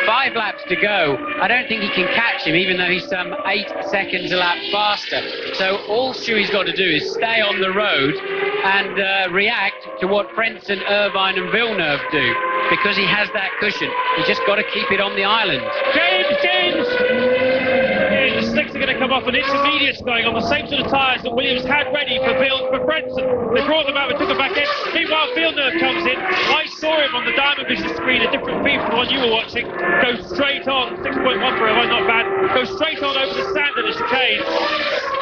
5 laps to go. I don't think he can catch him, even though he's some 8 seconds a lap faster. So all Schuey's got to do is stay on the road and react to what Frentzen, Irvine and Villeneuve do, because he has that cushion. He's just got to keep it on the island. James! The slicks are going to come off, and intermediates going on the same sort of tyres that Williams had ready for Frentzen. They brought them out and took them back in. Meanwhile, Villeneuve comes in. I saw him on the Diamond Vision screen, a different feed from the one you were watching. Go straight on, 6.1 for him, not bad. Go straight on over the sand at the chicane.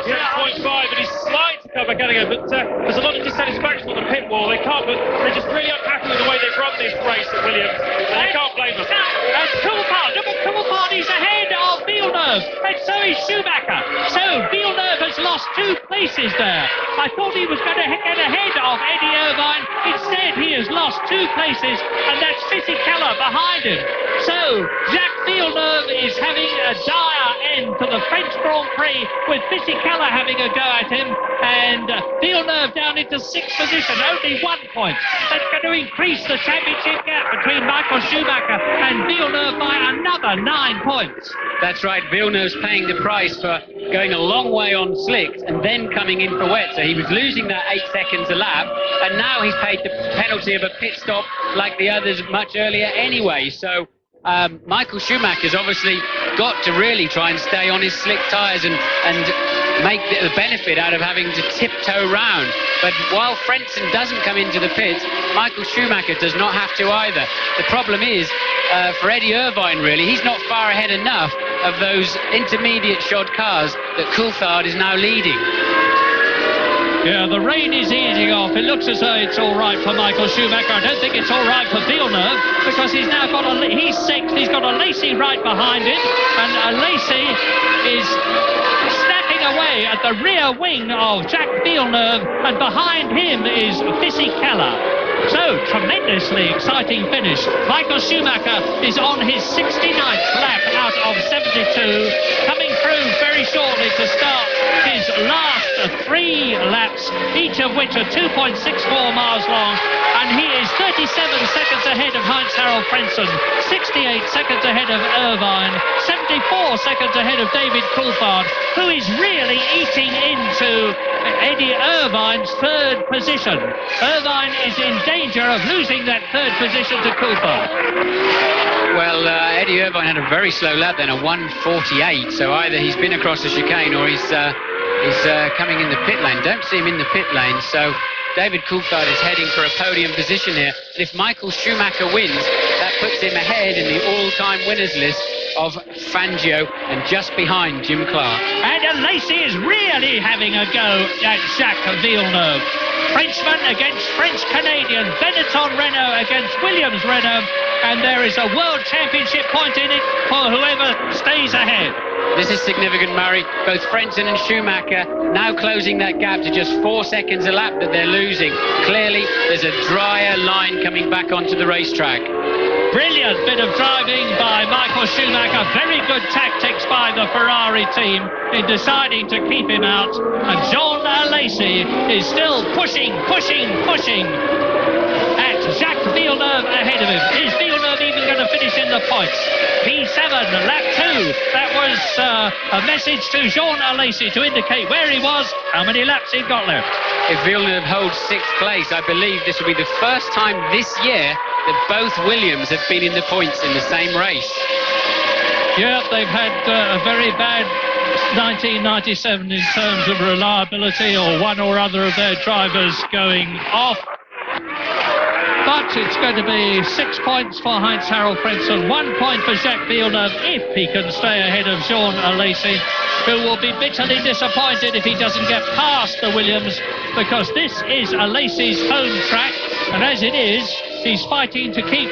6.5, and he slides to come back out again, but there's a lot of dissatisfaction on the pit wall. They can't, but they're just really unhappy with the way they've run this race at Williams, and you can't blame them. And Coulthard, look at Coulthard, he's ahead of Villeneuve, and so is Schumacher. So Villeneuve has lost lost 2 places there. I thought he was going to get ahead of Eddie Irvine. Instead, he has lost 2 places, and that's Fisichella behind him. So, Jacques Villeneuve is having a dire end to the French Grand Prix, with Fisichella having a go at him, and Villeneuve down into 6th position, only 1 point. That's going to increase the championship gap between Michael Schumacher and Villeneuve by another 9 points. That's right, Villeneuve's paying the price for going a long way on slicks and then coming in for wet. So he was losing that 8 seconds a lap, and now he's paid the penalty of a pit stop like the others much earlier anyway. So Michael Schumacher's obviously got to really try and stay on his slick tyres and make the benefit out of having to tiptoe round. But while Frentzen doesn't come into the pits, Michael Schumacher does not have to either. The problem is, for Eddie Irvine really, he's not far ahead enough of those intermediate shod cars that Coulthard is now leading. Yeah, the rain is easing off. It looks as though it's all right for Michael Schumacher. I don't think it's all right for Villeneuve, because he's now got he's 6th. He's got a Lacey right behind him, and a Lacey is snapping away at the rear wing of Jacques Villeneuve, and behind him is Fisichella. So, tremendously exciting finish. Michael Schumacher is on his 69th lap out of 72, coming through very shortly to start his last 3 laps, each of which are 2.64 miles long, and he is 37 seconds ahead of Heinz-Harald Frentzen, 68 seconds ahead of Irvine, 74 seconds ahead of David Coulthard, who is really eating into Eddie Irvine's 3rd position. Irvine is in danger of losing that 3rd position to Coulthard. Well, Eddie Irvine had a very slow lap then, a 1:48, so either he's been across the chicane or he's coming in the pit lane. Don't see him in the pit lane, so David Coulthard is heading for a podium position here. And if Michael Schumacher wins, that puts him ahead in the all-time winners list of Fangio and just behind Jim Clark. And Lacey is really having a go at Jacques Villeneuve. Frenchman against French-Canadian, Benetton Renault against Williams Renault, and there is a World Championship point in it for whoever stays ahead. This is significant, Murray. Both Frentzen and Schumacher now closing that gap to just 4 seconds a lap that they're losing. Clearly, there's a drier line coming back onto the racetrack. Brilliant bit of driving by Michael Schumacher. Very good tactics by the Ferrari team in deciding to keep him out. And Jean Alesi is still pushing at Jacques Villeneuve ahead of him. Is Villeneuve even going to finish in the points? P7, lap 2. That was a message to Jean Alesi to indicate where he was, how many laps he'd got left. If Villeneuve holds 6th place, I believe this will be the first time this year that both Williams have been in the points in the same race. Yeah, they've had a very bad 1997 in terms of reliability, or one or other of their drivers going off. But it's going to be 6 points for Heinz-Harald Frentzen, 1 point for Jacques Villeneuve if he can stay ahead of Jean Alesi, who will be bitterly disappointed if he doesn't get past the Williams, because this is Alesi's home track, and as it is, he's fighting to keep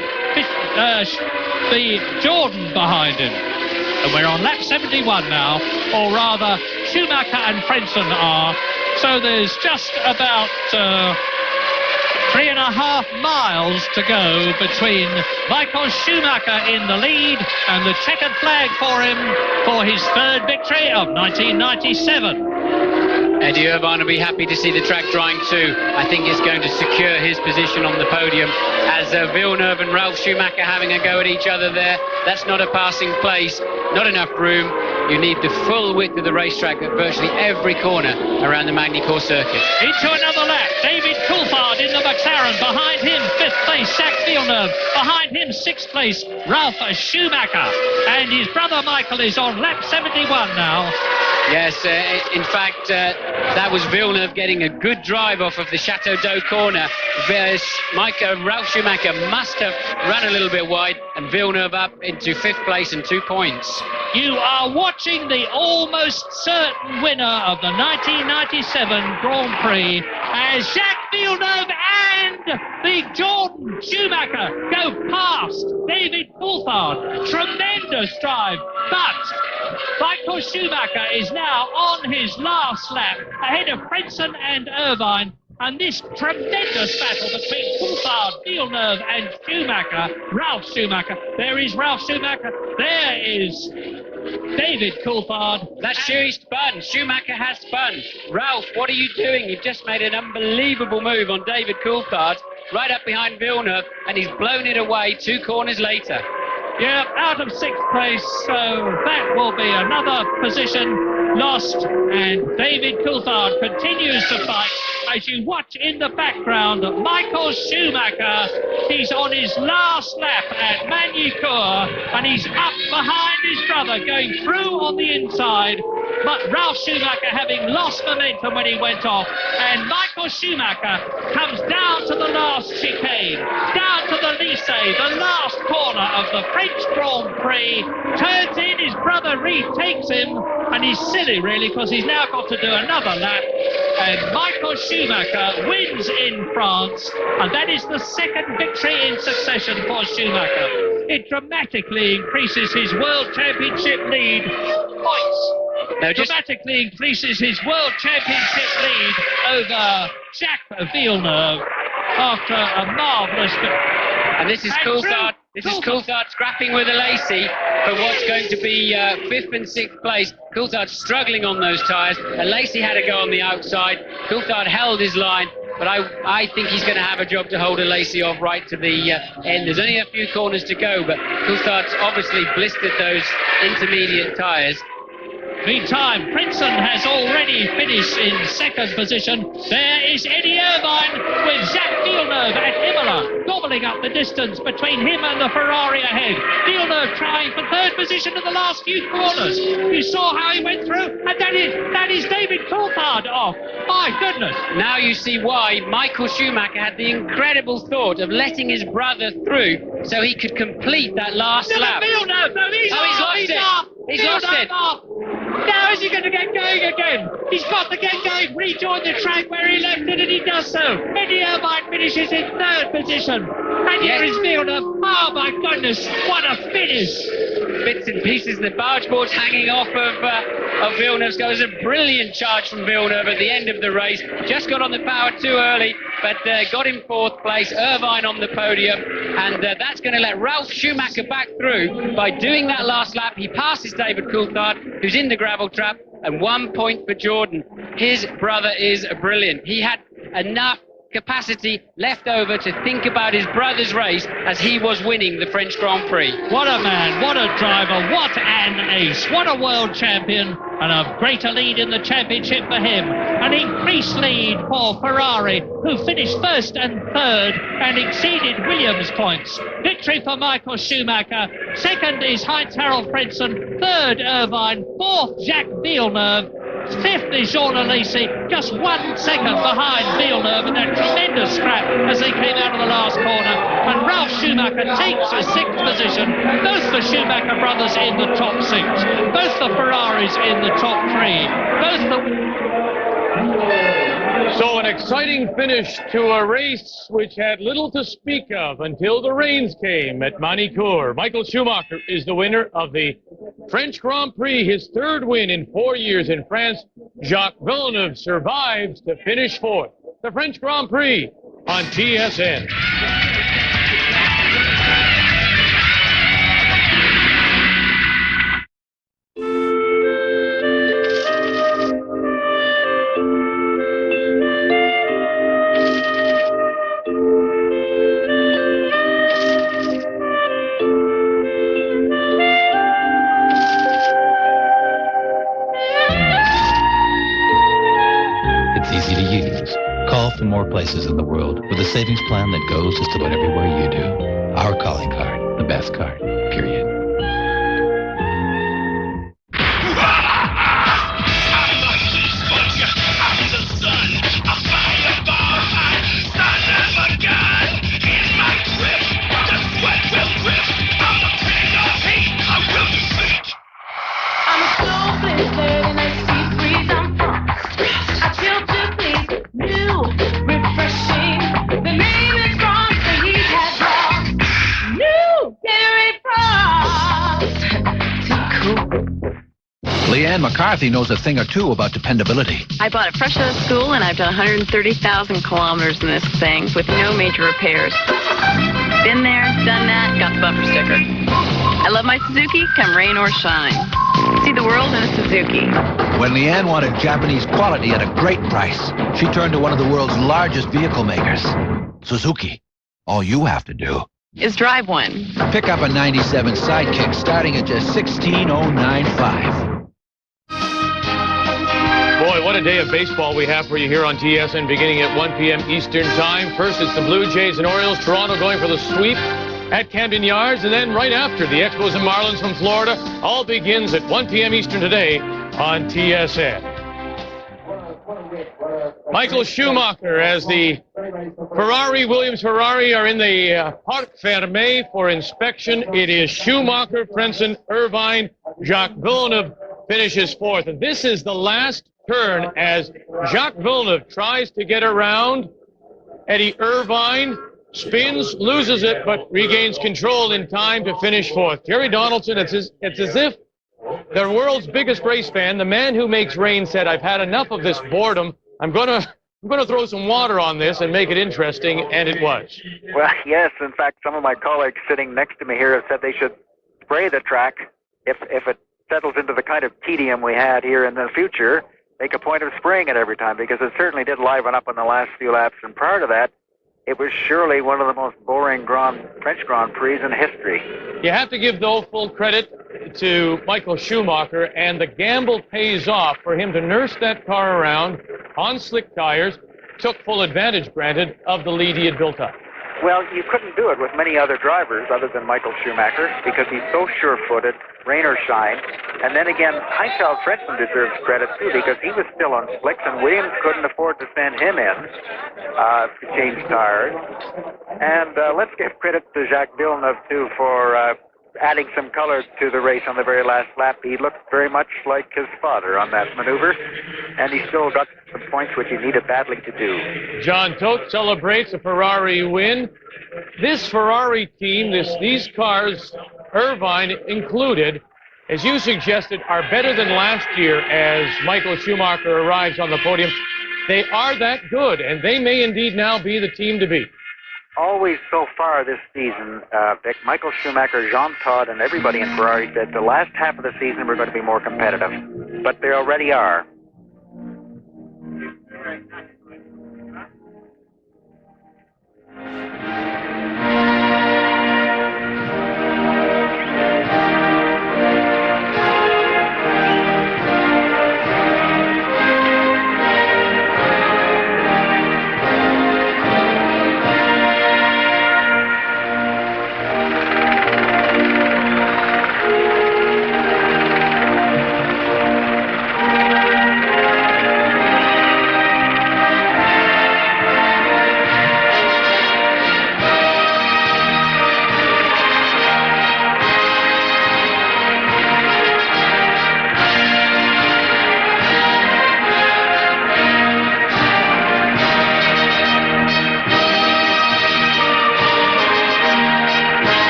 the Jordan behind him. And we're on lap 71 now, or rather, Schumacher and Frentzen are. So there's just about 3.5 miles to go between Michael Schumacher in the lead and the checkered flag for him for his 3rd victory of 1997. Eddie Irvine will be happy to see the track drying too. I think he's going to secure his position on the podium, as Villeneuve and Ralf Schumacher having a go at each other there. That's not a passing place, not enough room. You need the full width of the racetrack at virtually every corner around the Magny-Cours circuit. Into another lap, David Coulthard in the McLaren. Behind him, 5th place, Jacques Villeneuve. Behind him, 6th place, Ralf Schumacher. And his brother Michael is on lap 71 now. Yes, in fact, that was Villeneuve getting a good drive off of the Chateau d'Eau corner. Ralf Schumacher must have run a little bit wide, and Villeneuve up into 5th place and 2 points. You are watching the almost certain winner of the 1997 Grand Prix as Jacques Villeneuve and the Jordan Schumacher go past David Coulthard. Tremendous drive, but Michael Schumacher is now on his last lap, ahead of Frentzen and Irvine. And this tremendous battle between Coulthard, Villeneuve and Schumacher, Ralf Schumacher. There is Ralf Schumacher. There is David Coulthard. That's spun. Schumacher has spun. Ralph, what are you doing? You've just made an unbelievable move on David Coulthard, right up behind Villeneuve, and he's blown it away 2 corners later. Yeah, out of 6th place, so that will be another position lost, and David Coulthard continues to fight. As you watch in the background, Michael Schumacher, he's on his last lap at Magny-Cours, and he's up behind his brother, going through on the inside. But Ralf Schumacher having lost momentum when he went off, and Michael Schumacher comes down to the last chicane, down to the Lycée, the last corner of the French Grand Prix, turns in, his brother retakes him, and he's silly really, because he's now got to do another lap, and Michael Schumacher wins in France, and that is the 2nd victory in succession for Schumacher. It dramatically increases his World Championship lead points. Dramatically increases his World Championship lead over Jacques Villeneuve after a marvellous... And this is Coulthard. This is Coulthard scrapping with Alesi for what's going to be 5th and 6th place. Coulthard struggling on those tyres. Alesi had to go on the outside. Coulthard held his line, but I think he's going to have a job to hold Alesi off right to the end. There's only a few corners to go, but Coulthard's obviously blistered those intermediate tyres. Meantime, Frentzen has already finished in 2nd position. There is Eddie Irvine with Jacques Villeneuve at Imola, gobbling up the distance between him and the Ferrari ahead. Villeneuve trying for 3rd position in the last few corners. You saw how he went through, and that is David Coulthard off. My goodness. Now you see why Michael Schumacher had the incredible thought of letting his brother through so he could complete that last lap. Villeneuve, no, he's off. He's lost it. Now is he going to get going again? He's got to get going, rejoin the track where he left it, and he does so. Eddie Irvine finishes in 3rd position. And here is Villeneuve. Oh my goodness, what a finish. Bits and pieces, the barge board's hanging off of Villeneuve. Goes a brilliant charge from Villeneuve at the end of the race. Just got on the power too early, but got in 4th place. Irvine on the podium, and that's going to let Ralf Schumacher back through by doing that last lap. He passes David Coulthard, who's in the gravel trap, and 1 point for Jordan. His brother is brilliant. He had enough capacity left over to think about his brother's race as he was winning the French Grand Prix. What a man, what a driver, what an ace, what a world champion, and a greater lead in the championship for him. An increased lead for Ferrari, who finished 1st and 3rd and exceeded Williams' points. Victory for Michael Schumacher. 2nd is Heinz-Harald Frentzen. 3rd, Irvine. 4th, Jacques Villeneuve. 5th is Jean Alesi, just 1 second behind Villeneuve in that tremendous scrap as they came out of the last corner. And Ralf Schumacher takes a 6th position. Both the Schumacher brothers in the top 6. Both the Ferraris in the top 3. Both the... So an exciting finish to a race which had little to speak of until the rains came at Magny-Cours. Michael Schumacher is the winner of the French Grand Prix, his 3rd win in 4 years in France. Jacques Villeneuve survives to finish 4th. The French Grand Prix on TSN. Easy to use. Call from more places in the world with a savings plan that goes just about everywhere you do. Our calling card, the best card, period. Refreshing. The name is wrong, so he has wrong. New Gatorade Leanne McCarthy knows a thing or two about dependability. I bought it fresh out of school, and I've done 130,000 kilometers in this thing with no major repairs. Been there, done that, got the bumper sticker. I love my Suzuki, come rain or shine. See the world in a Suzuki. When Leanne wanted Japanese quality at a great price, she turned to one of the world's largest vehicle makers, Suzuki. All you have to do is drive one. Pick up a 97 Sidekick starting at just $16,095. Boy, what a day of baseball we have for you here on TSN beginning at 1 p.m. Eastern Time. First, it's the Blue Jays and Orioles. Toronto going for the sweep at Camden Yards. And then right after, the Expos and Marlins from Florida. All begins at 1 p.m. Eastern today on TSN. Michael Schumacher, as the Williams Ferrari are in the Parc Fermé for inspection. It is Schumacher, Frentzen, Irvine, Jacques Villeneuve finishes fourth. And this is the last turn as Jacques Villeneuve tries to get around Eddie Irvine, spins, loses it, but regains control in time to finish fourth. Jerry Donaldson, it's as if the world's biggest race fan, the man who makes rain, said, "I've had enough of this boredom. I'm going to throw some water on this and make it interesting," and it was. Well, yes. In fact, some of my colleagues sitting next to me here have said they should spray the track if it settles into the kind of tedium we had here in the future. Make a point of spraying it every time, because it certainly did liven up in the last few laps. And prior to that, it was surely one of the most boring French Grand Prix in history. You have to give, though, full credit to Michael Schumacher, and the gamble pays off for him to nurse that car around on slick tires. Took full advantage, granted, of the lead he had built up. Well, you couldn't do it with many other drivers other than Michael Schumacher, because he's so sure-footed, rain or shine. And then again, Heinz Frentzen deserves credit, too, because he was still on slicks, and Williams couldn't afford to send him in to change tires. And let's give credit to Jacques Villeneuve, too, for adding some color to the race on the very last lap. He looked very much like his father on that maneuver, and he still got some points which he needed badly to do. John Todt celebrates a Ferrari win. This Ferrari team, these cars, Irvine included, as you suggested, are better than last year as Michael Schumacher arrives on the podium. They are that good, and they may indeed now be the team to beat. Always so far this season, Vic, Michael Schumacher, Jean Todt, and everybody in Ferrari said the last half of the season we're going to be more competitive. But they already are.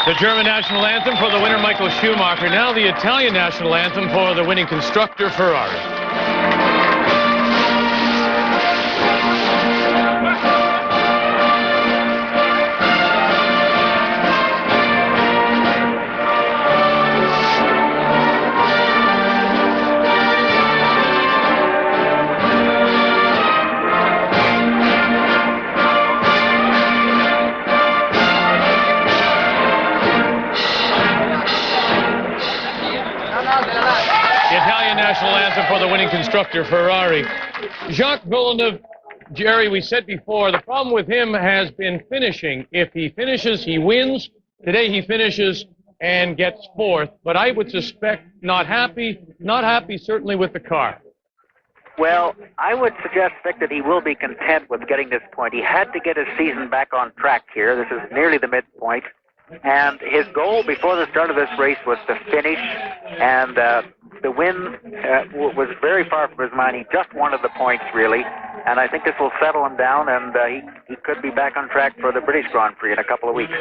The German national anthem for the winner, Michael Schumacher. Now the Italian national anthem for the winning constructor, Ferrari. National anthem for the winning constructor, Ferrari. Jacques Villeneuve, Jerry, we said before, the problem with him has been finishing. If he finishes, he wins. Today he finishes and gets fourth, but I would suspect not happy certainly with the car. Well, I would suggest, Vic, that he will be content with getting this point. He had to get his season back on track here. This is nearly the midpoint. And his goal before the start of this race was to finish, and the win was very far from his mind. He just wanted the points, really, and I think this will settle him down, and he could be back on track for the British Grand Prix in a couple of weeks.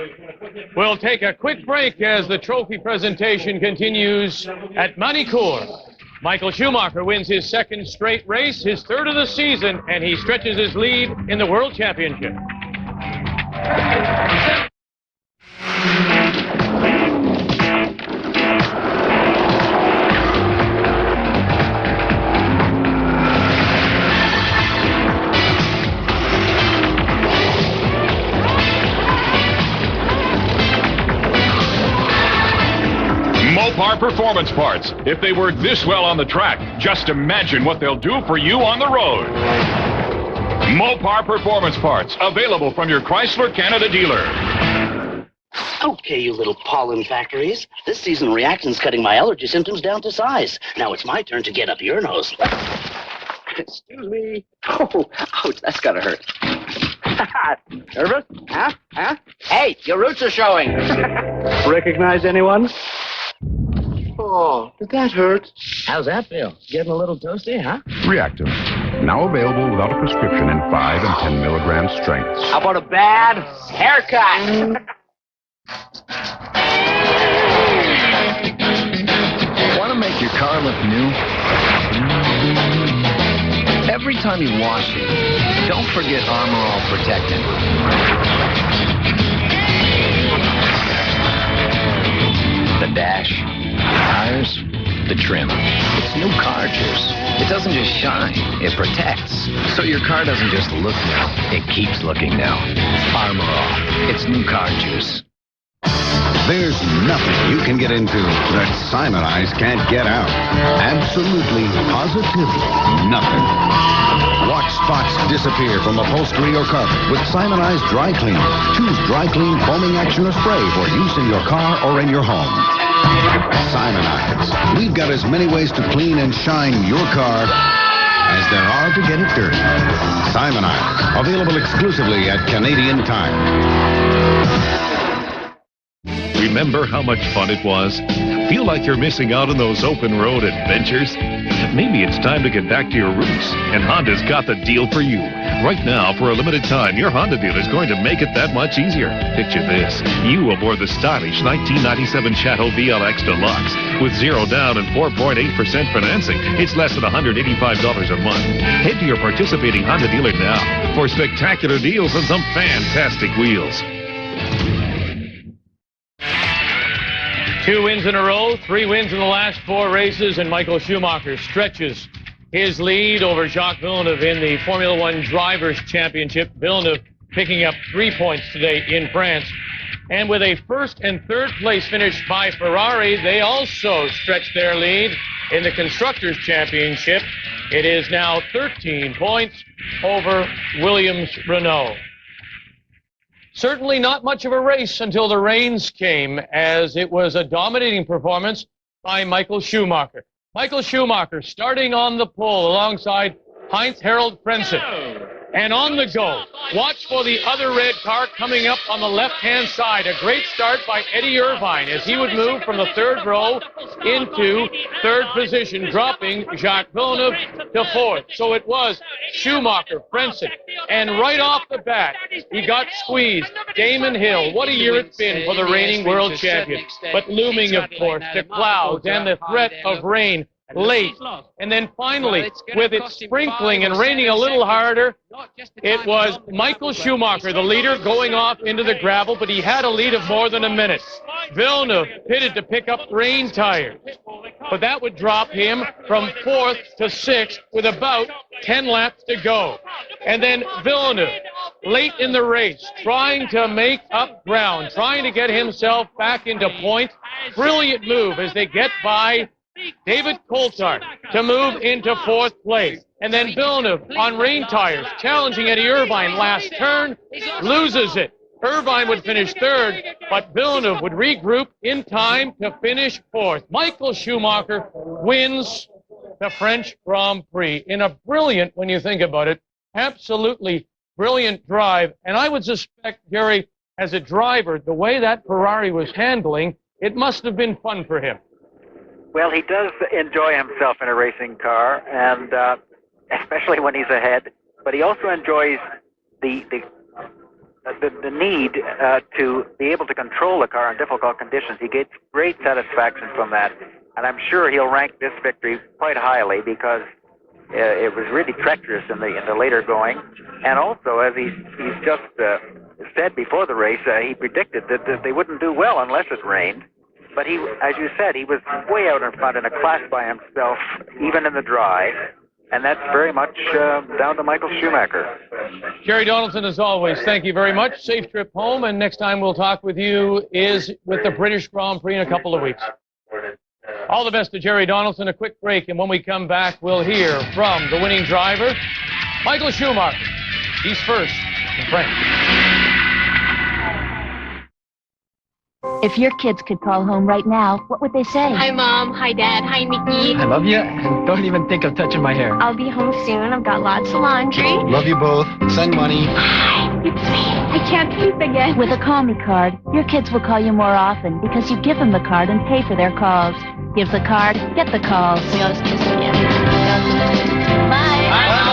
We'll take a quick break as the trophy presentation continues at Manicourt. Michael Schumacher wins his second straight race, his third of the season, and he stretches his lead in the World Championship. Mopar Performance Parts. If they work this well on the track, just imagine what they'll do for you on the road. Mopar Performance Parts, available from your Chrysler Canada dealer. Okay, you little pollen factories. This season, reactan's cutting my allergy symptoms down to size. Now it's my turn to get up your nose. Excuse me. Oh, ouch, that's gotta hurt. Nervous? Huh? Huh? Hey, your roots are showing. Recognize anyone? Oh, did that hurt? How's that feel? Getting a little toasty, huh? Reactive. Now available without a prescription in 5 and 10 milligram strengths. How about a bad haircut? Want to make your car look new? Every time you wash it, don't forget Armor All Protectant. The dash, the tires, the trim. It's new car juice. It doesn't just shine, it protects. So your car doesn't just look new, it keeps looking new. Armor All. It's new car juice. There's nothing you can get into that Simon Eyes can't get out. Absolutely, positively nothing. Watch spots disappear from upholstery or carpet with Simon Eyes Dry Clean. Choose Dry Clean foaming action or spray for use in your car or in your home. Simon Eyes. We've got as many ways to clean and shine your car as there are to get it dirty. Simon Eyes. Available exclusively at Canadian Tire. Remember how much fun it was? Feel like you're missing out on those open road adventures? Maybe it's time to get back to your roots, and Honda's got the deal for you. Right now, for a limited time, your Honda dealer is going to make it that much easier. Picture this. You aboard the stylish 1997 Chateau VLX Deluxe with 0 down and 4.8% financing. It's less than $185 a month. Head to your participating Honda dealer now for spectacular deals on some fantastic wheels. 2 wins in a row, 3 wins in the last 4 races, and Michael Schumacher stretches his lead over Jacques Villeneuve in the Formula One Drivers' Championship. Villeneuve picking up 3 points today in France. And with a first and third place finish by Ferrari, they also stretch their lead in the Constructors' Championship. It is now 13 points over Williams Renault. Certainly not much of a race until the rains came, as it was a dominating performance by Michael Schumacher. Michael Schumacher starting on the pole alongside Heinz-Harald Frentzen. And on the go, watch for the other red car coming up on the left-hand side. A great start by Eddie Irvine as he would move from the third row into third position, dropping Jacques Villeneuve to fourth. So it was Schumacher, Frentzen, and right off the bat, he got squeezed. Damon Hill, what a year it's been for the reigning world champion. But looming, of course, the clouds and the threat of rain late. And then finally, with it sprinkling and raining a little harder, it was Michael Schumacher, the leader, going off into the gravel, but he had a lead of more than a minute. Villeneuve pitted to pick up rain tires, but that would drop him from 4th to 6th with about 10 laps to go. And then Villeneuve, late in the race, trying to make up ground, trying to get himself back into point. Brilliant move as they get by David Coulthard to move into 4th place. And then Villeneuve on rain tires, challenging Eddie Irvine last turn, loses it. Irvine would finish 3rd, but Villeneuve would regroup in time to finish 4th. Michael Schumacher wins the French Grand Prix in a brilliant, when you think about it, absolutely brilliant drive. And I would suspect, Jerry, as a driver, the way that Ferrari was handling, it must have been fun for him. Well, he does enjoy himself in a racing car, and especially when he's ahead. But he also enjoys the need to be able to control the car in difficult conditions. He gets great satisfaction from that, and I'm sure he'll rank this victory quite highly because it was really treacherous in the later going. And also, as he's just said before the race, he predicted that they wouldn't do well unless it rained. But he, as you said, he was way out in front in a class by himself, even in the dry. And that's very much down to Michael Schumacher. Jerry Donaldson, as always, thank you very much. Safe trip home, and next time we'll talk with you is with the British Grand Prix in a couple of weeks. All the best to Jerry Donaldson. A quick break, and when we come back, we'll hear from the winning driver, Michael Schumacher. He's first in France. If your kids could call home right now, what would they say? Hi, Mom. Hi, Dad. Hi, Mickey. I love you, and don't even think of touching my hair. I'll be home soon. I've got lots of laundry. Love you both. Send money. It's me. I can't sleep again. With a Call Me card, your kids will call you more often because you give them the card and pay for their calls. Give the card, get the calls. We always kiss again. Bye. Bye, Mom.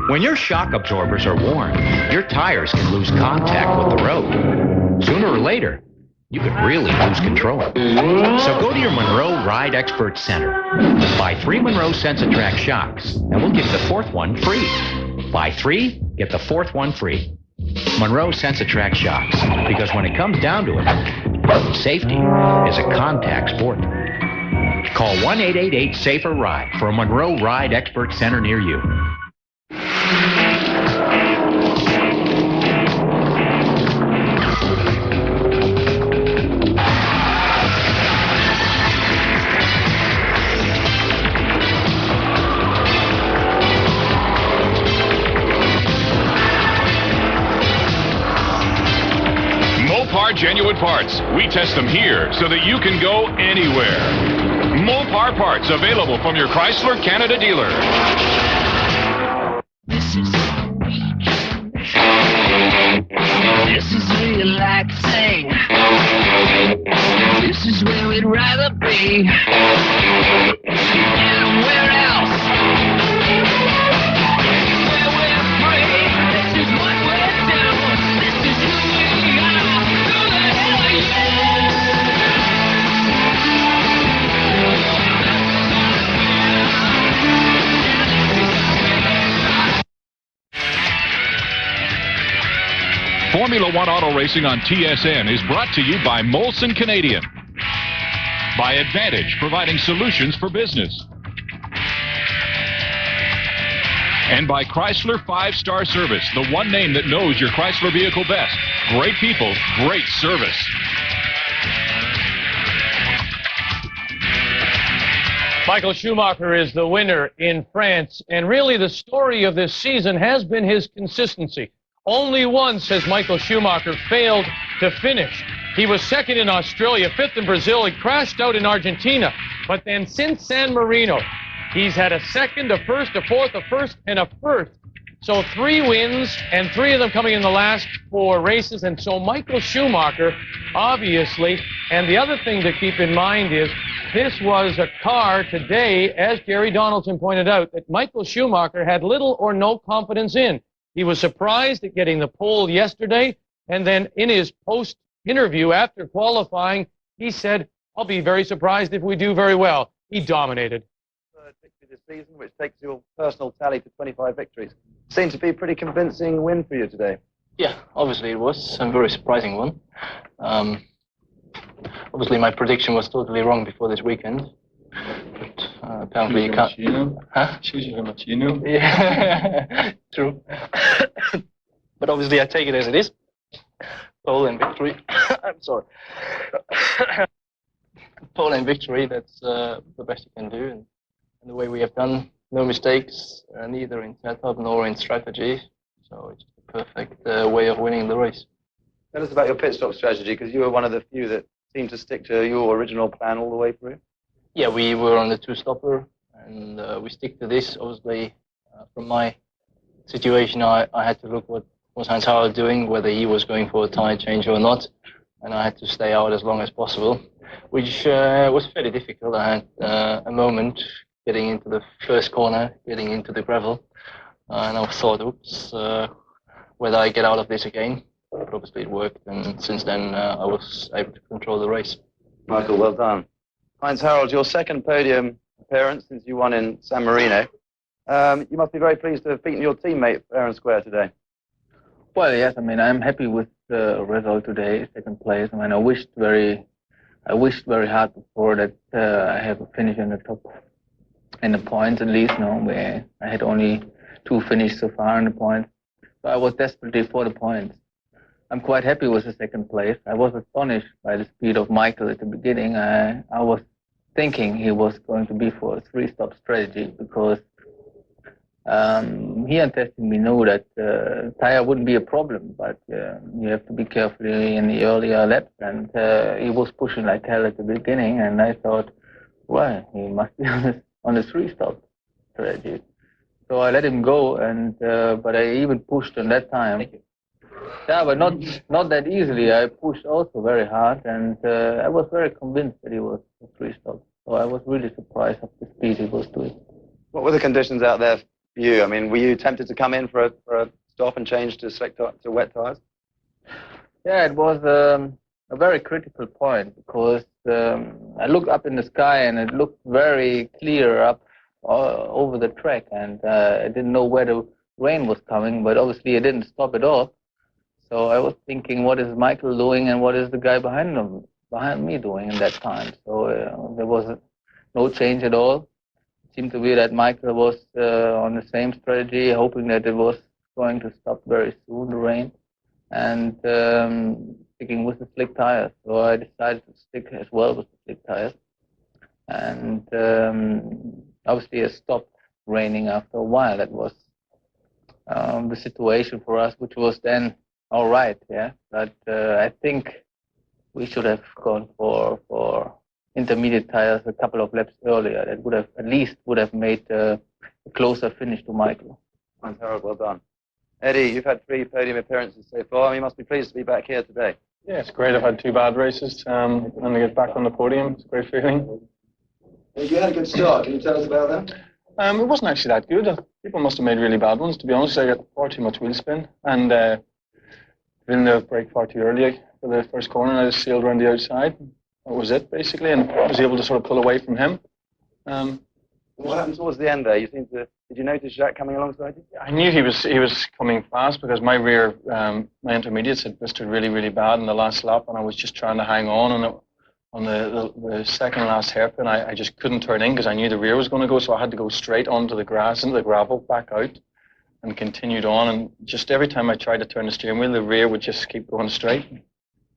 When your shock absorbers are worn, your tires can lose contact with the road. Sooner or later, you could really lose control. So go to your Monroe Ride Expert Center. Buy 3 Monroe Sensitrack shocks, and we'll give you the 4th one free. Buy 3, get the 4th one free. Monroe Sensitrack shocks, because when it comes down to it, safety is a contact sport. Call 1-888-SAFER-RIDE for a Monroe Ride Expert Center near you. Mopar genuine parts. We test them here so that you can go anywhere. Mopar parts available from your Chrysler Canada dealer. This is relaxing. This is where we'd rather be. And where else? Where we're free. This is what we're doing. This is who we are. Who the hell are you? Formula One Auto Racing on TSN is brought to you by Molson Canadian, by Advantage, providing solutions for business, and by Chrysler 5-Star Service, the one name that knows your Chrysler vehicle best. Great people, great service. Michael Schumacher is the winner in France, and really the story of this season has been his consistency. Only once has Michael Schumacher failed to finish. He was second in Australia, 5th in Brazil. He crashed out in Argentina. But then since San Marino, he's had a second, a first, a fourth, a first, and a first. So 3 wins, and 3 of them coming in the last 4 races. And so Michael Schumacher, obviously, and the other thing to keep in mind is this was a car today, as Jerry Donaldson pointed out, that Michael Schumacher had little or no confidence in. He was surprised at getting the pole yesterday, and then in his post-interview after qualifying, he said, I'll be very surprised if we do very well. He dominated. Victory this season, which takes your personal tally to 25 victories. Seemed to be a pretty convincing win for you today. Yeah, obviously it was a very surprising one. Obviously my prediction was totally wrong before this weekend. But apparently you can't. Huh? Choose your much, you know. Yeah, true. But obviously I take it as it is. Pole and victory. I'm sorry. Pole and victory, that's the best you can do. And the way we have done, no mistakes, neither in setup nor in strategy. So it's the perfect way of winning the race. Tell us about your pit stop strategy, because you were one of the few that seemed to stick to your original plan all the way through. Yeah, we were on the 2-stopper, and we stick to this. Obviously, from my situation, I had to look what was Hans-Harald doing, whether he was going for a tire change or not, and I had to stay out as long as possible, which was fairly difficult. I had a moment getting into the first corner, getting into the gravel, and I thought, oops, whether I get out of this again. But obviously it worked, and since then I was able to control the race. Michael, well done. Heinz-Harald, your second podium appearance since you won in San Marino. You must be very pleased to have beaten your teammate fair and square today. Well, yes. I mean, I'm happy with the result today, second place. I mean, I wished very hard before that I have a finish in the top, in the points at least. No, where I had only 2 finishes so far in the points, so I was desperately for the points. I'm quite happy with the second place. I was astonished by the speed of Michael at the beginning. I was thinking he was going to be for a 3-stop strategy because he and testing me knew that tire wouldn't be a problem, but you have to be careful in the earlier laps, and he was pushing like hell at the beginning, and I thought, well, he must be on the 3-stop strategy. So I let him go, and but I even pushed on that time. Yeah, but not that easily. I pushed also very hard, and I was very convinced that he was a 3-stop. So I was really surprised at the speed he was doing. What were the conditions out there for you? I mean, were you tempted to come in for a stop and change to wet tires? Yeah, it was a very critical point because I looked up in the sky and it looked very clear up over the track, and I didn't know where the rain was coming, but obviously it didn't stop at all. So I was thinking, what is Michael doing and what is the guy behind me doing in that time? So there was no change at all. It seemed to be that Michael was on the same strategy, hoping that it was going to stop very soon, the rain, and sticking with the slick tires. So I decided to stick as well with the slick tires. And obviously it stopped raining after a while. That was the situation for us, which was then all right, yeah. But I think we should have gone for intermediate tires a couple of laps earlier. That would have at least made a closer finish to Michael. Hans-Harald, well done. Eddie, you've had 3 podium appearances so far. You must be pleased to be back here today. Yeah, it's great. I've had 2 bad races, and to get back on the podium, it's a great feeling. You had a good start. Can you tell us about that? It wasn't actually that good. People must have made really bad ones. To be honest, I got far too much wheel spin, and Villeneuve brake far too early for the first corner, and I just sailed around the outside. That was it, basically, and I was able to sort of pull away from him. What happened towards the end there? Did you notice Jacques coming alongside you? I knew he was coming fast because my rear, my intermediates had blistered really, really bad in the last lap, and I was just trying to hang on, and on the second last hairpin, I just couldn't turn in because I knew the rear was going to go, so I had to go straight onto the grass, into the gravel, back out, and continued on. And just every time I tried to turn the steering wheel, the rear would just keep going straight.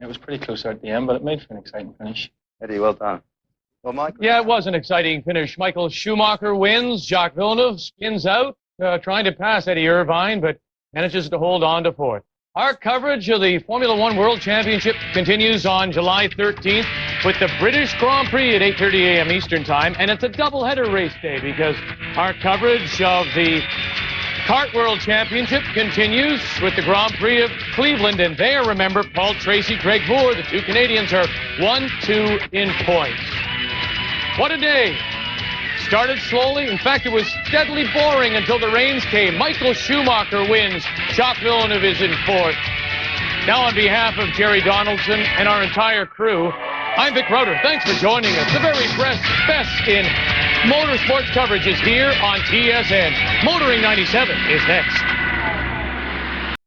It was pretty close out at the end, but it made for an exciting finish. Eddie, well done. Well, Michael? Yeah, it was an exciting finish. Michael Schumacher wins. Jacques Villeneuve spins out, trying to pass Eddie Irvine, but manages to hold on to 4th. Our coverage of the Formula One World Championship continues on July 13th with the British Grand Prix at 8:30 a.m. Eastern Time, and it's a double-header race day because our coverage of the Kart World Championship continues with the Grand Prix of Cleveland, and there, remember, Paul Tracy, Greg Moore, the 2 Canadians are 1-2 in points. What a day. Started slowly. In fact, it was deadly boring until the rains came. Michael Schumacher wins. Jacques Villeneuve is in 4th. Now, on behalf of Jerry Donaldson and our entire crew, I'm Vic Roeder. Thanks for joining us. The very best in motorsports coverage is here on TSN. Motoring 97 is next.